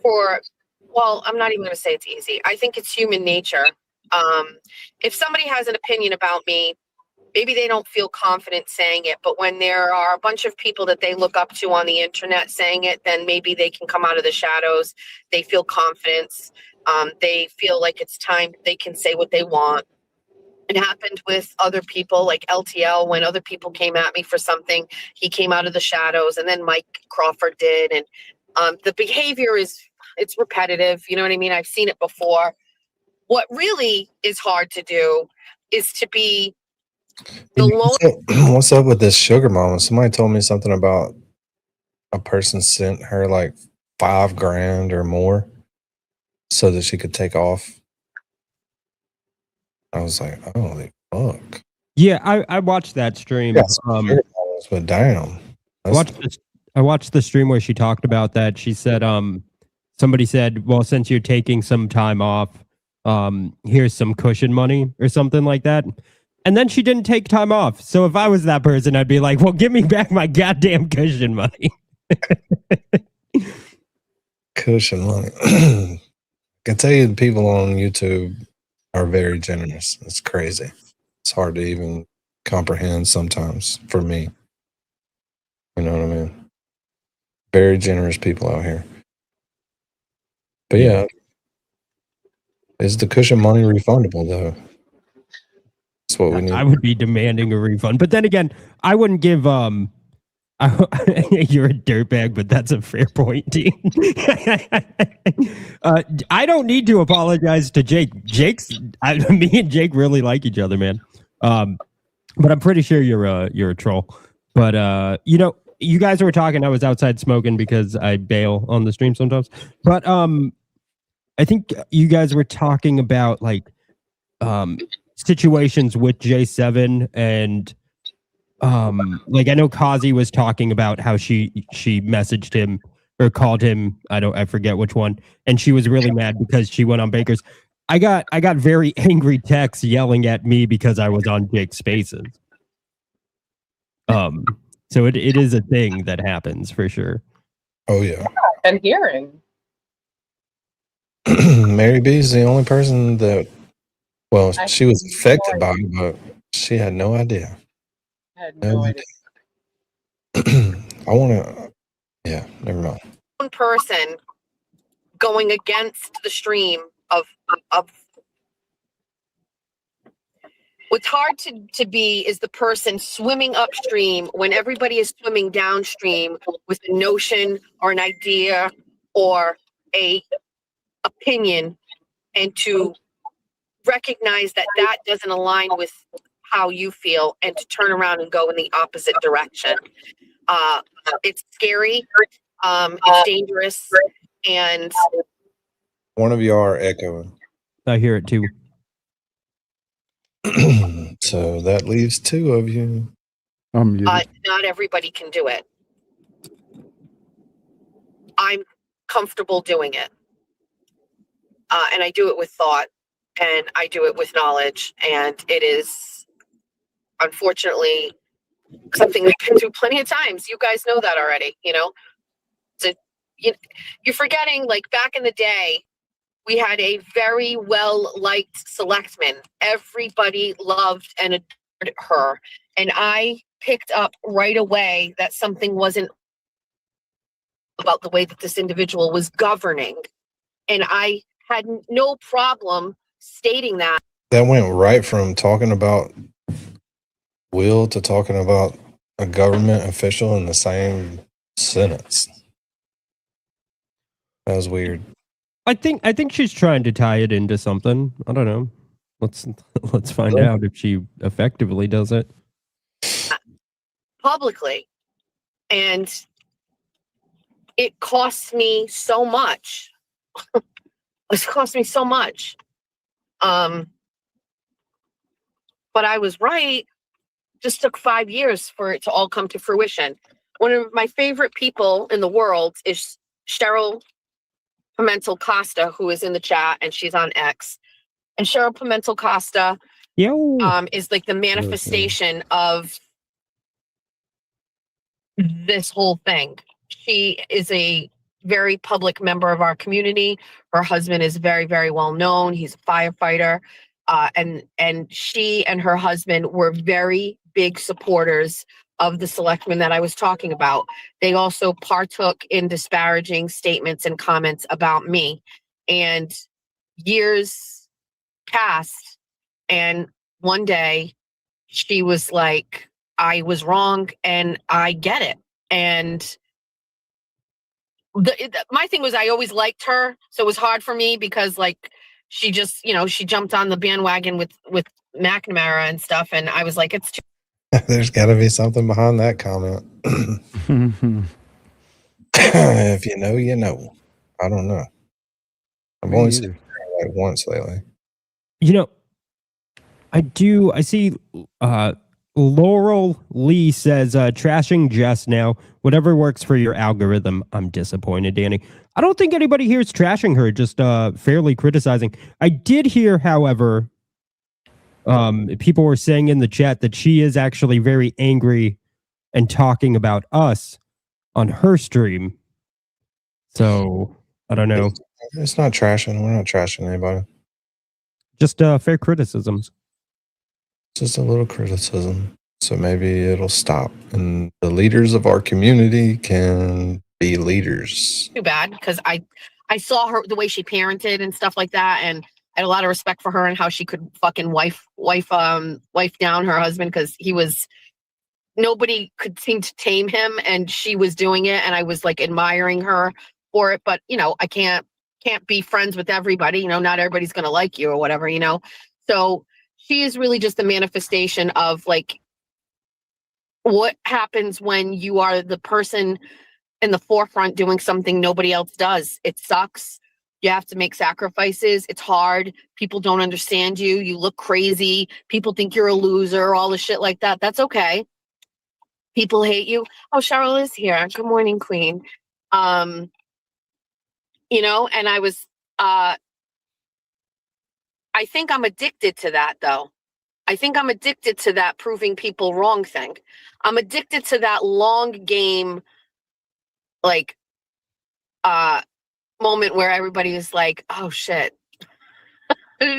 I'm not even going to say it's easy. I think it's human nature. If somebody has an opinion about me, maybe they don't feel confident saying it, but when there are a bunch of people that they look up to on the internet saying it, then maybe they can come out of the shadows. They feel confidence. They feel like it's time they can say what they want. It happened with other people like LTL when other people came at me for something. He came out of the shadows, and then Mike Crawford did. And the behavior it's repetitive. You know what I mean? I've seen it before. What really is hard to do is to be What's up with this sugar mama? Somebody told me something about a person sent her like $5,000 or more so that she could take off. I was like, holy fuck. Yeah, I watched that stream. Yeah, but damn. I watched the stream where she talked about that. She said, somebody said, well, since you're taking some time off, here's some cushion money or something like that. And then she didn't take time off. So if I was that person, I'd be like, well, give me back my goddamn cushion money. Cushion money. I can tell you the people on YouTube are very generous. It's crazy. It's hard to even comprehend sometimes for me. You know what I mean? Very generous people out here. But yeah, is the cushion money refundable though? That's what we need. I would be demanding a refund. But then again, I wouldn't give you're a dirtbag, but that's a fair point, Dean. I don't need to apologize to Jake. Me and Jake really like each other, man. But I'm pretty sure you're a troll. But you guys were talking. I was outside smoking because I bail on the stream sometimes. But I think you guys were talking about like situations with J7 and like I know Kazi was talking about how she messaged him or called him, I forget which one, and she was really mad because she went on Baker's. I got very angry texts yelling at me because I was on Jake's Spaces. So it is a thing that happens for sure. Oh yeah. And hearing. Mary B is the only person that she was affected by it, but she had no idea. I had no idea. I want to, never mind. One person going against the stream of what's hard to be is the person swimming upstream when everybody is swimming downstream with a notion or an idea or a opinion, and to recognize that that doesn't align with how you feel and to turn around and go in the opposite direction. It's scary. It's dangerous. And one of you are echoing. I hear it too. So that leaves two of you. Not everybody can do it. I'm comfortable doing it. And I do it with thought, and I do it with knowledge, and it is unfortunately, something we've been through plenty of times. You guys know that already, you know? So, you're forgetting, like, back in the day, we had a very well-liked selectman. Everybody loved and adored her. And I picked up right away that something wasn't about the way that this individual was governing. And I had no problem stating that. That went right from talking about Will to talking about a government official in the same sentence. That was weird. I think she's trying to tie it into something. I don't know. Let's find out if she effectively does it publicly. And it costs me so much. It's cost me so much. But I was right. Just took 5 years for it to all come to fruition. One of my favorite people in the world is Cheryl Pimentel Costa, who is in the chat, and she's on X. And Cheryl Pimentel Costa is like the manifestation of this whole thing. She is a very public member of our community. Her husband is very, very well known. He's a firefighter. And she and her husband were very big supporters of the selectmen that I was talking about. They also partook in disparaging statements and comments about me. And years passed, and one day she was like, I was wrong and I get it. And my thing was, I always liked her. So it was hard for me because, like, she just, she jumped on the bandwagon with McNamara and stuff. And I was like, it's too. There's got to be something behind that comment. If you know, you know. I don't know. I've only seen her like once lately. I see Laurel Lee says, trashing Jess now. Whatever works for your algorithm. I'm disappointed, Danny. I don't think anybody here is trashing her, just fairly criticizing. I did hear, however, people were saying in the chat that she is actually very angry and talking about us on her stream. So, I don't know. It's not trashing. We're not trashing anybody. Just fair criticisms. Just a little criticism. So maybe it'll stop. And the leaders of our community can be leaders. Too bad, because I saw her, the way she parented and stuff like that, and I had a lot of respect for her and how she could fucking wife down her husband, because nobody could seem to tame him, and she was doing it, and I was like admiring her for it. But I can't be friends with everybody. Not everybody's gonna like you or whatever. So she is really just a manifestation of like what happens when you are the person in the forefront doing something nobody else does. It sucks. You have to make sacrifices. It's hard. People don't understand you. You look crazy. People think you're a loser, all the shit like that. That's okay. People hate you. Oh, Cheryl is here. Good morning, Queen. And I was, I think I'm addicted to that, though. I think I'm addicted to that proving people wrong thing. I'm addicted to that long game, like, moment where everybody is like, oh shit,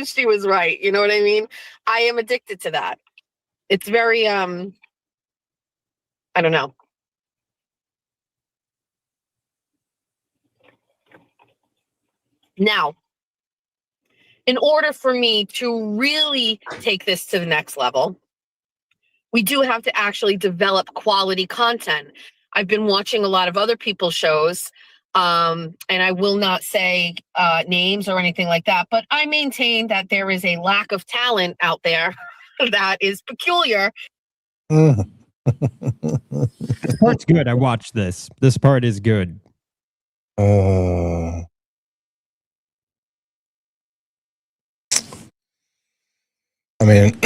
she was right. You know what I mean? I am addicted to that. It's very, I don't know. Now, in order for me to really take this to the next level, we do have to actually develop quality content. I've been watching a lot of other people's shows, and I will not say names or anything like that, but I maintain that there is a lack of talent out there that is peculiar. This part's good. I watched this. This part is good. I mean,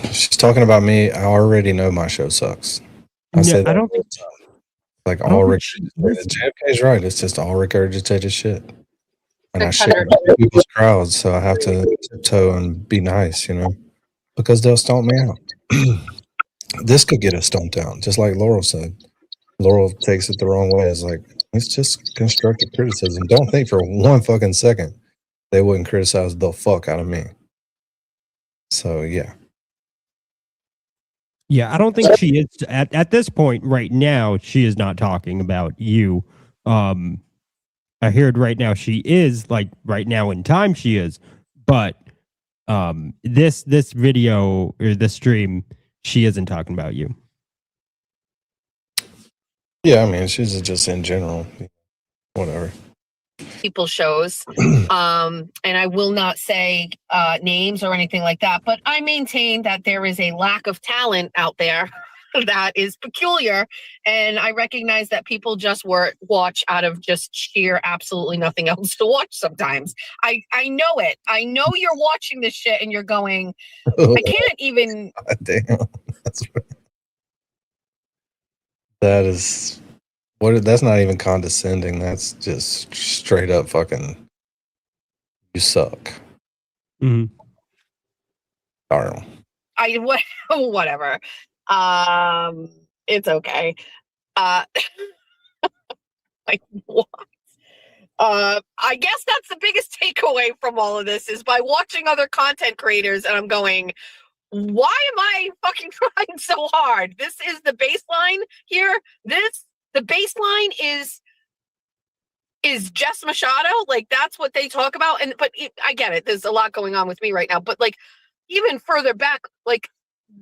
she's talking about me. I already know my show sucks. I say that. I don't think. Like all regurgitated. JFK's right. It's just all regurgitated shit. And I share people's crowds, so I have to tiptoe and be nice, because they'll stomp me out. This could get us stumped out, just like Laurel said. Laurel takes it the wrong way. It's like, it's just constructive criticism. Don't think for one fucking second they wouldn't criticize the fuck out of me. So, yeah. Yeah, I don't think she is at this point right now. She is not talking about you. I heard right now she is, like, right now in time she is, but this video or this stream, she isn't talking about you. Yeah, I mean, she's just in general. Whatever. People shows. And I will not say names or anything like that, but I maintain that there is a lack of talent out there that is peculiar. And I recognize that people just watch out of just sheer absolutely nothing else to watch sometimes. I know it. I know you're watching this shit and you're going, I can't even. Damn. That is that's not even condescending. That's just straight up fucking, you suck. Mm-hmm. Darn. Whatever. It's okay. Like, what? I guess that's the biggest takeaway from all of this is by watching other content creators, and I'm going, why am I fucking trying so hard? This is the baseline here. The baseline is Jess Machado. Like, that's what they talk about. I get it. There's a lot going on with me right now, but like, even further back, like,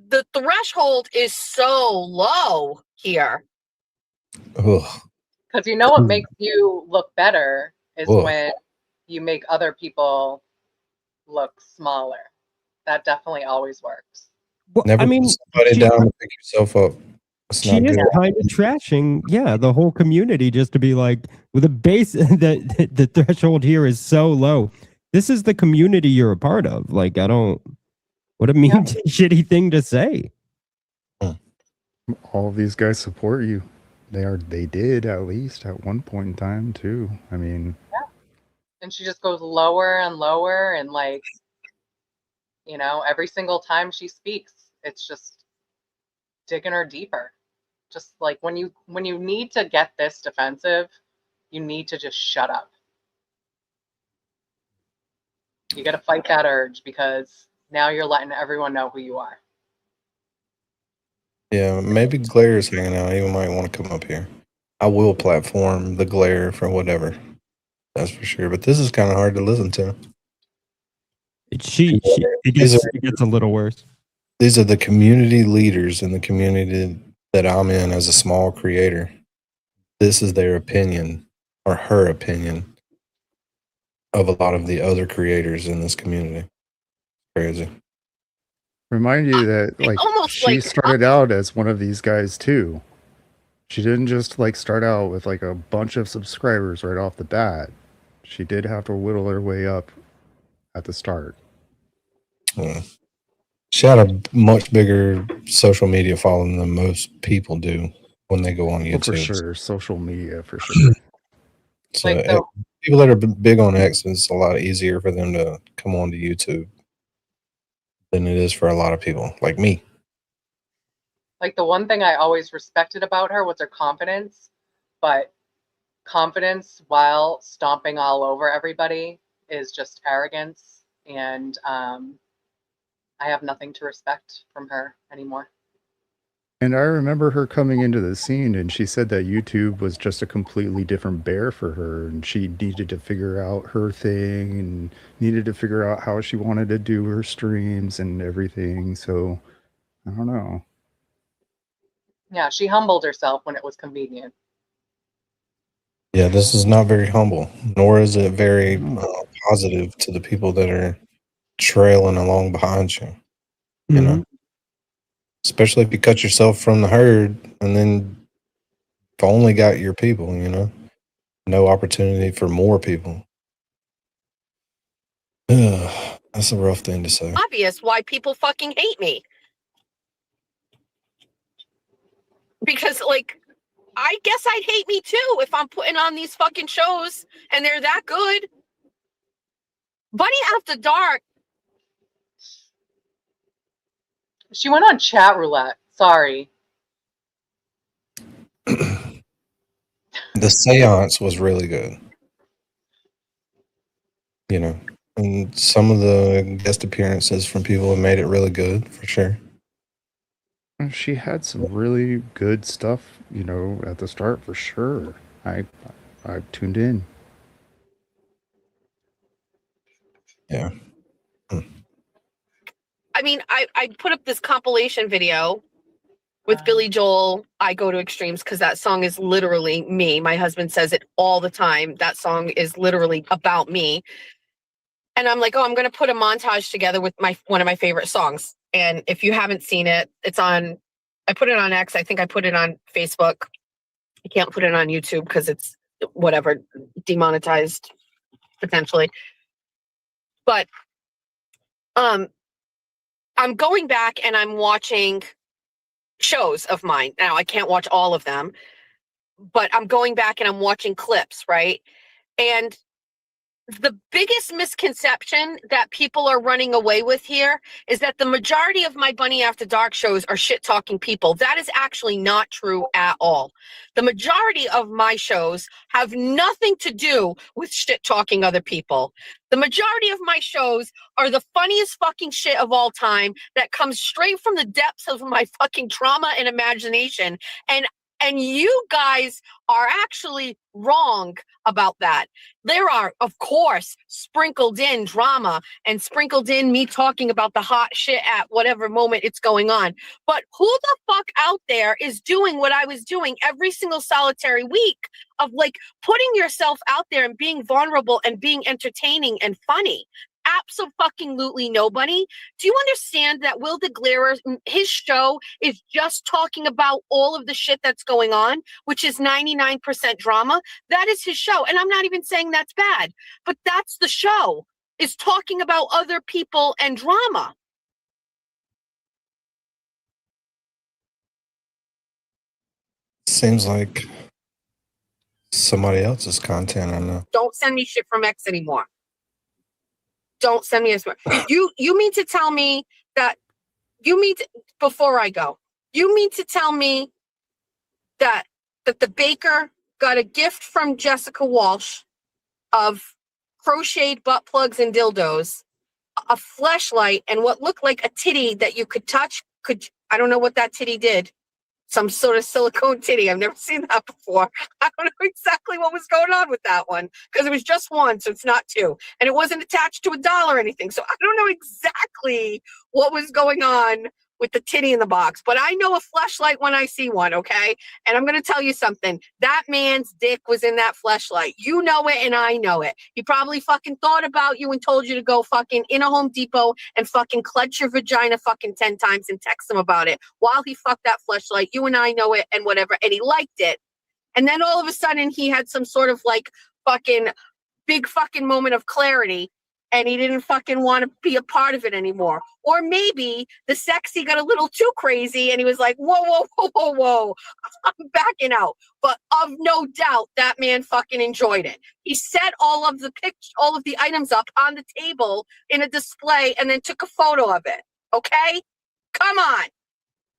the threshold is so low here. Because you know what makes you look better is when you make other people look smaller. That definitely always works. Well, Never I mean, put somebody down to pick yourself up. It's she not is good. kind of trashing, the whole community, just to be like, with the base, the threshold here is so low. This is the community you're a part of. Like, I don't. What a mean, shitty thing to say. All of these guys support you. They did, at least at one point in time too. I mean, and she just goes lower and lower, and like, every single time she speaks, it's just digging her deeper. Just like when you need to get this defensive, you need to just shut up. You got to fight that urge, because now you're letting everyone know who you are. Yeah, maybe Glare is hanging out. He might want to come up here. I will platform the Glare for whatever. That's for sure. But this is kind of hard to listen to. It gets a little worse. These are the community leaders in the community that I'm in as a small creator. This is their opinion, or her opinion, of a lot of the other creators in this community. Crazy. Remind you that like she started out as one of these guys too. She didn't just like start out with like a bunch of subscribers right off the bat. She did have to whittle her way up at the start. Yeah. She had a much bigger social media following than most people do when they go on YouTube. For sure, social media for sure. So people that are big on X, it's a lot easier for them to come on to YouTube than it is for a lot of people like me. Like, the one thing I always respected about her was her confidence, but confidence while stomping all over everybody is just arrogance, and I have nothing to respect from her anymore. And I remember her coming into the scene and she said that YouTube was just a completely different bear for her, and she needed to figure out her thing and needed to figure out how she wanted to do her streams and everything. So I don't know. Yeah, she humbled herself when it was convenient. Yeah, this is not very humble, nor is it very positive to the people that are trailing along behind you. You know, especially if you cut yourself from the herd and then you've only got your people, no opportunity for more people. That's a rough thing to say. Obvious why people fucking hate me. Because, like, I guess I'd hate me too if I'm putting on these fucking shows and they're that good. Bunny After Dark. She went on Chat Roulette Sorry. The seance was really good. You know, and some of the guest appearances from people have made it really good for sure. She had some really good stuff, you know, at the start for sure. I tuned in. Yeah. I mean, I put up this compilation video with Billy Joel, I Go to Extremes, because that song is literally me. My husband says it all the time. That song is literally about me. And I'm like, oh, I'm going to put a montage together with one of my favorite songs. And if you haven't seen it, I put it on X. I think I put it on Facebook. I can't put it on YouTube because it's whatever, demonetized potentially. But I'm going back and I'm watching shows of mine. Now I can't watch all of them, but I'm going back and I'm watching clips, right? And the biggest misconception that people are running away with here is that the majority of my Bunny After Dark shows are shit talking people. That is actually not true at all. The majority of my shows have nothing to do with shit talking other people. The majority of my shows are the funniest fucking shit of all time that comes straight from the depths of my fucking trauma and imagination. And you guys are actually wrong about that. There are, of course, sprinkled in drama and sprinkled in me talking about the hot shit at whatever moment it's going on. But who the fuck out there is doing what I was doing every single solitary week of like putting yourself out there and being vulnerable and being entertaining and funny? Absolutely nobody. Do you understand that Will DeGlarer, his show is just talking about all of the shit that's going on, which is 99% drama? That is his show. And I'm not even saying that's bad, but that's the show, is talking about other people and drama. Seems like somebody else's content. I know. Don't send me shit from X anymore. Don't send me a you mean to tell me that before I go, you mean to tell me that the baker got a gift from Jessica Walsh of crocheted butt plugs and dildos, a fleshlight, and what looked like a titty that you could touch? I don't know what that titty did. Some sort of silicone titty. I've never seen that before. I don't know exactly what was going on with that one because it was just one, so it's not two. And it wasn't attached to a doll or anything. So I don't know exactly what was going on with the titty in the box, but I know a fleshlight when I see one, okay? And I'm going to tell you something. That man's dick was in that fleshlight. You know it and I know it. He probably fucking thought about you and told you to go fucking in a Home Depot and fucking clutch your vagina fucking 10 times and text him about it while he fucked that fleshlight. You and I know it and whatever. And he liked it. And then all of a sudden he had some sort of like fucking big fucking moment of clarity and he didn't fucking want to be a part of it anymore. Or maybe the sexy got a little too crazy and he was like, whoa, I'm backing out. But of no doubt, that man fucking enjoyed it. He set all of the items up on the table in a display and then took a photo of it. Okay? Come on.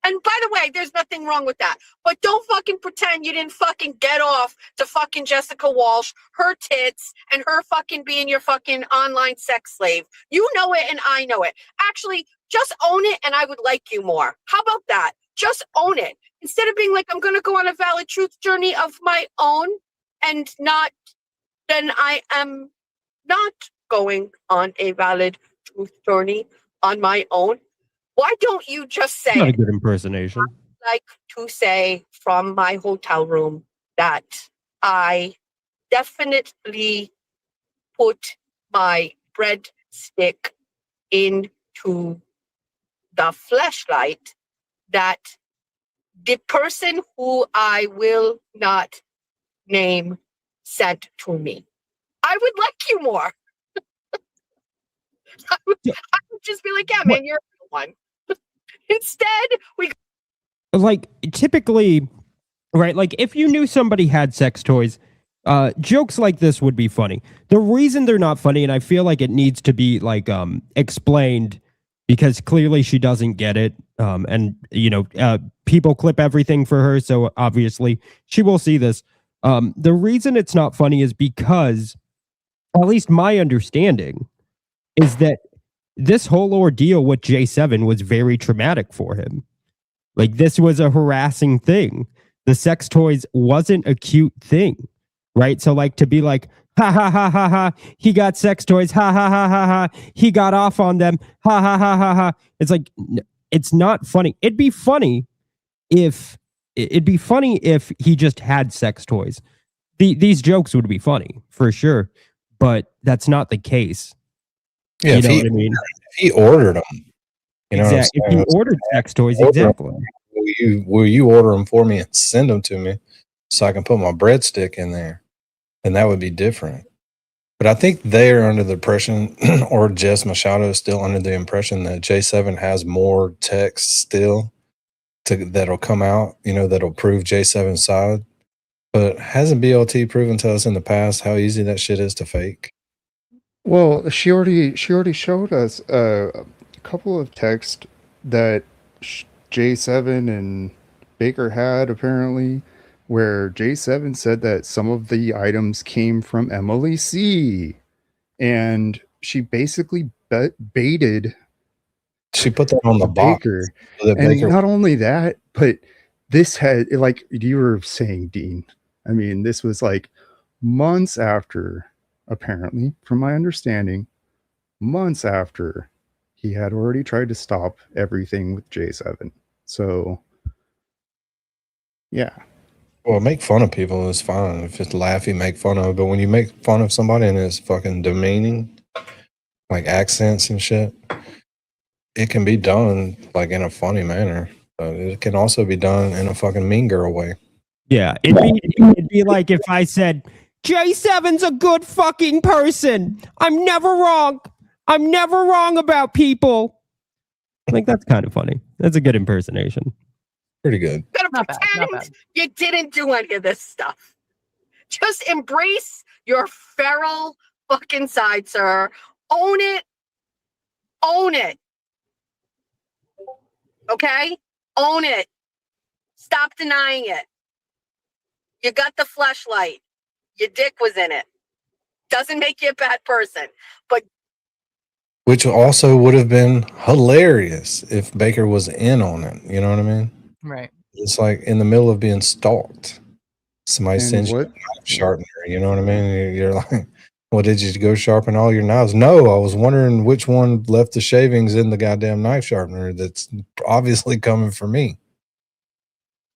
And by the way, there's nothing wrong with that. But don't fucking pretend you didn't fucking get off to fucking Jessica Walsh, her tits, and her fucking being your fucking online sex slave. You know it and I know it. Actually, just own it and I would like you more. How about that? Just own it. Instead of being like, I'm going to go on a valid truth journey of my own and then I am not going on a valid truth journey on my own. Why don't you just say Not a it? good impersonation. I'd like to say from my hotel room that I definitely put my breadstick into the fleshlight that the person who I will not name sent to me. I would like you more. I would just be like, yeah, man, you're a real one. Instead, we like typically, right? Like if you knew somebody had sex toys, jokes like this would be funny. The reason they're not funny, and I feel like it needs to be like explained because clearly she doesn't get it. And people clip everything for her, so obviously she will see this. The reason it's not funny is because, at least my understanding, is that this whole ordeal with J7 was very traumatic for him. Like, this was a harassing thing. The sex toys wasn't a cute thing, right? So, like, to be like, ha ha ha ha ha, he got sex toys, ha ha ha ha ha, he got off on them, ha ha ha ha ha. It's like, it's not funny. It'd be funny if he just had sex toys. These jokes would be funny for sure, but that's not the case. Yeah, you know what I mean? If he ordered them, Exactly. If he ordered sex toys, exactly. Will you order them for me and send them to me so I can put my breadstick in there? And that would be different. But I think they're under the impression, or Jess Machado is still under the impression that J7 has more text still that'll come out, that'll prove J7's side. But hasn't BLT proven to us in the past how easy that shit is to fake? Well, she already showed us a couple of texts that J7 and Baker had, apparently, where J7 said that some of the items came from Emily C. And she basically baited. She put that on the Baker. box. So And not only that, but this had, like you were saying, Dean, I mean, this was like months after, apparently, from my understanding, months after he had already tried to stop everything with J7. So, yeah. Well, make fun of people is fine. If it's laughy, make fun of. But when you make fun of somebody and it's fucking demeaning, like accents and shit, it can be done like in a funny manner. But it can also be done in a fucking mean girl way. Yeah, it'd be like if I said, J7's a good fucking person. I'm never wrong. I'm never wrong about people. Like, that's kind of funny. That's a good impersonation. Pretty good. Gonna Not bad, pretend not bad. you didn't do any of this stuff. Just embrace your feral fucking side, sir. Own it. Own it. Okay? Own it. Stop denying it. You got the fleshlight. Your dick was in it. Doesn't make you a bad person. But Which also would have been hilarious if Baker was in on it. You know what I mean? Right. It's like in the middle of being stalked. Somebody And sends you a what- knife sharpener. You know what I mean? You're like, well, did you go sharpen all your knives? No, I was wondering which one left the shavings in the goddamn knife sharpener. That's obviously coming for me.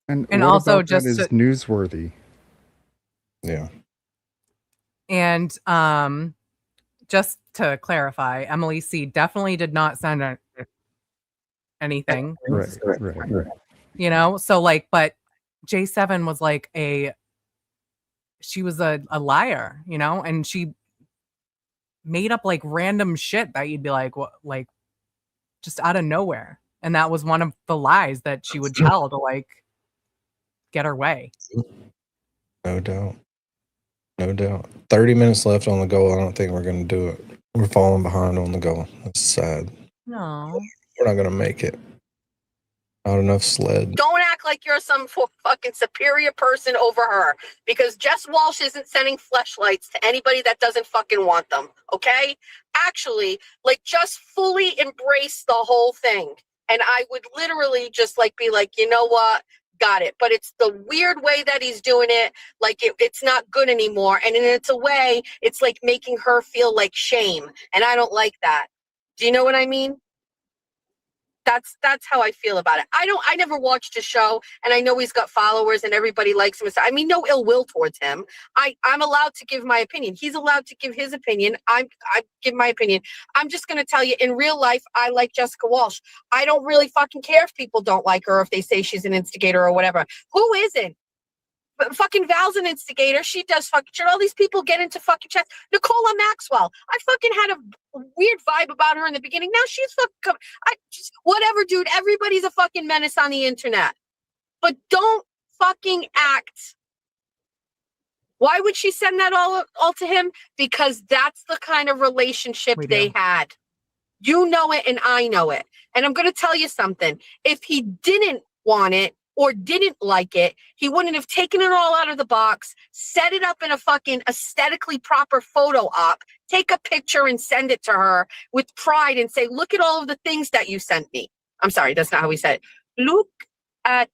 And And what also about just that is to- newsworthy. Yeah. And just to clarify, Emily C definitely did not send anything. Right. You know, so like, but J7 was like she was a liar, you know, and she made up like random shit that you'd be like, what, like just out of nowhere. And that was one of the lies that she would tell to like get her way. No doubt. No doubt. 30 minutes left on the goal. I don't think we're going to do it. We're falling behind on the goal. That's sad. No. We're not going to make it. Not enough sled. don't act like you're some fucking superior person over her, because Jess Walsh isn't sending fleshlights to anybody that doesn't fucking want them. Okay? Actually, like, just fully embrace the whole thing. And I would literally just like be like, you know what? Got it. But it's the weird way that he's doing it. Like, it's not good anymore. And in a way, it's like making her feel like shame. And I don't like that. Do you know what I mean? That's how I feel about it. I never watched his show, and I know he's got followers and everybody likes him. I mean, no ill will towards him. I'm allowed to give my opinion. He's allowed to give his opinion. I give my opinion. I'm just going to tell you, in real life, I like Jessica Walsh. I don't really fucking care if people don't like her, if they say she's an instigator or whatever. Who isn't? But fucking Val's an instigator. She does fucking shit. All these people get into fucking chess. Nicola Maxwell. I fucking had a weird vibe about her in the beginning. Now she's fucking whatever, dude. Everybody's a fucking menace on the internet. But don't fucking act. Why would she send that all to him? Because that's the kind of relationship they had. You know it and I know it. And I'm going to tell you something. If he didn't want it or didn't like it, he wouldn't have taken it all out of the box, set it up in a fucking aesthetically proper photo op, take a picture and send it to her with pride and say, look at all of the things that you sent me. I'm sorry, that's not how he said it. Look at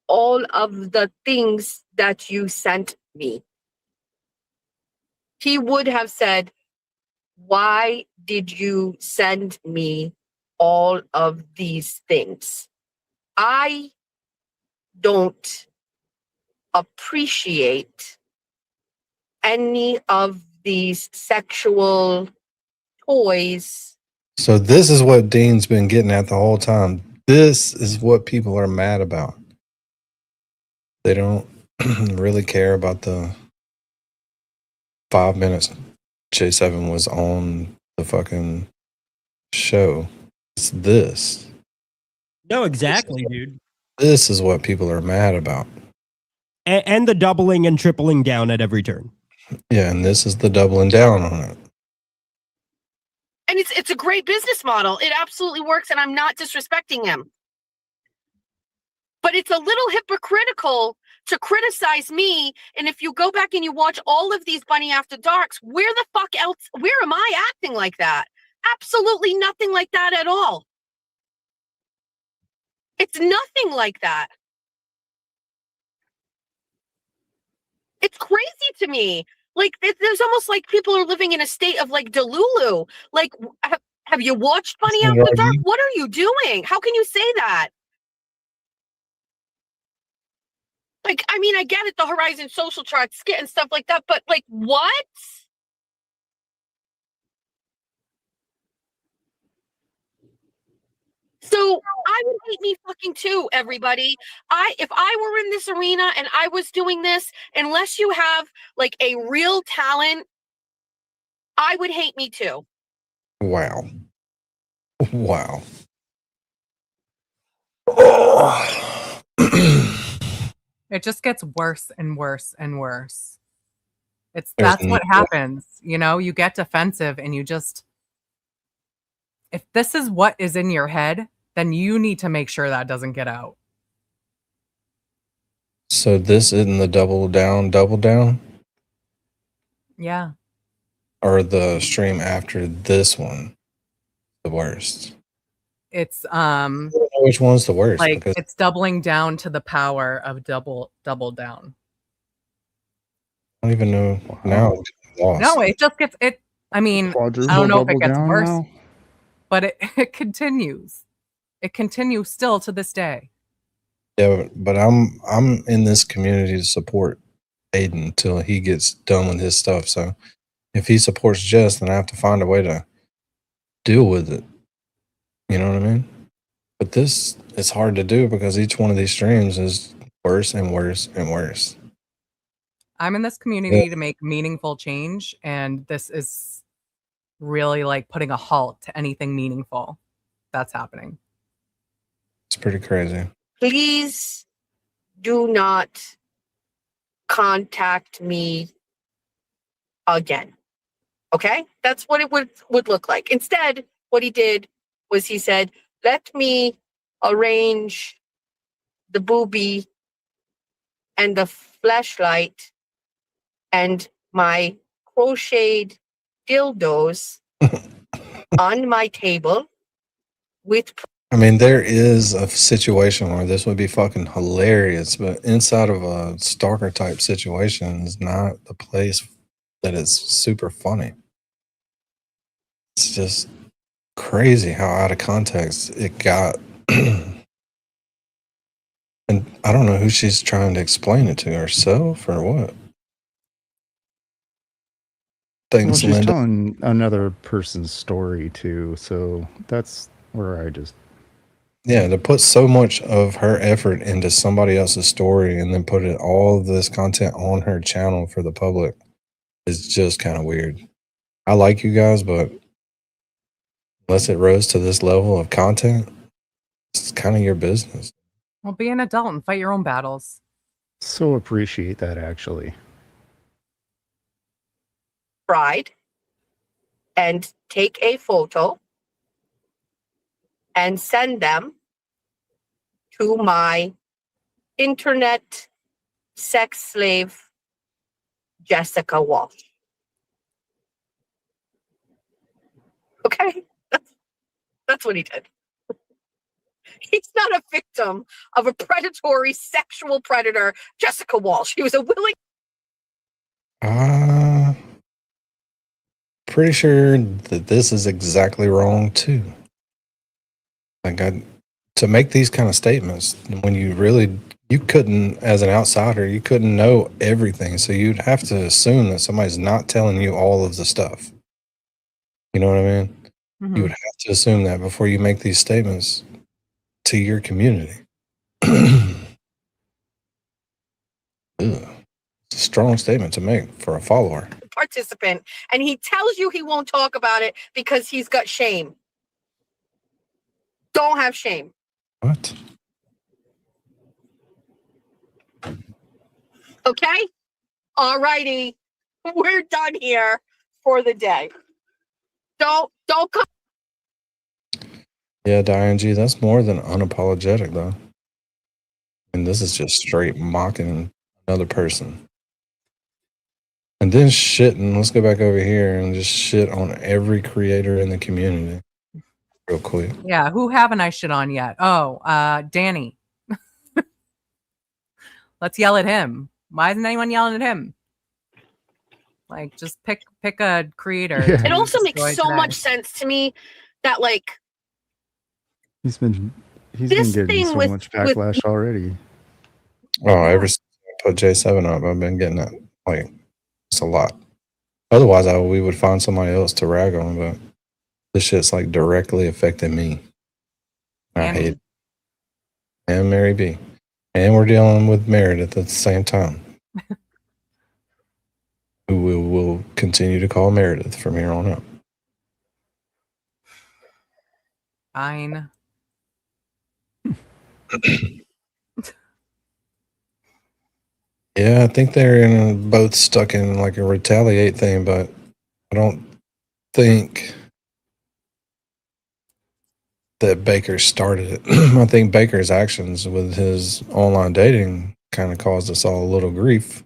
all of the things that you sent me. He would have said, why did you send me all of these things? I don't appreciate any of these sexual toys. So this is what Dean's been getting at the whole time. This is what people are mad about. They don't really care about the 5 minutes J7 was on the fucking show. It's this. No, exactly, dude. This is what people are mad about. And the doubling and tripling down at every turn. Yeah, and this is the doubling down on it. And it's a great business model. It absolutely works, and I'm not disrespecting him. But it's a little hypocritical to criticize me. And if you go back and you watch all of these Bunny After Darks, where the fuck else, where am I acting like that? Absolutely nothing like that at all. It's nothing like that. It's crazy to me. Like, there's almost like people are living in a state of like Delulu. Like, have you watched Bunny After Dark? What are you doing? How can you say that? Like, I mean, I get it, the Horizon Social Track skit and stuff like that, but like, what? So I would hate me fucking too, everybody. If I were in this arena and I was doing this, unless you have like a real talent, I would hate me too. Wow. Wow. It just gets worse and worse and worse. There's That's what happens. You know, you get defensive and you just, if this is what is in your head, then you need to make sure that doesn't get out. So this isn't the double down? Yeah. Or the stream after this one the worst? It's I don't know which one's the worst, like because it's doubling down to the power of double down. I don't even know now. Lost. No, it just gets it. I mean, I don't know if it gets worse, but it continues. It continues still to this day. Yeah, but I'm in this community to support Aiden until he gets done with his stuff. So if he supports Jess, then I have to find a way to deal with it. You know what I mean? But this is hard to do because each one of these streams is worse and worse and worse. I'm in this community to make meaningful change, and this is really like putting a halt to anything meaningful that's happening. It's pretty crazy. Please do not contact me again. Okay? That's what it would look like. Instead, what he did was he said, let me arrange the boobie and the flashlight and my crocheted dildos on my table with. I mean, there is a situation where this would be fucking hilarious, but inside of a stalker type situation is not the place that is super funny. It's just crazy how out of context it got. And I don't know who she's trying to explain it to, herself or what. Well, Thanks, she's Linda. telling another person's story too, so that's where I just Yeah, to put so much of her effort into somebody else's story and then put it all of this content on her channel for the public is just kind of weird. I like you guys, but unless it rose to this level of content, it's kind of your business. Well, be an adult and fight your own battles. so appreciate that actually. Bride and take a photo and send them to my internet sex slave, Jessica Walsh. Okay? That's what he did. He's not a victim of a predatory sexual predator, Jessica Walsh. He was a willing. Pretty sure that this is exactly wrong too. Like to make these kind of statements when you couldn't, as an outsider, you couldn't know everything. So you'd have to assume that somebody's not telling you all of the stuff. You know what I mean? You would have to assume that before you make these statements to your community. It's a strong statement to make for a follower. Participant, and he tells you he won't talk about it because he's got shame. Don't have shame. What? Okay? All righty. We're done here for the day. Don't come. Yeah, Diane G, that's more than unapologetic though. And this is just straight mocking another person. And then shitting, let's go back over here and just shit on every creator in the community real quick. Yeah, who haven't I shit on yet? Oh, Danny. Let's yell at him. Why isn't anyone yelling at him? Like, just pick a creator. Yeah. It also makes so much sense to me that, like, He's been This getting thing so with- much backlash already. Oh, ever since I put J7 up, I've been getting that. Like, it's a lot. Otherwise, we would find somebody else to rag on, but this shit's like directly affecting me. I hate it. And Mary B. And we're dealing with Meredith at the same time. Who we will continue to call Meredith from here on out. Fine. Yeah, I think they're both stuck in like a retaliate thing, but I don't think that Baker started it. I think Baker's actions with his online dating kind of caused us all a little grief.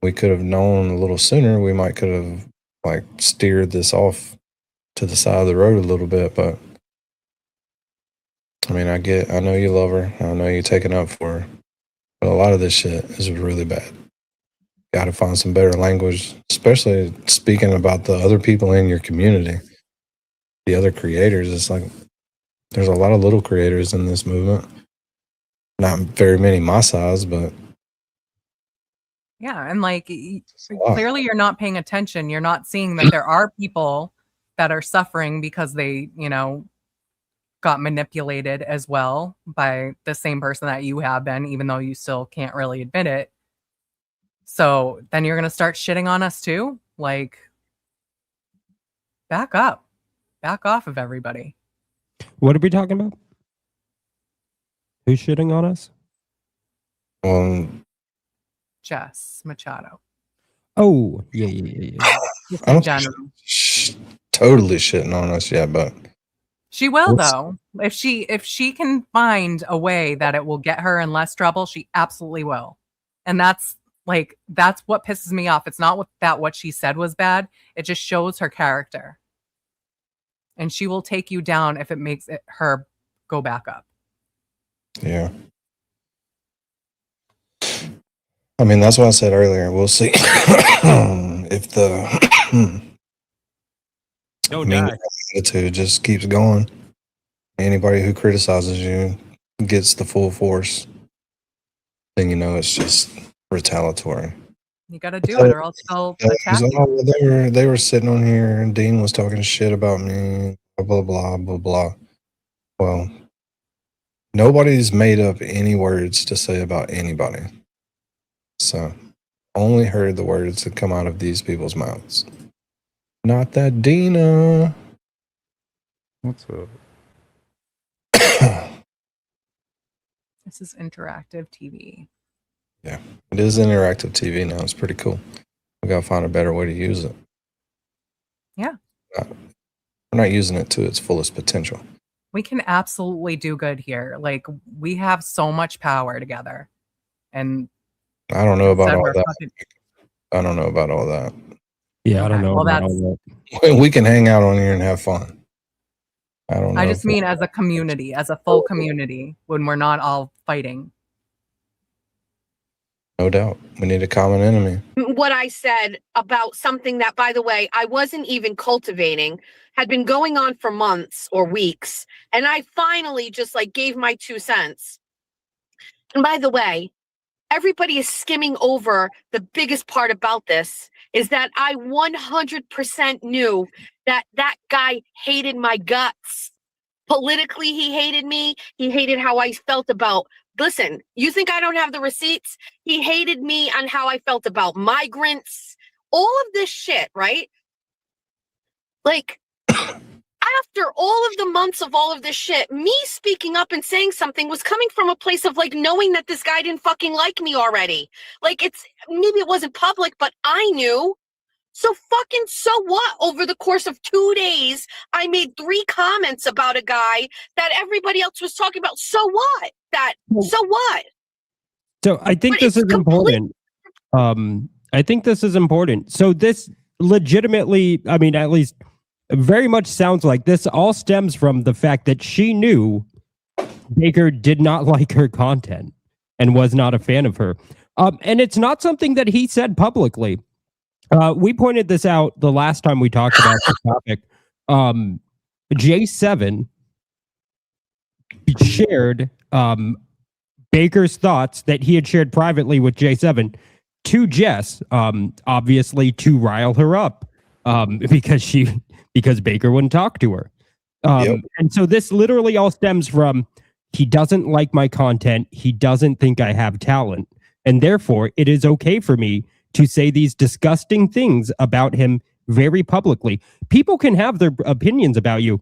We could have known a little sooner. We might could have like steered this off to the side of the road a little bit, but I mean, I know you love her. I know you're taking up for her. But a lot of this shit is really bad. Got to find some better language, especially speaking about the other people in your community, the other creators. It's like there's a lot of little creators in this movement. Not very many my size, but Yeah, and like clearly you're not paying attention. You're not seeing that there are people that are suffering because they, got manipulated as well by the same person that you have been, even though you still can't really admit it. So then you're going to start shitting on us too? Like, back up. Back off of everybody. What are we talking about? Who's shitting on us? Jess Machado. Oh, yeah. Just I in don't general. think she's totally shitting on us yet, but She will though. If she can find a way that it will get her in less trouble, she absolutely will. And that's what pisses me off. It's not what she said was bad. It just shows her character. And she will take you down if it makes her go back up. yeah. I mean, that's what I said earlier. We'll see if the attitude just keeps going. Anybody who criticizes you gets the full force, then you know it's just retaliatory. You got to do it, or else they'll attack you. They were sitting on here, and Dean was talking shit about me. Blah blah blah blah. Well, nobody's made up any words to say about anybody. So, only heard the words that come out of these people's mouths. Not that Dina. What's up? This is interactive TV. Yeah, it is interactive TV now. It's pretty cool. We gotta find a better way to use it. Yeah. We're not using it to its fullest potential. We can absolutely do good here. Like, we have so much power together. And I don't know about instead all we're that. fucking- I don't know about all that. Yeah, I don't Okay, know well, about that's- all that. We can hang out on here and have fun. I don't know. I just mean as a community, as a full community, when we're not all fighting. No doubt. We need a common enemy. What I said about something that, by the way, I wasn't even cultivating, had been going on for months or weeks. And I finally just like gave my 2 cents. And by the way, everybody is skimming over the biggest part about this is that I 100% knew that that guy hated my guts. Politically, he hated me. He hated how I felt about, listen, you think I don't have the receipts? He hated me on how I felt about migrants, all of this shit, right? Like, after all of the months of all of this shit, me speaking up and saying something was coming from a place of like knowing that this guy didn't fucking like me already. Like, it's maybe it wasn't public, but I knew. So fucking so what? Over the course of 2 days, I made 3 comments about a guy that everybody else was talking about. So what? So what? So I think this is important. I think this is important. So this legitimately, I mean, at least very much sounds like this all stems from the fact that she knew Baker did not like her content and was not a fan of her. And it's not something that he said publicly. We pointed this out the last time we talked about the topic. J7 shared Baker's thoughts that he had shared privately with J7 to Jess, obviously to rile her up, because Baker wouldn't talk to her. And so this literally all stems from he doesn't like my content. He doesn't think I have talent. And therefore, it is okay for me to say these disgusting things about him very publicly. People can have their opinions about you.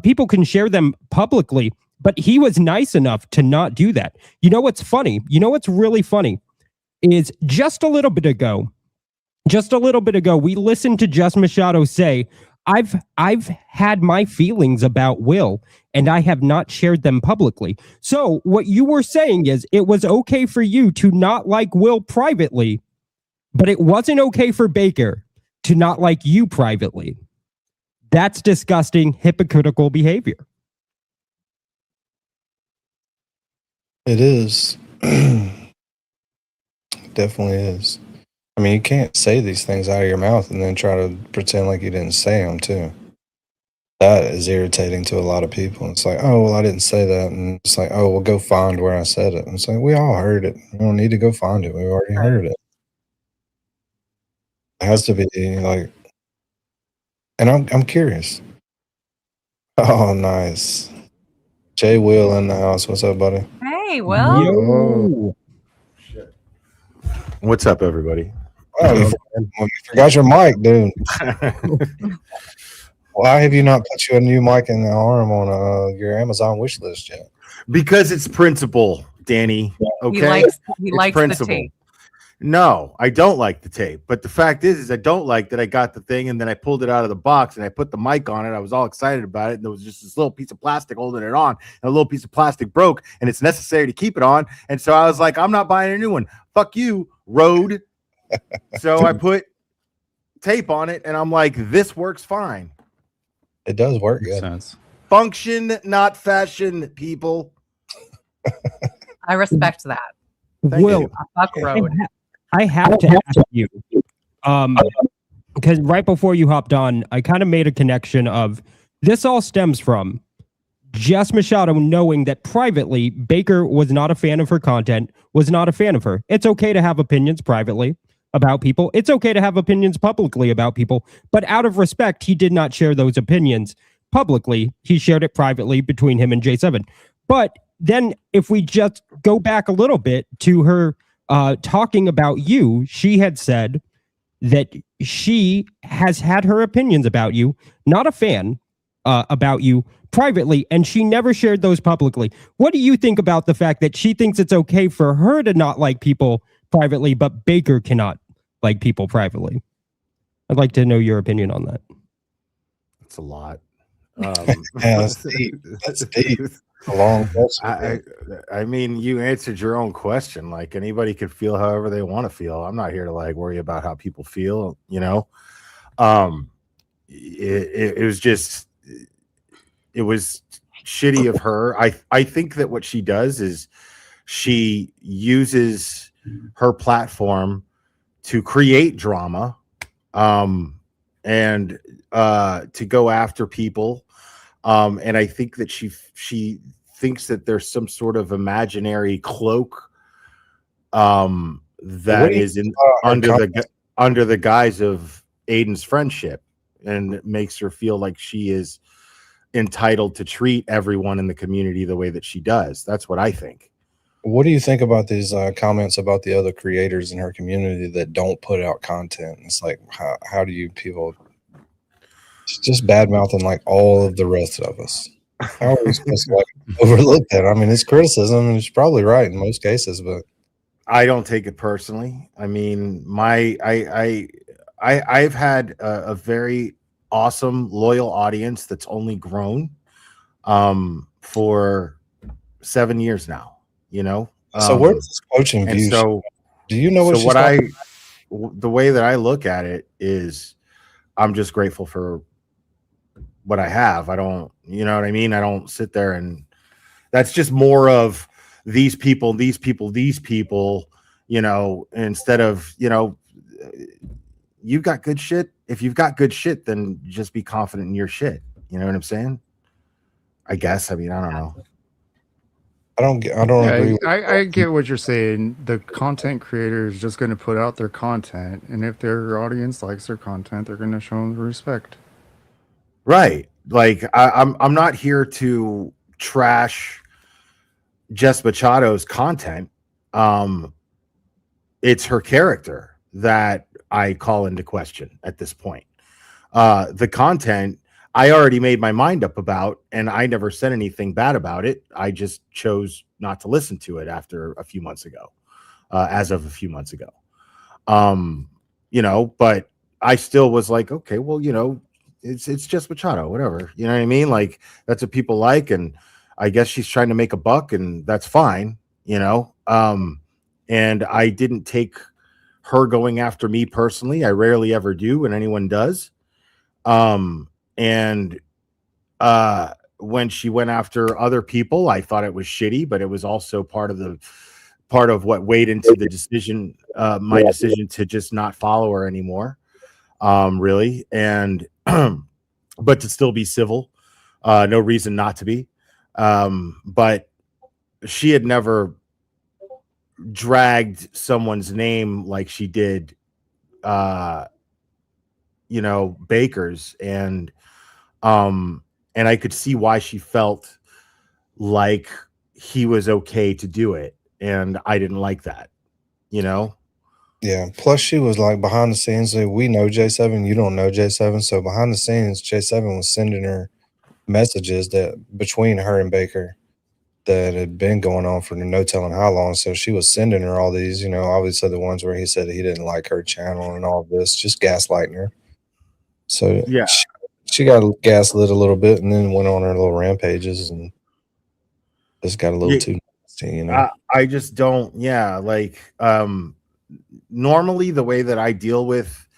People can share them publicly, but he was nice enough to not do that. You know what's funny? You know what's really funny is just a little bit ago, we listened to Just Machado say, I've had my feelings about Will and I have not shared them publicly. So what you were saying is it was okay for you to not like Will privately, but it wasn't okay for Baker to not like you privately. That's disgusting, hypocritical behavior. It is. Definitely is. I mean, you can't say these things out of your mouth and then try to pretend like you didn't say them too. That is irritating to a lot of people. It's like, oh, well, I didn't say that. And it's like, oh, well, go find where I said it. And it's like, we all heard it. We don't need to go find it. We already heard it. It has to be like, and I'm curious. Oh, nice. Jay Will in the house. What's up, buddy? Hey, Will. Yo. What's up, everybody? Oh, you forgot your mic, dude. Why have you not put a new mic in the arm on your Amazon wish list yet? Because it's principle, Danny. Okay, He It's likes principle. the tape. No, I don't like the tape. But the fact is I don't like that I got the thing and then I pulled it out of the box and I put the mic on it. I was all excited about it. And there was just this little piece of plastic holding it on. And a little piece of plastic broke and it's necessary to keep it on. And so I was like, I'm not buying a new one. Fuck you, Rode. So I put tape on it and I'm like, this works fine. It does work Makes good. sense. Function, not fashion, people. I respect that. Thank Will, you. Fuck Road. I have to ask you, because right before you hopped on, I kind of made a connection of this all stems from Jess Machado knowing that privately Baker was not a fan of her content, was not a fan of her. It's okay to have opinions privately about people. It's okay to have opinions publicly about people, but out of respect, he did not share those opinions publicly. He shared it privately between him and J7. But then if we just go back a little bit to her talking about you, she had said that she has had her opinions about you, not a fan about you privately, and she never shared those publicly. What do you think about the fact that she thinks it's okay for her to not like people privately, but Baker cannot like people privately? I'd like to know your opinion on that. It's a lot. Um, Yeah, that's deep. That's deep. A long question. I mean, you answered your own question. Like anybody could feel however they want to feel. I'm not here to like worry about how people feel. You know, it was just it was shitty of her. I think that what she does is she uses her platform to create drama, and to go after people. And I think that she thinks that there's some sort of imaginary cloak that is in under the guise of Aiden's friendship, and it makes her feel like she is entitled to treat everyone in the community the way that she does. That's what I think. What do you think about these comments about the other creators in her community that don't put out content? It's like, how do you people just bad mouthing like all of the rest of us? How are we supposed to like overlook that? I mean, it's criticism, and she's probably right in most cases, but I don't take it personally. I mean, I've had a very awesome, loyal audience that's only grown for 7 years now. You know, so where's this coaching view? So, do you know what so she's talking the way that I look at it is, I'm just grateful for what I have. I don't, you know what I mean? I don't sit there and that's just more of these people, you know, instead of, you know, you've got good shit. If you've got good shit, then just be confident in your shit. You know what I'm saying? I guess. I mean, I don't know. I don't agree. I get what you're saying. The content creator is just going to put out their content, and if their audience likes their content, they're going to show them the respect. Right. Like I'm not here to trash Jess Machado's content. It's her character that I call into question at this point. The content I already made my mind up about, and I never said anything bad about it. I just chose not to listen to it after a few months ago, as of a few months ago. You know, but I still was like, okay, well, you know, it's just Machado, whatever. You know what I mean? Like, that's what people like, and I guess she's trying to make a buck, and that's fine, you know. And I didn't take her going after me personally. I rarely ever do when anyone does. And when she went after other people, I thought it was shitty, but it was also part of what weighed into the decision, my decision to just not follow her anymore. Really. And but to still be civil, no reason not to be. But she had never dragged someone's name like she did, you know, Baker's, and I could see why she felt like he was okay to do it, and I didn't like that, you know. Yeah. Plus, she was like behind the scenes. Like, we know J7, you don't know J7, so behind the scenes, J7 was sending her messages that between her and Baker that had been going on for no telling how long. So she was sending her all these, you know, obviously the ones where he said he didn't like her channel and all this, just gaslighting her. So yeah, she got gaslit a little bit and then went on her little rampages and just got a little too nasty, you know. I just don't, yeah, like normally the way that I deal with,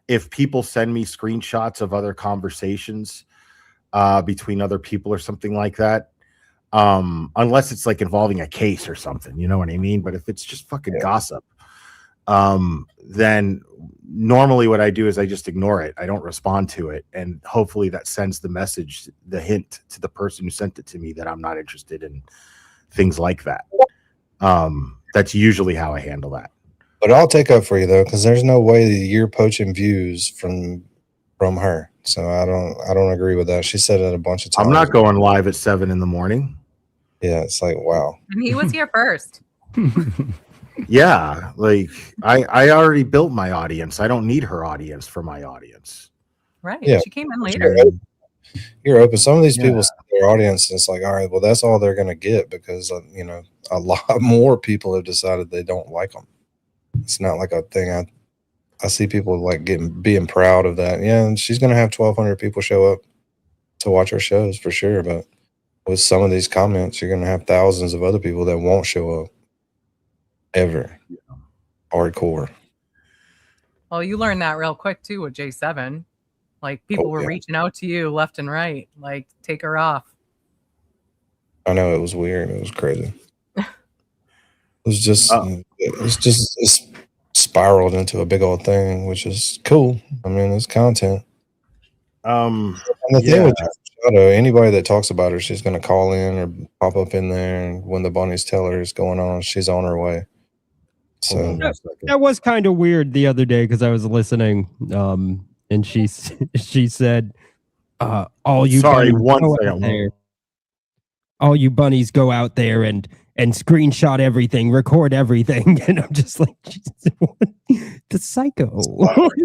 if people send me screenshots of other conversations between other people or something like that, unless it's like involving a case or something, you know what I mean? But if it's just fucking gossip, then normally what I do is I just ignore it. I don't respond to it, and hopefully that sends the message, the hint to the person who sent it to me that I'm not interested in things like that. That's usually how I handle that. But I'll take up for you though, because there's no way that you're poaching views from her. So I don't agree with that. She said it a bunch of times. I'm not going live at 7 a.m. Yeah, it's like, wow. And he was here first. Yeah, like I already built my audience. I don't need her audience for my audience. Right. Yeah. She came in later. You're open. Some of these people, their audience, it's like, all right, well, that's all they're going to get because, you know, a lot more people have decided they don't like them. It's not like a thing. I see people like being proud of that. Yeah, and she's going to have 1,200 people show up. to watch our shows for sure. But with some of these comments, you're going to have thousands of other people that won't show up ever. Hardcore. Well, you learned that real quick too with J7. Like people were reaching out to you left and right, like take her off. I know, it was weird. It was crazy. It was just spiraled into a big old thing, which is cool. I mean, it's content. And the thing with Shadow, anybody that talks about her, she's going to call in or pop up in there, and when the bunnies tell her it's going on, she's on her way. So that was kind of weird the other day because I was listening, and she said, "All you Sorry, bunnies one go second. out there, all you bunnies go out there and screenshot everything, record everything," and I'm just like, what? The psycho.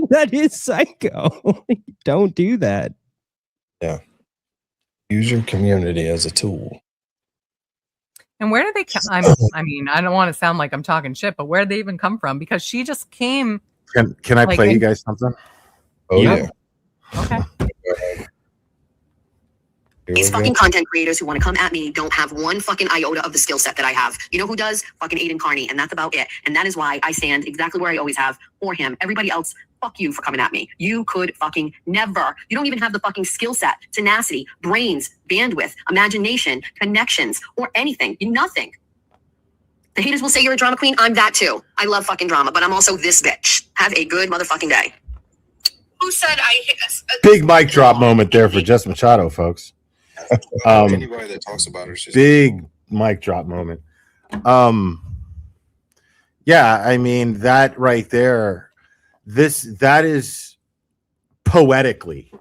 That is psycho. Don't do that. Yeah, use your community as a tool. And where do they I mean, I don't want to sound like I'm talking shit, but where did they even come from? Because she just came. Can I play you guys something? Oh yeah. Okay. These fucking content creators who want to come at me don't have one fucking iota of the skill set that I have. You know who does? Fucking Aiden Carney, and that's about it. And that is why I stand exactly where I always have for him. Everybody else, fuck you for coming at me. You could fucking never. You don't even have the fucking skill set, tenacity, brains, bandwidth, imagination, connections, or anything. You nothing. The haters will say you're a drama queen. I'm that too. I love fucking drama, but I'm also this bitch. Have a good motherfucking day. Who said I hit Big mic drop moment there for Jess Machado, folks. Anybody that talks about her, she's Big mic drop moment. Yeah, I mean that right there. That is poetically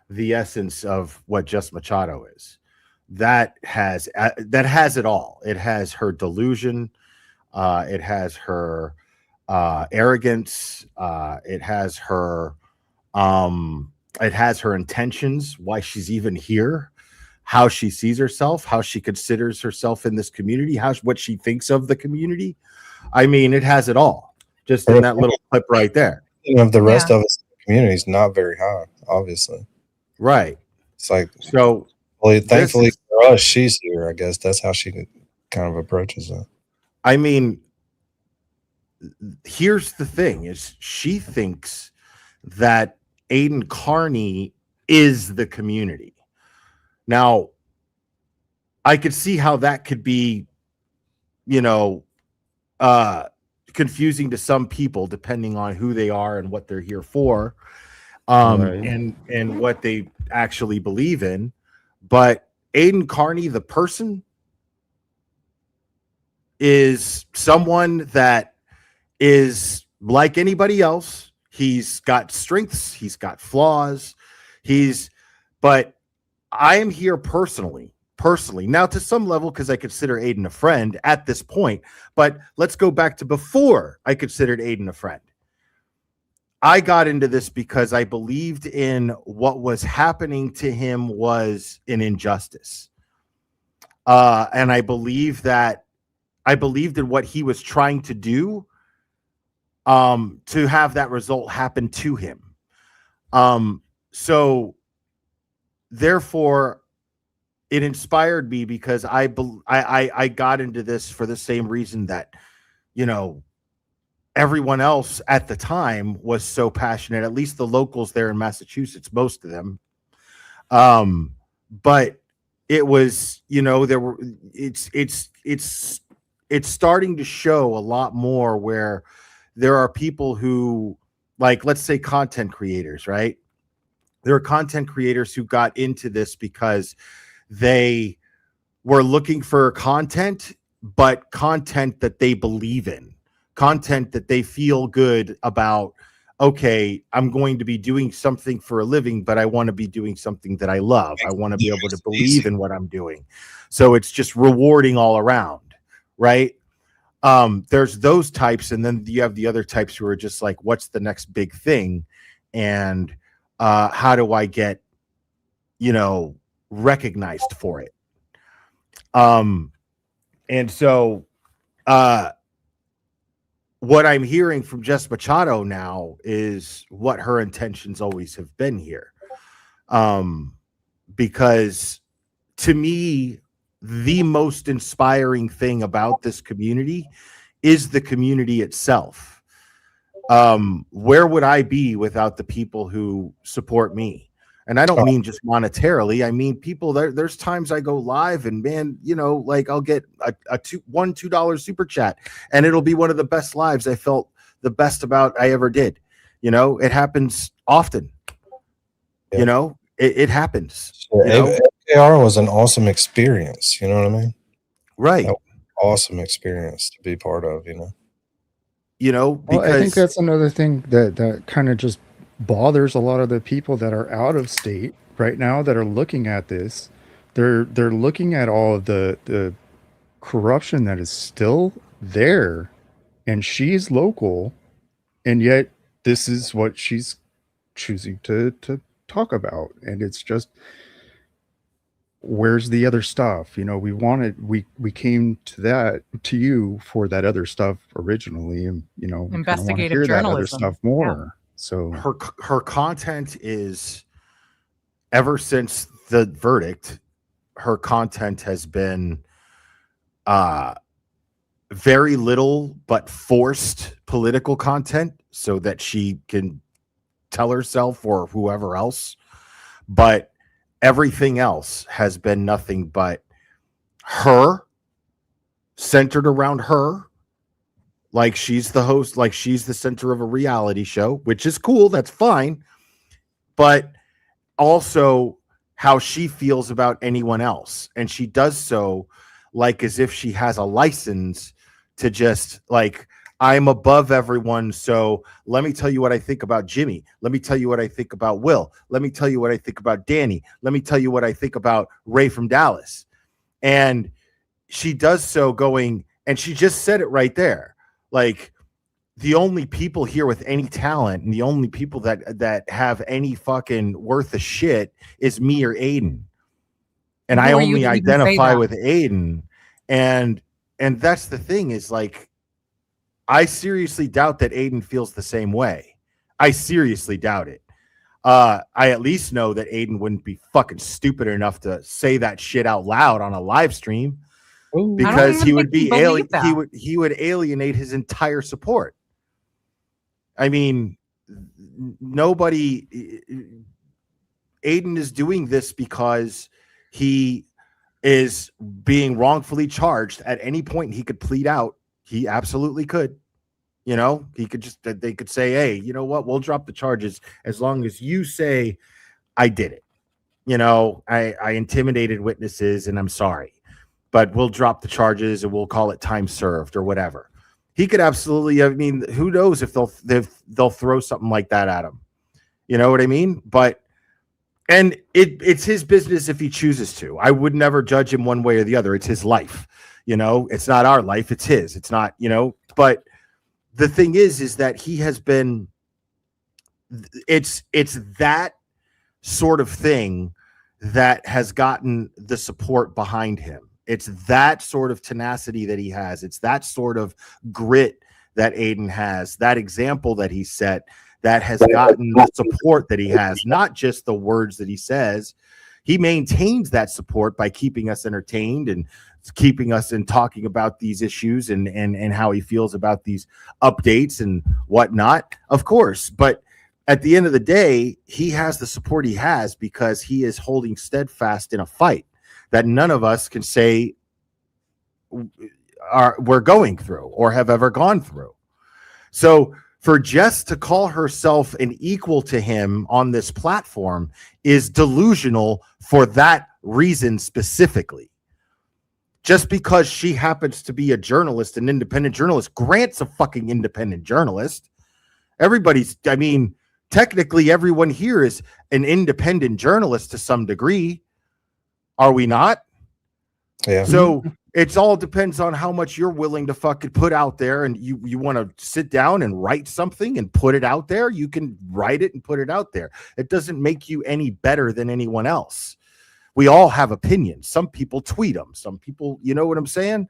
the essence of what Jess Machado is. That has it all. It has her delusion. It has her arrogance. It has her intentions. Why she's even here. How she sees herself, how she considers herself in this community, what she thinks of the community. I mean, it has it all, just in that little clip right there. Of the rest of us in the community is not very high, obviously. Right. It's like, so well, thankfully for us, she's here. I guess that's how she kind of approaches it. I mean, here's the thing: is she thinks that Aiden Carney is the community. Now, I could see how that could be, confusing to some people, depending on who they are and what they're here for, and what they actually believe in. But Aiden Carney, the person, is someone that is like anybody else. He's got strengths, he's got flaws, but I am here personally, now to some level, because I consider Aiden a friend at this point, but let's go back to before I considered Aiden a friend. I got into this because I believed in what was happening to him was an injustice. And I believed in what he was trying to do to have that result happen to him. So therefore, it inspired me because I got into this for the same reason that, everyone else at the time was so passionate, at least the locals there in Massachusetts, most of them. But it was, it's starting to show a lot more where there are people who, like, let's say content creators, right? There are content creators who got into this because they were looking for content, but content that they believe in, content that they feel good about. Okay, I'm going to be doing something for a living, but I want to be doing something that I love. I want to be able to believe in what I'm doing. So it's just rewarding all around, right? There's those types, and then you have the other types who are just like, what's the next big thing? And how do I get, recognized for it? And so what I'm hearing from Jess Machado now is what her intentions always have been here. because to me, the most inspiring thing about this community is the community itself. Where would I be without the people who support me? And I don't mean just monetarily. I mean, people, there's times I go live and man, you know, like I'll get a $2 super chat and it'll be one of the best lives I felt the best about I ever did. You know, it happens often. You know, it happens. So You know? FKR was an awesome experience. You know what I mean? Right. That was an awesome experience to be part of, you know? You know, Well, I think because that's another thing that kind of just bothers a lot of the people that are out of state right now that are looking at this. They're looking at all of the corruption that is still there, and she's local, and yet this is what she's choosing to talk about, and it's just, where's the other stuff? You know, we came to you for that other stuff originally, and you know, we kind of want to Investigative hear that other journalism. stuff more. So her content is, ever since the verdict, her content has been very little but forced political content so that she can tell herself or whoever else. But everything else has been nothing but her, centered around her, like she's the host, like she's the center of a reality show, which is cool. That's fine. But also how she feels about anyone else. And she does so like as if she has a license to just like, I'm above everyone. So let me tell you what I think about Jimmy. Let me tell you what I think about Will. Let me tell you what I think about Danny. Let me tell you what I think about Ray from Dallas. And she does so going, and she just said it right there. Like, the only people here with any talent and the only people that have any fucking worth of shit is me or Aiden. And I only identify with Aiden. And that's the thing is, like, I seriously doubt that Aiden feels the same way. I seriously doubt it. I at least know that Aiden wouldn't be fucking stupid enough to say that shit out loud on a live stream, because he would be he would alienate his entire support. I mean, nobody. Aiden is doing this because he is being wrongfully charged. At any point, he could plead out. He absolutely could. You know, he could just, they could say, hey, you know what? We'll drop the charges as long as you say I did it. You know, I intimidated witnesses and I'm sorry, but we'll drop the charges and we'll call it time served or whatever. He could absolutely, I mean, who knows if they'll throw something like that at him. You know what I mean? But, and it's his business if he chooses to. I would never judge him one way or the other. It's his life. You know, it's not our life. It's his. It's not, you know, but the thing is that he has been, it's that sort of thing that has gotten the support behind him. It's that sort of tenacity that he has. It's that sort of grit that Aiden has, that example that he set that has gotten the support that he has, not just the words that he says. He maintains that support by keeping us entertained and keeping us in talking about these issues and how he feels about these updates and whatnot, of course. But at the end of the day, he has the support he has because he is holding steadfast in a fight that none of us can say we're going through or have ever gone through. So for Jess to call herself an equal to him on this platform is delusional for that reason specifically. Just because she happens to be a journalist, an independent journalist, Grant's a fucking independent journalist. Everybody's, I mean, technically everyone here is an independent journalist to some degree. Are we not? Yeah. So it's all depends on how much you're willing to fucking put out there, and you want to sit down and write something and put it out there. You can write it and put it out there. It doesn't make you any better than anyone else. We all have opinions. Some people tweet them. Some people, you know what I'm saying?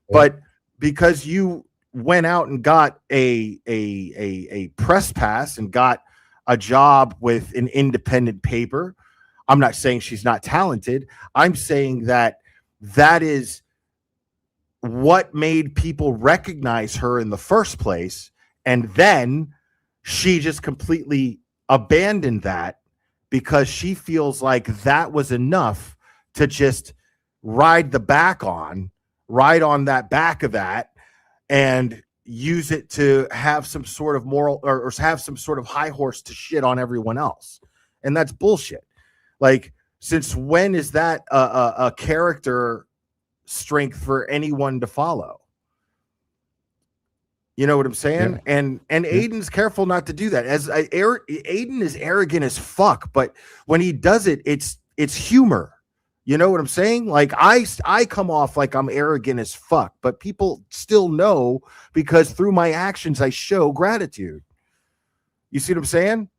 Yeah. But because you went out and got a press pass and got a job with an independent paper, I'm not saying she's not talented. I'm saying that that is what made people recognize her in the first place. And then she just completely abandoned that because she feels like that was enough to just ride on that back of that and use it to have some sort of moral or have some sort of high horse to shit on everyone else. And that's bullshit. Like, since when is that a character strength for anyone to follow? You know what I'm saying? Yeah. And Aiden's careful not to do that. Aiden is arrogant as fuck, but when he does it, it's humor. You know what I'm saying? Like, I come off like I'm arrogant as fuck, but people still know because through my actions I show gratitude. You see what I'm saying?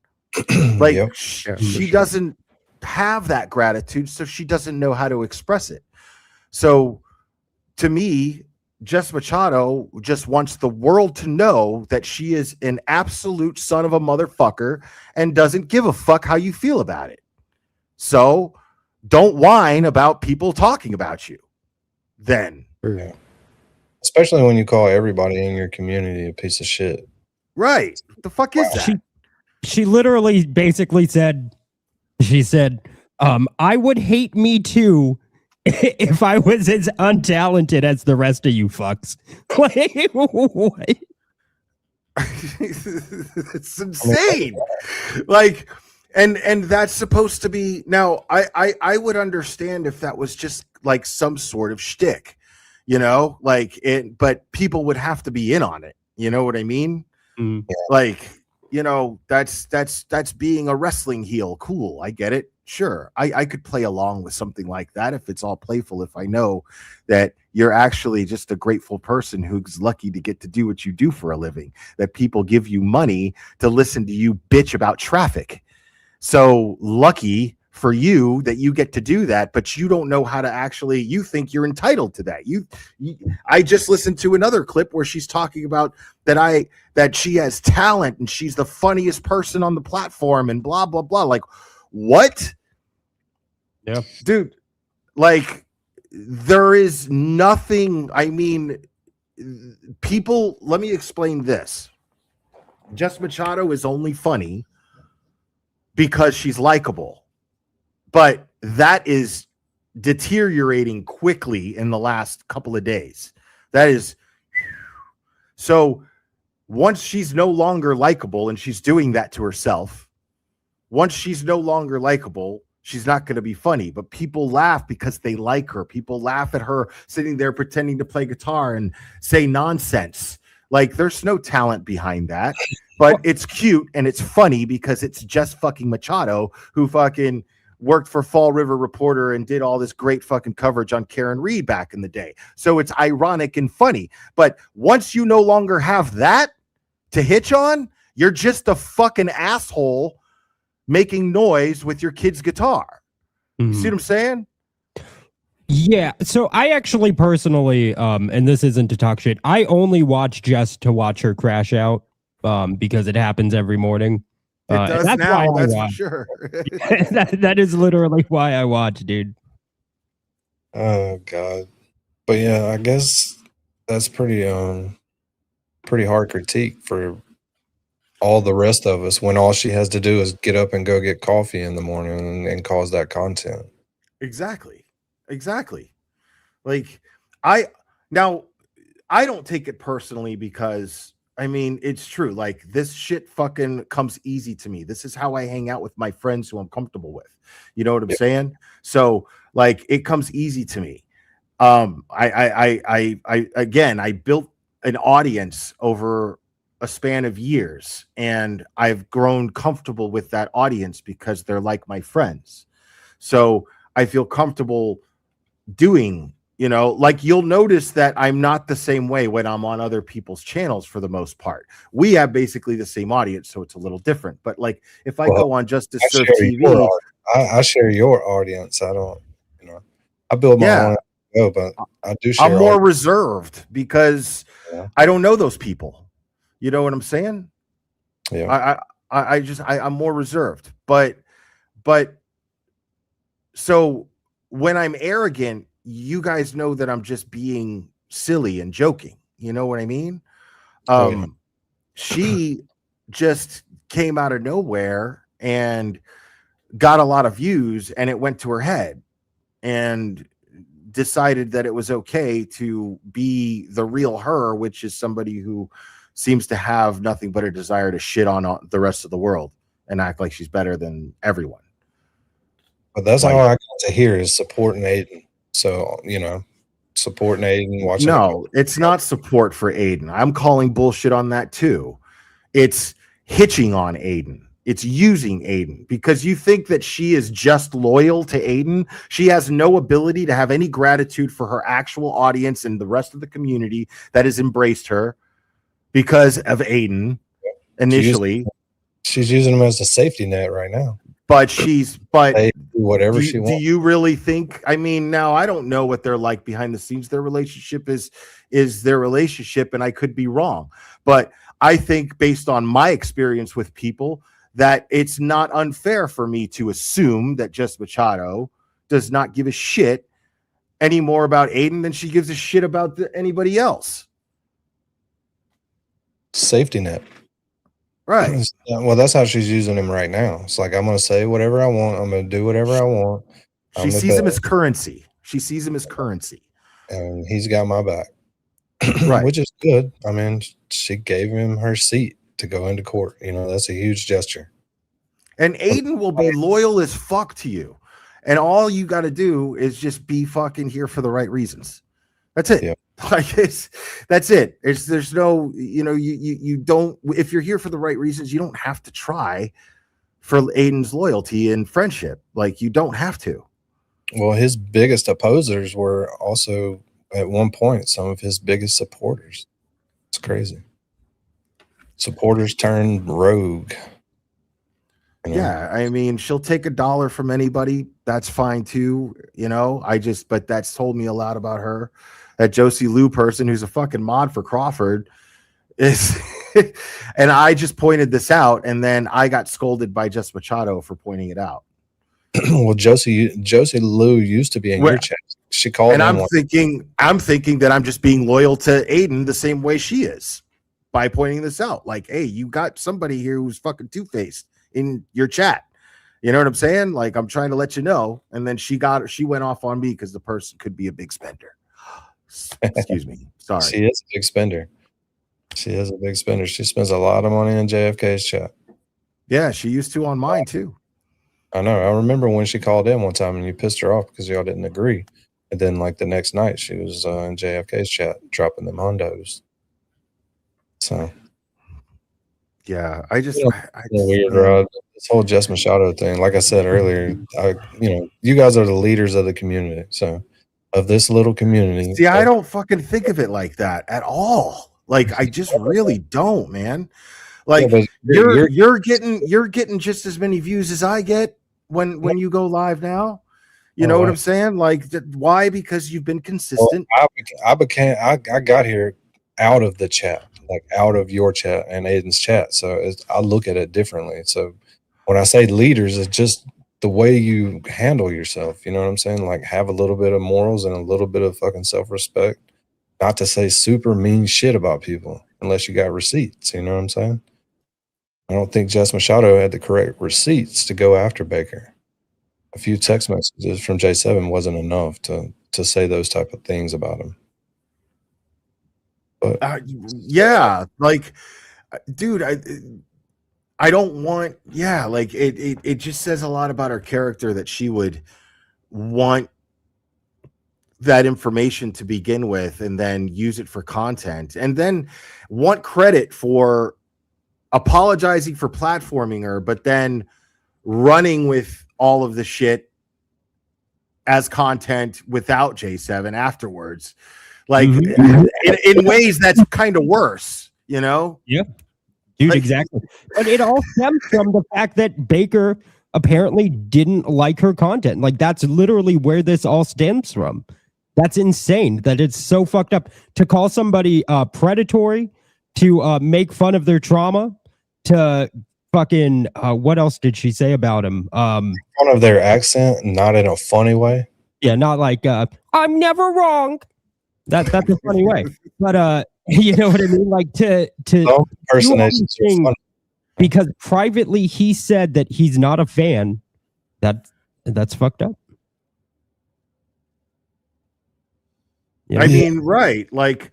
Like, Yep. she doesn't have that gratitude, so she doesn't know how to express it. So to me, Jess Machado just wants the world to know that she is an absolute son of a motherfucker and doesn't give a fuck how you feel about it. So don't whine about people talking about you then. Yeah. Especially when you call everybody in your community a piece of shit. Right. What the fuck is that? She literally basically said, I would hate me too if I was as untalented as the rest of you fucks. Like, what? It's insane. Like, and that's supposed to be, now I would understand if that was just like some sort of shtick, you know, like it, but people would have to be in on it. You know what I mean? Mm. Like, you know, that's being a wrestling heel. Cool. I get it. Sure. I could play along with something like that if it's all playful, if I know that you're actually just a grateful person who's lucky to get to do what you do for a living, that people give you money to listen to you bitch about traffic. So lucky for you that you get to do that, but you don't know how to actually, you think you're entitled to that. I just listened to another clip where she's talking about that she has talent and she's the funniest person on the platform and blah, blah, blah. Like, what? Yeah. Dude, like, there is nothing. I mean, people, let me explain this. Jess Machado is only funny because she's likable, but that is deteriorating quickly in the last couple of days. That is so. Once she's no longer likable, and she's doing that to herself, once she's no longer likable, she's not going to be funny. But people laugh because they like her. People laugh at her sitting there pretending to play guitar and say nonsense. Like, there's no talent behind that, but it's cute and it's funny because it's just fucking Machado, who fucking worked for Fall River Reporter and did all this great fucking coverage on Karen Reed back in the day. So it's ironic and funny. But once you no longer have that to hitch on, you're just a fucking asshole making noise with your kid's guitar. You see what I'm saying? Yeah. So I actually personally, and this isn't to talk shit, I only watch Jess to watch her crash out, because it happens every morning. It does that's now, why I that's for watch. sure. that is literally why I watch, dude. Oh God. But yeah, I guess that's pretty hard critique for all the rest of us when all she has to do is get up and go get coffee in the morning and cause that content. Exactly. Like, I don't take it personally because, I mean, it's true. Like, this shit fucking comes easy to me. This is how I hang out with my friends who I'm comfortable with. You know what I'm saying? So, like, it comes easy to me. I built an audience over a span of years, and I've grown comfortable with that audience because they're like my friends. So I feel comfortable doing, you know, like, you'll notice that I'm not the same way when I'm on other people's channels for the most part. We have basically the same audience, so it's a little different. But like, if I go on just to serve TV, I share your audience. I don't, you know, I build my own, but I do share. I'm more reserved because I don't know those people. You know what I'm saying? Yeah. I'm more reserved, but So when I'm arrogant, you guys know that I'm just being silly and joking. You know what I mean? She just came out of nowhere and got a lot of views, and it went to her head and decided that it was okay to be the real her, which is somebody who seems to have nothing but a desire to shit on the rest of the world and act like she's better than everyone. But that's all I got to hear is supporting Aiden. So, supporting Aiden, watching. No, it's not support for Aiden. I'm calling bullshit on that too. It's hitching on Aiden. It's using Aiden because you think that she is just loyal to Aiden. She has no ability to have any gratitude for her actual audience and the rest of the community that has embraced her because of Aiden initially. She's using him as a safety net right now. But whatever she wants. Do you really think? I mean, now I don't know what they're like behind the scenes. Their relationship is their relationship, and I could be wrong. But I think, based on my experience with people, that it's not unfair for me to assume that Jess Machado does not give a shit any more about Aiden than she gives a shit about anybody else. Safety net. Right. Well, that's how she's using him right now. It's like, I'm going to say whatever I want. I'm going to do whatever I want. She sees him as currency. She sees him as currency. And he's got my back. Right. Which is good. I mean, she gave him her seat to go into court. That's a huge gesture. And Aiden will be loyal as fuck to you. And all you got to do is just be fucking here for the right reasons. That's it. Yeah. Like that's it. There's no, you don't, if you're here for the right reasons, you don't have to try for Aiden's loyalty and friendship. Like, you don't have to. Well, his biggest opposers were also at one point some of his biggest supporters. It's crazy. Supporters turned rogue. Yeah, I mean, she'll take $1 from anybody. That's fine too. But that's told me a lot about her. That Josie Lou person, who's a fucking mod for Crawford, is, and I just pointed this out, and then I got scolded by Jess Machado for pointing it out. Well, Josie Lou used to be in your chat. She called, and I'm thinking that I'm just being loyal to Aiden the same way she is by pointing this out. Like, hey, you got somebody here who's fucking two-faced in your chat. You know what I'm saying? Like, I'm trying to let you know. And then she went off on me because the person could be a big spender. Excuse me. Sorry. She is a big spender. She spends a lot of money in JFK's chat. Yeah, she used to on mine too. I know. I remember when she called in one time and you pissed her off because y'all didn't agree. And then, like, the next night, she was in JFK's chat dropping them hondos. So, yeah, I just weird, Rod. This whole Jess Machado thing. Like I said earlier, you guys are the leaders of the community. So, of this little community. See, I don't fucking think of it like that at all. Like, I just really don't, man. Like, you're getting just as many views as I get when you go live now. You know what I'm saying? Like, why? Because you've been consistent. Well, I got here out of the chat, like out of your chat and Aiden's chat. So I look at it differently. So when I say leaders, it's just the way you handle yourself. You know what I'm saying? Like, have a little bit of morals and a little bit of fucking self-respect. Not to say super mean shit about people unless you got receipts. You know what I'm saying? I don't think Jess Machado had the correct receipts to go after Baker. A few text messages from J7 wasn't enough to say those type of things about him. But yeah, like, dude, I don't want, like, it just says a lot about her character that she would want that information to begin with and then use it for content and then want credit for apologizing for platforming her, but then running with all of the shit as content without J7 afterwards. Like, in ways that's kind of worse, you know? Yeah. Dude, exactly. But it all stems from the fact that Baker apparently didn't like her content. Like, that's literally where this all stems from. That's insane that it's so fucked up to call somebody predatory, to make fun of their trauma, to fucking what else did she say about him? One of their accent, not in a funny way. Yeah, not like I'm never wrong. That's a funny way. But you know what I mean? Like to Some do all personations these are things funny. because privately he said that he's not a fan. That's fucked up. I mean, right. Like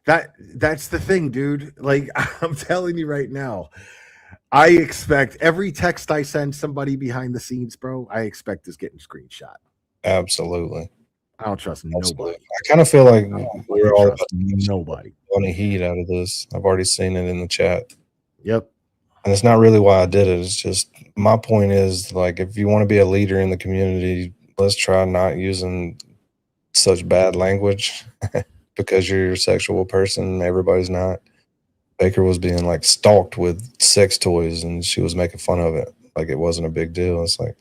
that's the thing, dude. Like I'm telling you right now, I expect every text I send somebody behind the scenes, bro, I expect is getting screenshot. Absolutely. I don't trust nobody. I kind of feel like we're all trust nobody. Funny heat out of this. I've already seen it in the chat. Yep. And it's not really why I did it. It's just my point is like if you want to be a leader in the community, let's try not using such bad language because you're a sexual person. Everybody's not. Baker was being like stalked with sex toys and she was making fun of it. Like it wasn't a big deal. It's like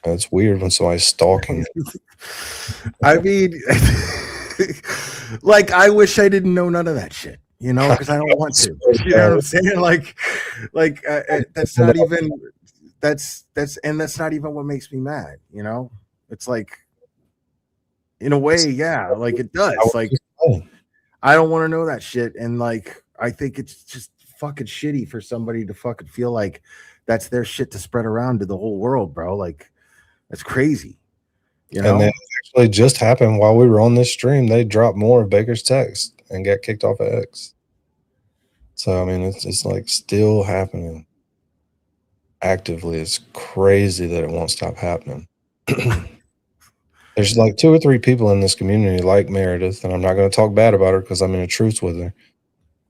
it's weird when somebody's stalking. I mean, like I wish I didn't know none of that shit, you know, because I don't want to. You know what I'm saying? Like that's not even that's not even what makes me mad. You know, it's like in a way, yeah, like it does. Like I don't want to know that shit, and like I think it's just fucking shitty for somebody to fucking feel like that's their shit to spread around to the whole world, bro. Like that's crazy. You know? And that actually just happened while we were on this stream. They dropped more of Baker's text and got kicked off of X. So I mean, it's like still happening actively. It's crazy that it won't stop happening. There's like 2 or 3 people in this community like Meredith, and I'm not going to talk bad about her because I'm in a truce with her.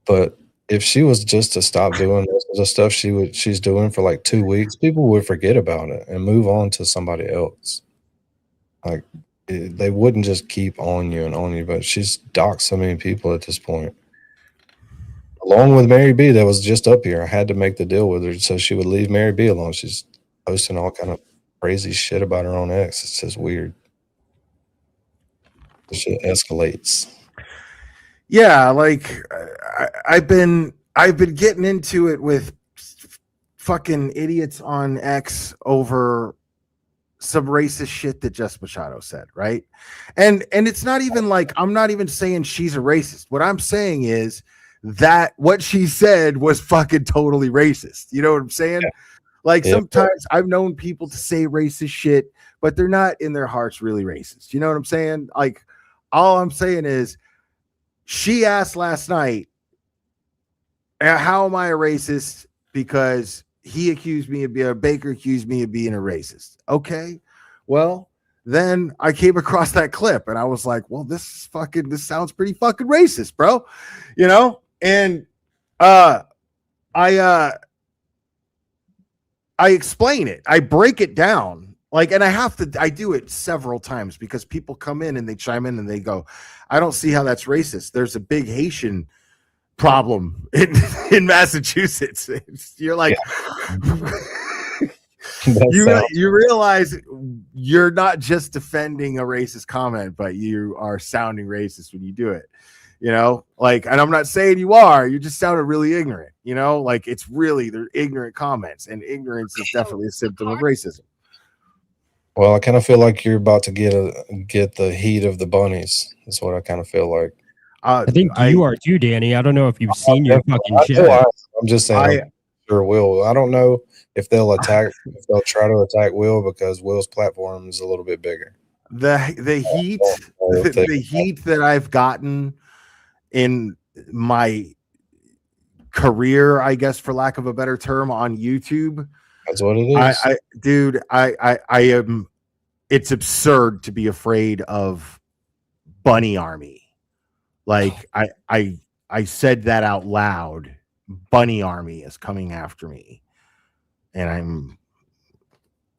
But if she was just to stop doing the stuff she's doing for like 2 weeks, people would forget about it and move on to somebody else. Like they wouldn't just keep on you, but she's doxed so many people at this point. Along with Mary B, that was just up here. I had to make the deal with her so she would leave Mary B alone. She's posting all kind of crazy shit about her own ex. It's just weird. The shit escalates. Yeah, like I've been getting into it with fucking idiots on X over some racist shit that Jess Machado said, right? And it's not even like I'm not even saying she's a racist. What I'm saying is that what she said was fucking totally racist. You know what I'm saying? Yeah. Like sometimes I've known people to say racist shit, but they're not in their hearts really racist. You know what I'm saying? Like all I'm saying is she asked last night, how am I a racist? Because he accused me of being Baker accused me of being a racist. Okay. Well, then I came across that clip and I was like, well, this sounds pretty fucking racist, bro. You know? And I explain it. I break it down. Like, and I do it several times because people come in and they chime in and they go, I don't see how that's racist. There's a big Haitian problem in Massachusetts. You're like, you realize you're not just defending a racist comment, but you are sounding racist when you do it. You know, like, and I'm not saying you are, you just sounded really ignorant, you know, like they're ignorant comments, and ignorance is definitely a symptom of racism. Well, I kind of feel like you're about to get the heat of the bunnies. That's what I kind of feel like. I think you are too, Danny. I don't know if you've seen your fucking shit. I'm just saying, I'm sure Will. I don't know if they'll try to attack Will because Will's platform is a little bit bigger. The heat that I've gotten in my career, I guess, for lack of a better term, on YouTube. That's what it is. I am. It's absurd to be afraid of Bunny Army. Like I said that out loud. Bunny Army is coming after me, and I'm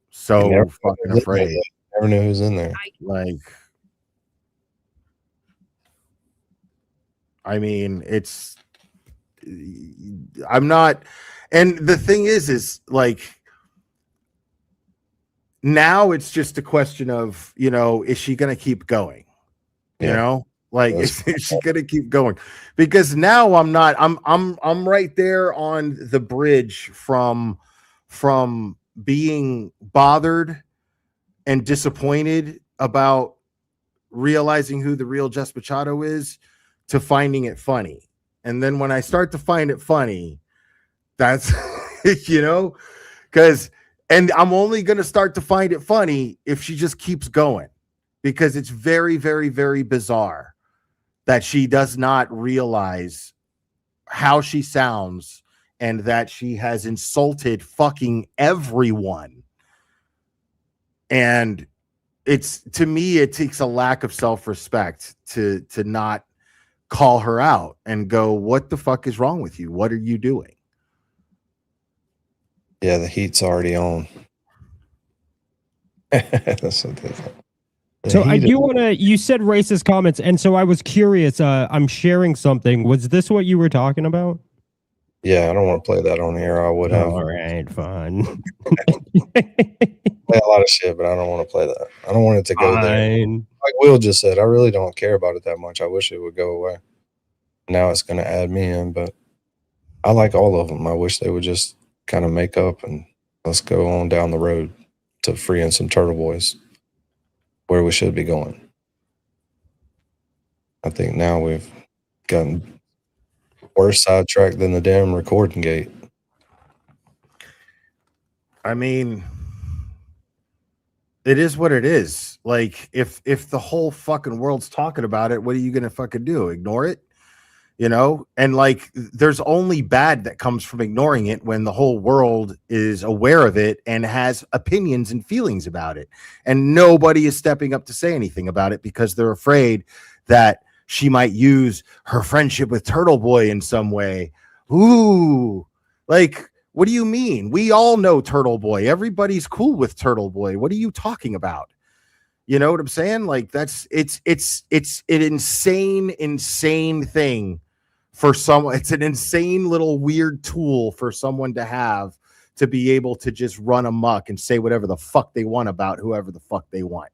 so fucking afraid. Never knew who's in there. Like, I mean, I'm not, and the thing is like, now it's just a question of, you know, is she going to keep going? You know, Like she's gonna keep going, because now I'm right there on the bridge from being bothered and disappointed about realizing who the real Jess Machado is to finding it funny. And then when I start to find it funny, that's because I'm only gonna start to find it funny if she just keeps going, because it's very, very, very bizarre that she does not realize how she sounds and that she has insulted fucking everyone. And to me, it takes a lack of self-respect to not call her out and go, what the fuck is wrong with you? What are you doing? Yeah, the heat's already on. That's what they thought. So I do want to, you said racist comments, and so I was curious, I'm sharing something. Was this what you were talking about? Yeah, I don't want to play that on here. I would have. All right, fine. Play a lot of shit, but I don't want to play that. I don't want it to go there. Like Will just said, I really don't care about it that much. I wish it would go away. Now it's going to add me in, but I like all of them. I wish they would just kind of make up and let's go on down the road to freeing some turtle boys where we should be going. I think now we've gotten worse sidetracked than the damn recording gate. I mean, it is what it is. Like, if the whole fucking world's talking about it, what are you gonna fucking do? Ignore it? And like, there's only bad that comes from ignoring it when the whole world is aware of it and has opinions and feelings about it. And nobody is stepping up to say anything about it because they're afraid that she might use her friendship with Turtle Boy in some way. Ooh, like, what do you mean? We all know Turtle Boy. Everybody's cool with Turtle Boy. What are you talking about? You know what I'm saying? Like, it's an insane thing for someone. It's an insane little weird tool for someone to have to be able to just run amok and say whatever the fuck they want about whoever the fuck they want,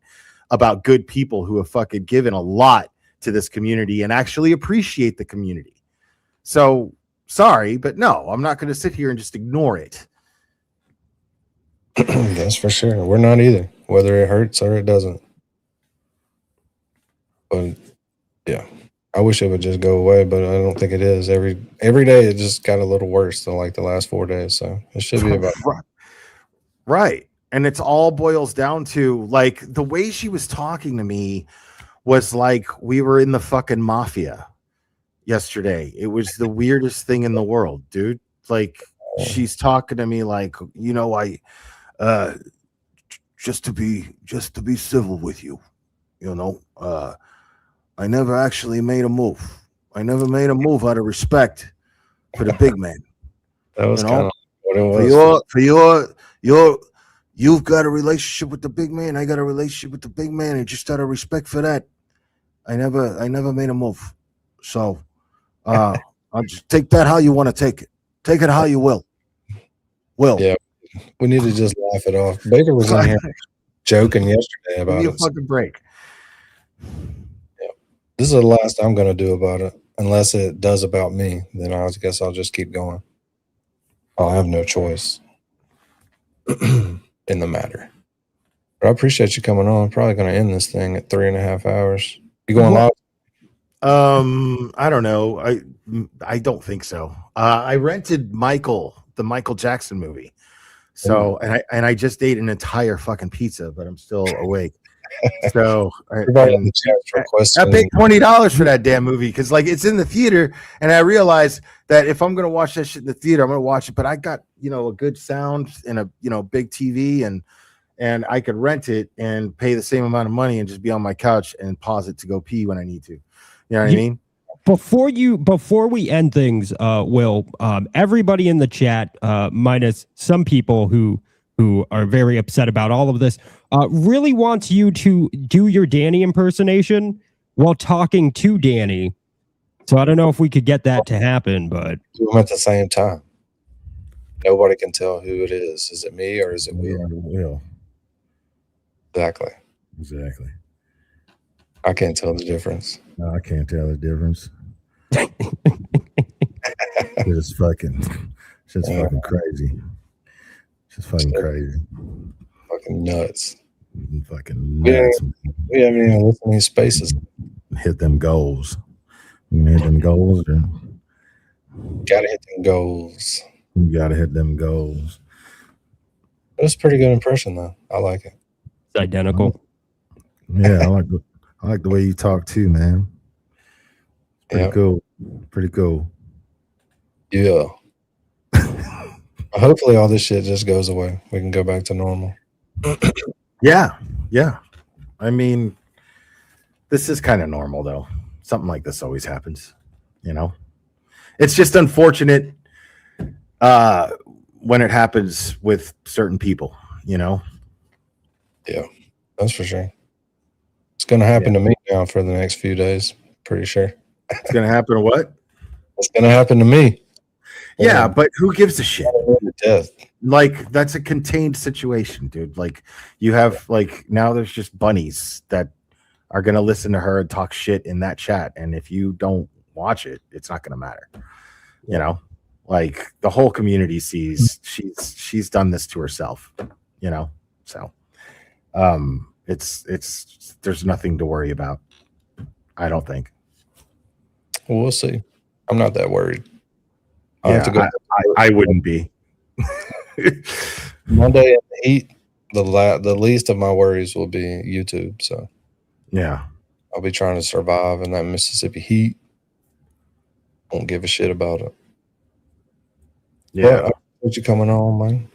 about good people who have fucking given a lot to this community and actually appreciate the community. So sorry, but no, I'm not going to sit here and just ignore it. That's for sure. We're not either, whether it hurts or it doesn't. But yeah, I wish it would just go away, but I don't think it is. Every day it just got a little worse than like the last 4 days. So it should be about right. And it's all boils down to, like, the way she was talking to me was like we were in the fucking mafia yesterday. It was the weirdest thing in the world, dude. Like, she's talking to me like, I just to be civil with you, I never actually made a move. I never made a move out of respect for the big man. That was kind of what it was. You've got a relationship with the big man. I got a relationship with the big man, and just out of respect for that, I never made a move. So I'll just take that how you want to take it. Take it how you will. Yeah, we need to just laugh it off. Baker was in here joking yesterday about Give me it. a fucking break. This is the last I'm going to do about it. Unless it does about me, then I guess I'll just keep going. I'll have no choice in the matter. But I appreciate you coming on. I'm probably going to end this thing at 3.5 hours. You going live? I don't know. I don't think so. I rented the Michael Jackson movie. So, and I just ate an entire fucking pizza, but I'm still awake. So I paid $20 for that damn movie because, like, it's in the theater, and I realized that if I'm gonna watch that shit in the theater, I'm gonna watch it. But I got a good sound and a big TV, and I could rent it and pay the same amount of money and just be on my couch and pause it to go pee when I need to. You know what I mean? Before we end things, Will, everybody in the chat, minus some people who are very upset about all of this, really wants you to do your Danny impersonation while talking to Danny. So I don't know if we could get that to happen, but do them at the same time. Nobody can tell who it is. Is it me or is it Will? Exactly. Exactly. I can't tell the difference. No, I can't tell the difference. It's fucking crazy. Just fucking crazy. Fucking nuts. Fucking Yeah, nuts. we haven't even listened to these spaces. Hit them goals. You hit them goals, or Gotta hit them goals. you gotta hit them goals. It was a pretty good impression, though. I like it. It's identical. Yeah, I like the way you talk too, man. Pretty cool. Pretty cool. Yeah. Hopefully, all this shit just goes away. We can go back to normal. Yeah. I mean, this is kind of normal, though. Something like this always happens, you know? It's just unfortunate when it happens with certain people, you know? Yeah, that's for sure. It's going to happen to me now for the next few days. Pretty sure. It's going to happen to what? It's going to happen to me. Yeah, but who gives a shit? Death. Like, that's a contained situation, dude. Like, you have, like, now there's just bunnies that are going to listen to her and talk shit in that chat. And if you don't watch it, it's not going to matter. You know? Like, the whole community sees she's done this to herself, you know? So, it's there's nothing to worry about, I don't think. Well, we'll see. I'm not that worried. I wouldn't be. Monday in the heat, the least of my worries will be YouTube. So yeah, I'll be trying to survive in that Mississippi heat. Won't give a shit about it. Yeah, but I appreciate you coming on, man.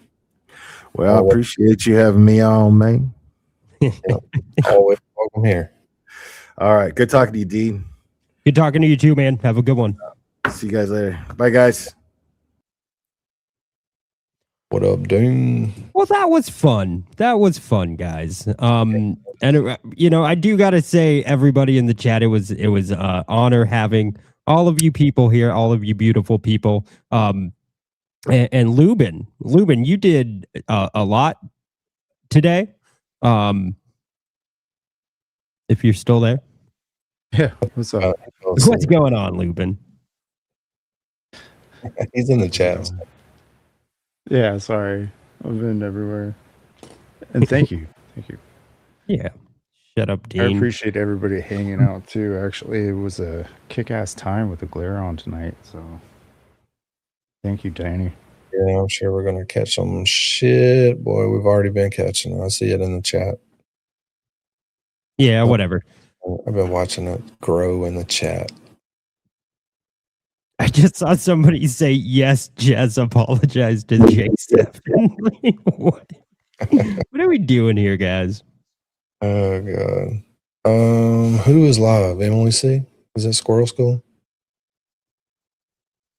Well, I appreciate you having me on, man. Always welcome here. All right, good talking to you, Dean. Good talking to you too, man. Have a good one. See you guys later. Bye, guys. What up, Dean? Well, that was fun. That was fun, guys. And I do gotta say, everybody in the chat, it was honor having all of you people here, all of you beautiful people. And Lubin, you did a lot today. If you're still there, yeah. What's up? What's going on, Lubin? He's in the chat. Yeah, sorry. I've been everywhere. And thank you. Thank you. Yeah. Shut up, Dean. I appreciate everybody hanging out too. Actually, it was a kick-ass time with the glare on tonight. So thank you, Danny. Yeah, I'm sure we're gonna catch some shit. Boy, we've already been catching it. I see it in the chat. Yeah, whatever. I've been watching it grow in the chat. I just saw somebody say, yes, Jez apologized to J7. What are we doing here, guys? Oh, God. Who is live? Emily C? Is that Squirrel School?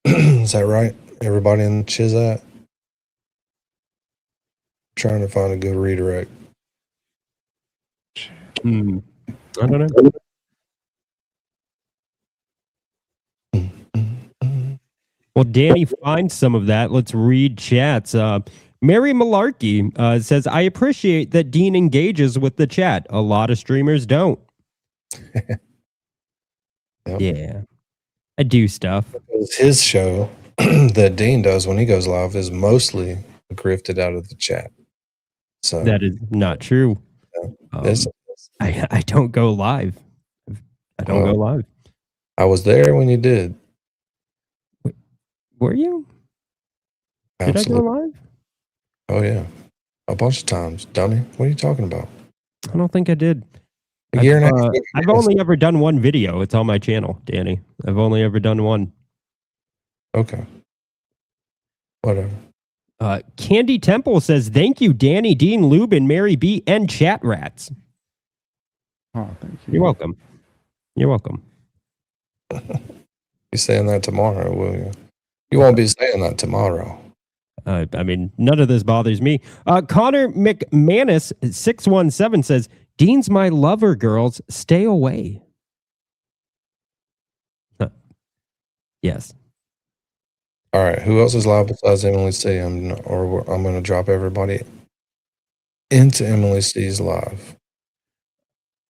Is that right? Everybody in the Chizat? Trying to find a good redirect. I don't know. Well, Danny, find some of that. Let's read chats. Mary Malarkey says, I appreciate that Dean engages with the chat. A lot of streamers don't. Yeah. I do stuff. Because his show that Dean does when he goes live is mostly grifted out of the chat. So that is not true. I don't go live. I don't go live. I was there when you did. Were you? Absolutely. Did I go live? Oh, yeah. A bunch of times. Dummy. What are you talking about? I don't think I did. A year and a half. I've only ever done one video. It's on my channel, Danny. I've only ever done one. Okay. Whatever. Candy Temple says, thank you, Danny, Dean, Lubin, Mary B, and ChatRats. Oh, thank you. You're welcome. You're welcome. Be saying that tomorrow, will you? You won't be saying that tomorrow. I mean, none of this bothers me. Connor McManus 617 says, Dean's my lover, girls. Stay away. Yes. All right. Who else is live besides Emily C? I'm going to drop everybody into Emily C's live.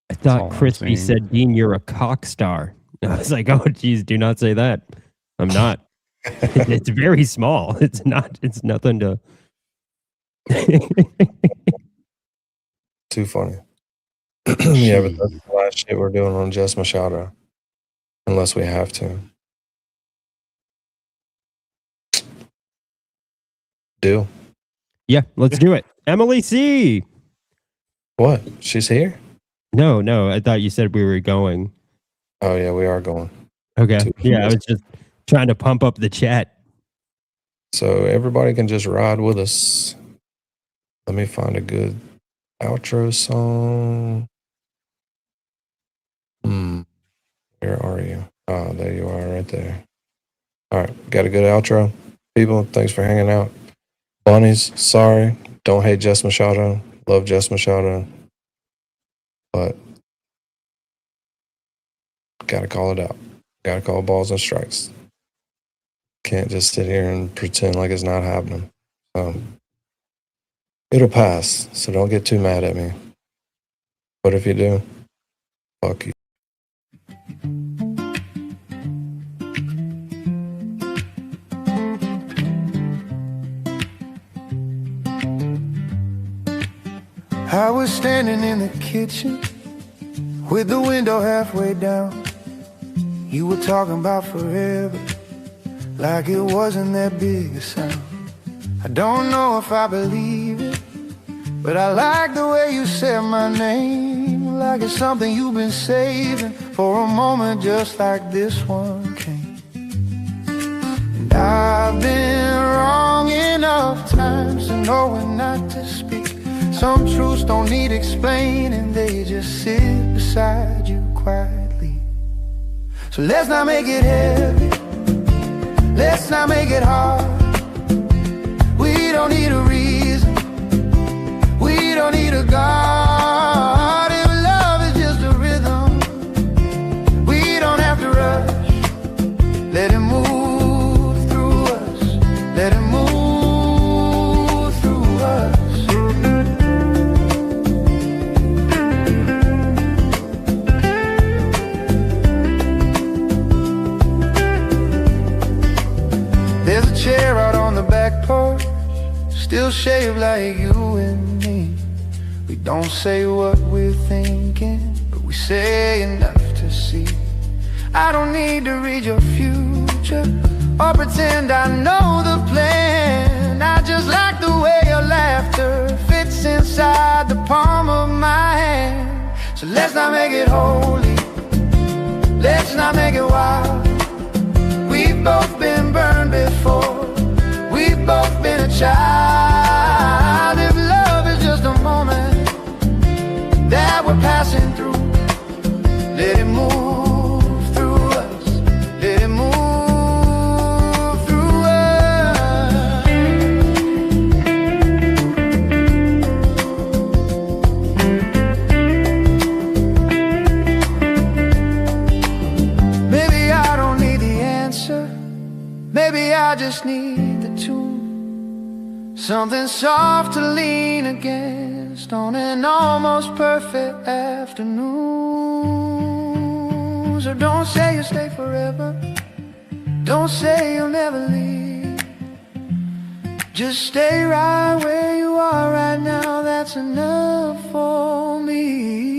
I all thought I'm Crispy saying. said, Dean, you're a cock star. I was like, oh, geez, do not say that. I'm not. It's very small. It's nothing to. Too funny. Yeah, but that's the last shit we're doing on Jess Machado. Unless we have to. Deal. Yeah, let's do it. Emily C. What? She's here? No. I thought you said we were going. Oh, yeah, we are going. Okay. Yeah, I was just trying to pump up the chat. So everybody can just ride with us. Let me find a good outro song. Where are you? Oh, there you are right there. All right. Got a good outro. People, thanks for hanging out. Bunnies, sorry. Don't hate Jess Machado. Love Jess Machado. But gotta call it out. Gotta call balls and strikes. Can't just sit here and pretend like it's not happening. It'll pass, so don't get too mad at me. But if you do, fuck you. I was standing in the kitchen with the window halfway down. You were talking about forever, like it wasn't that big a sound. I don't know if I believe it, but I like the way you said my name, like it's something you've been saving for a moment just like this one came. And I've been wrong enough times to know when not to speak. Some truths don't need explaining, they just sit beside you quietly. So let's not make it heavy, let's not make it hard. We don't need a reason, we don't need a God. If love is just a rhythm, we don't have to rush. Let it move through us, let it move through us. There's a chair out on the back porch, still shaved like you and me. We don't say what we're thinking, but we say enough to see. I don't need to read your future or pretend I know the plan. I just like the way your laughter fits inside the palm of my hand. So let's not make it holy, let's not make it wild. We've both been burned before, we've both been a child. If love is just a moment that we're passing through, let it move through us, let it move through us. Maybe I don't need the answer, maybe I just need the tune, something soft to lean against on an almost perfect afternoon. So don't say you'll stay forever, don't say you'll never leave. Just stay right where you are right now, that's enough for me.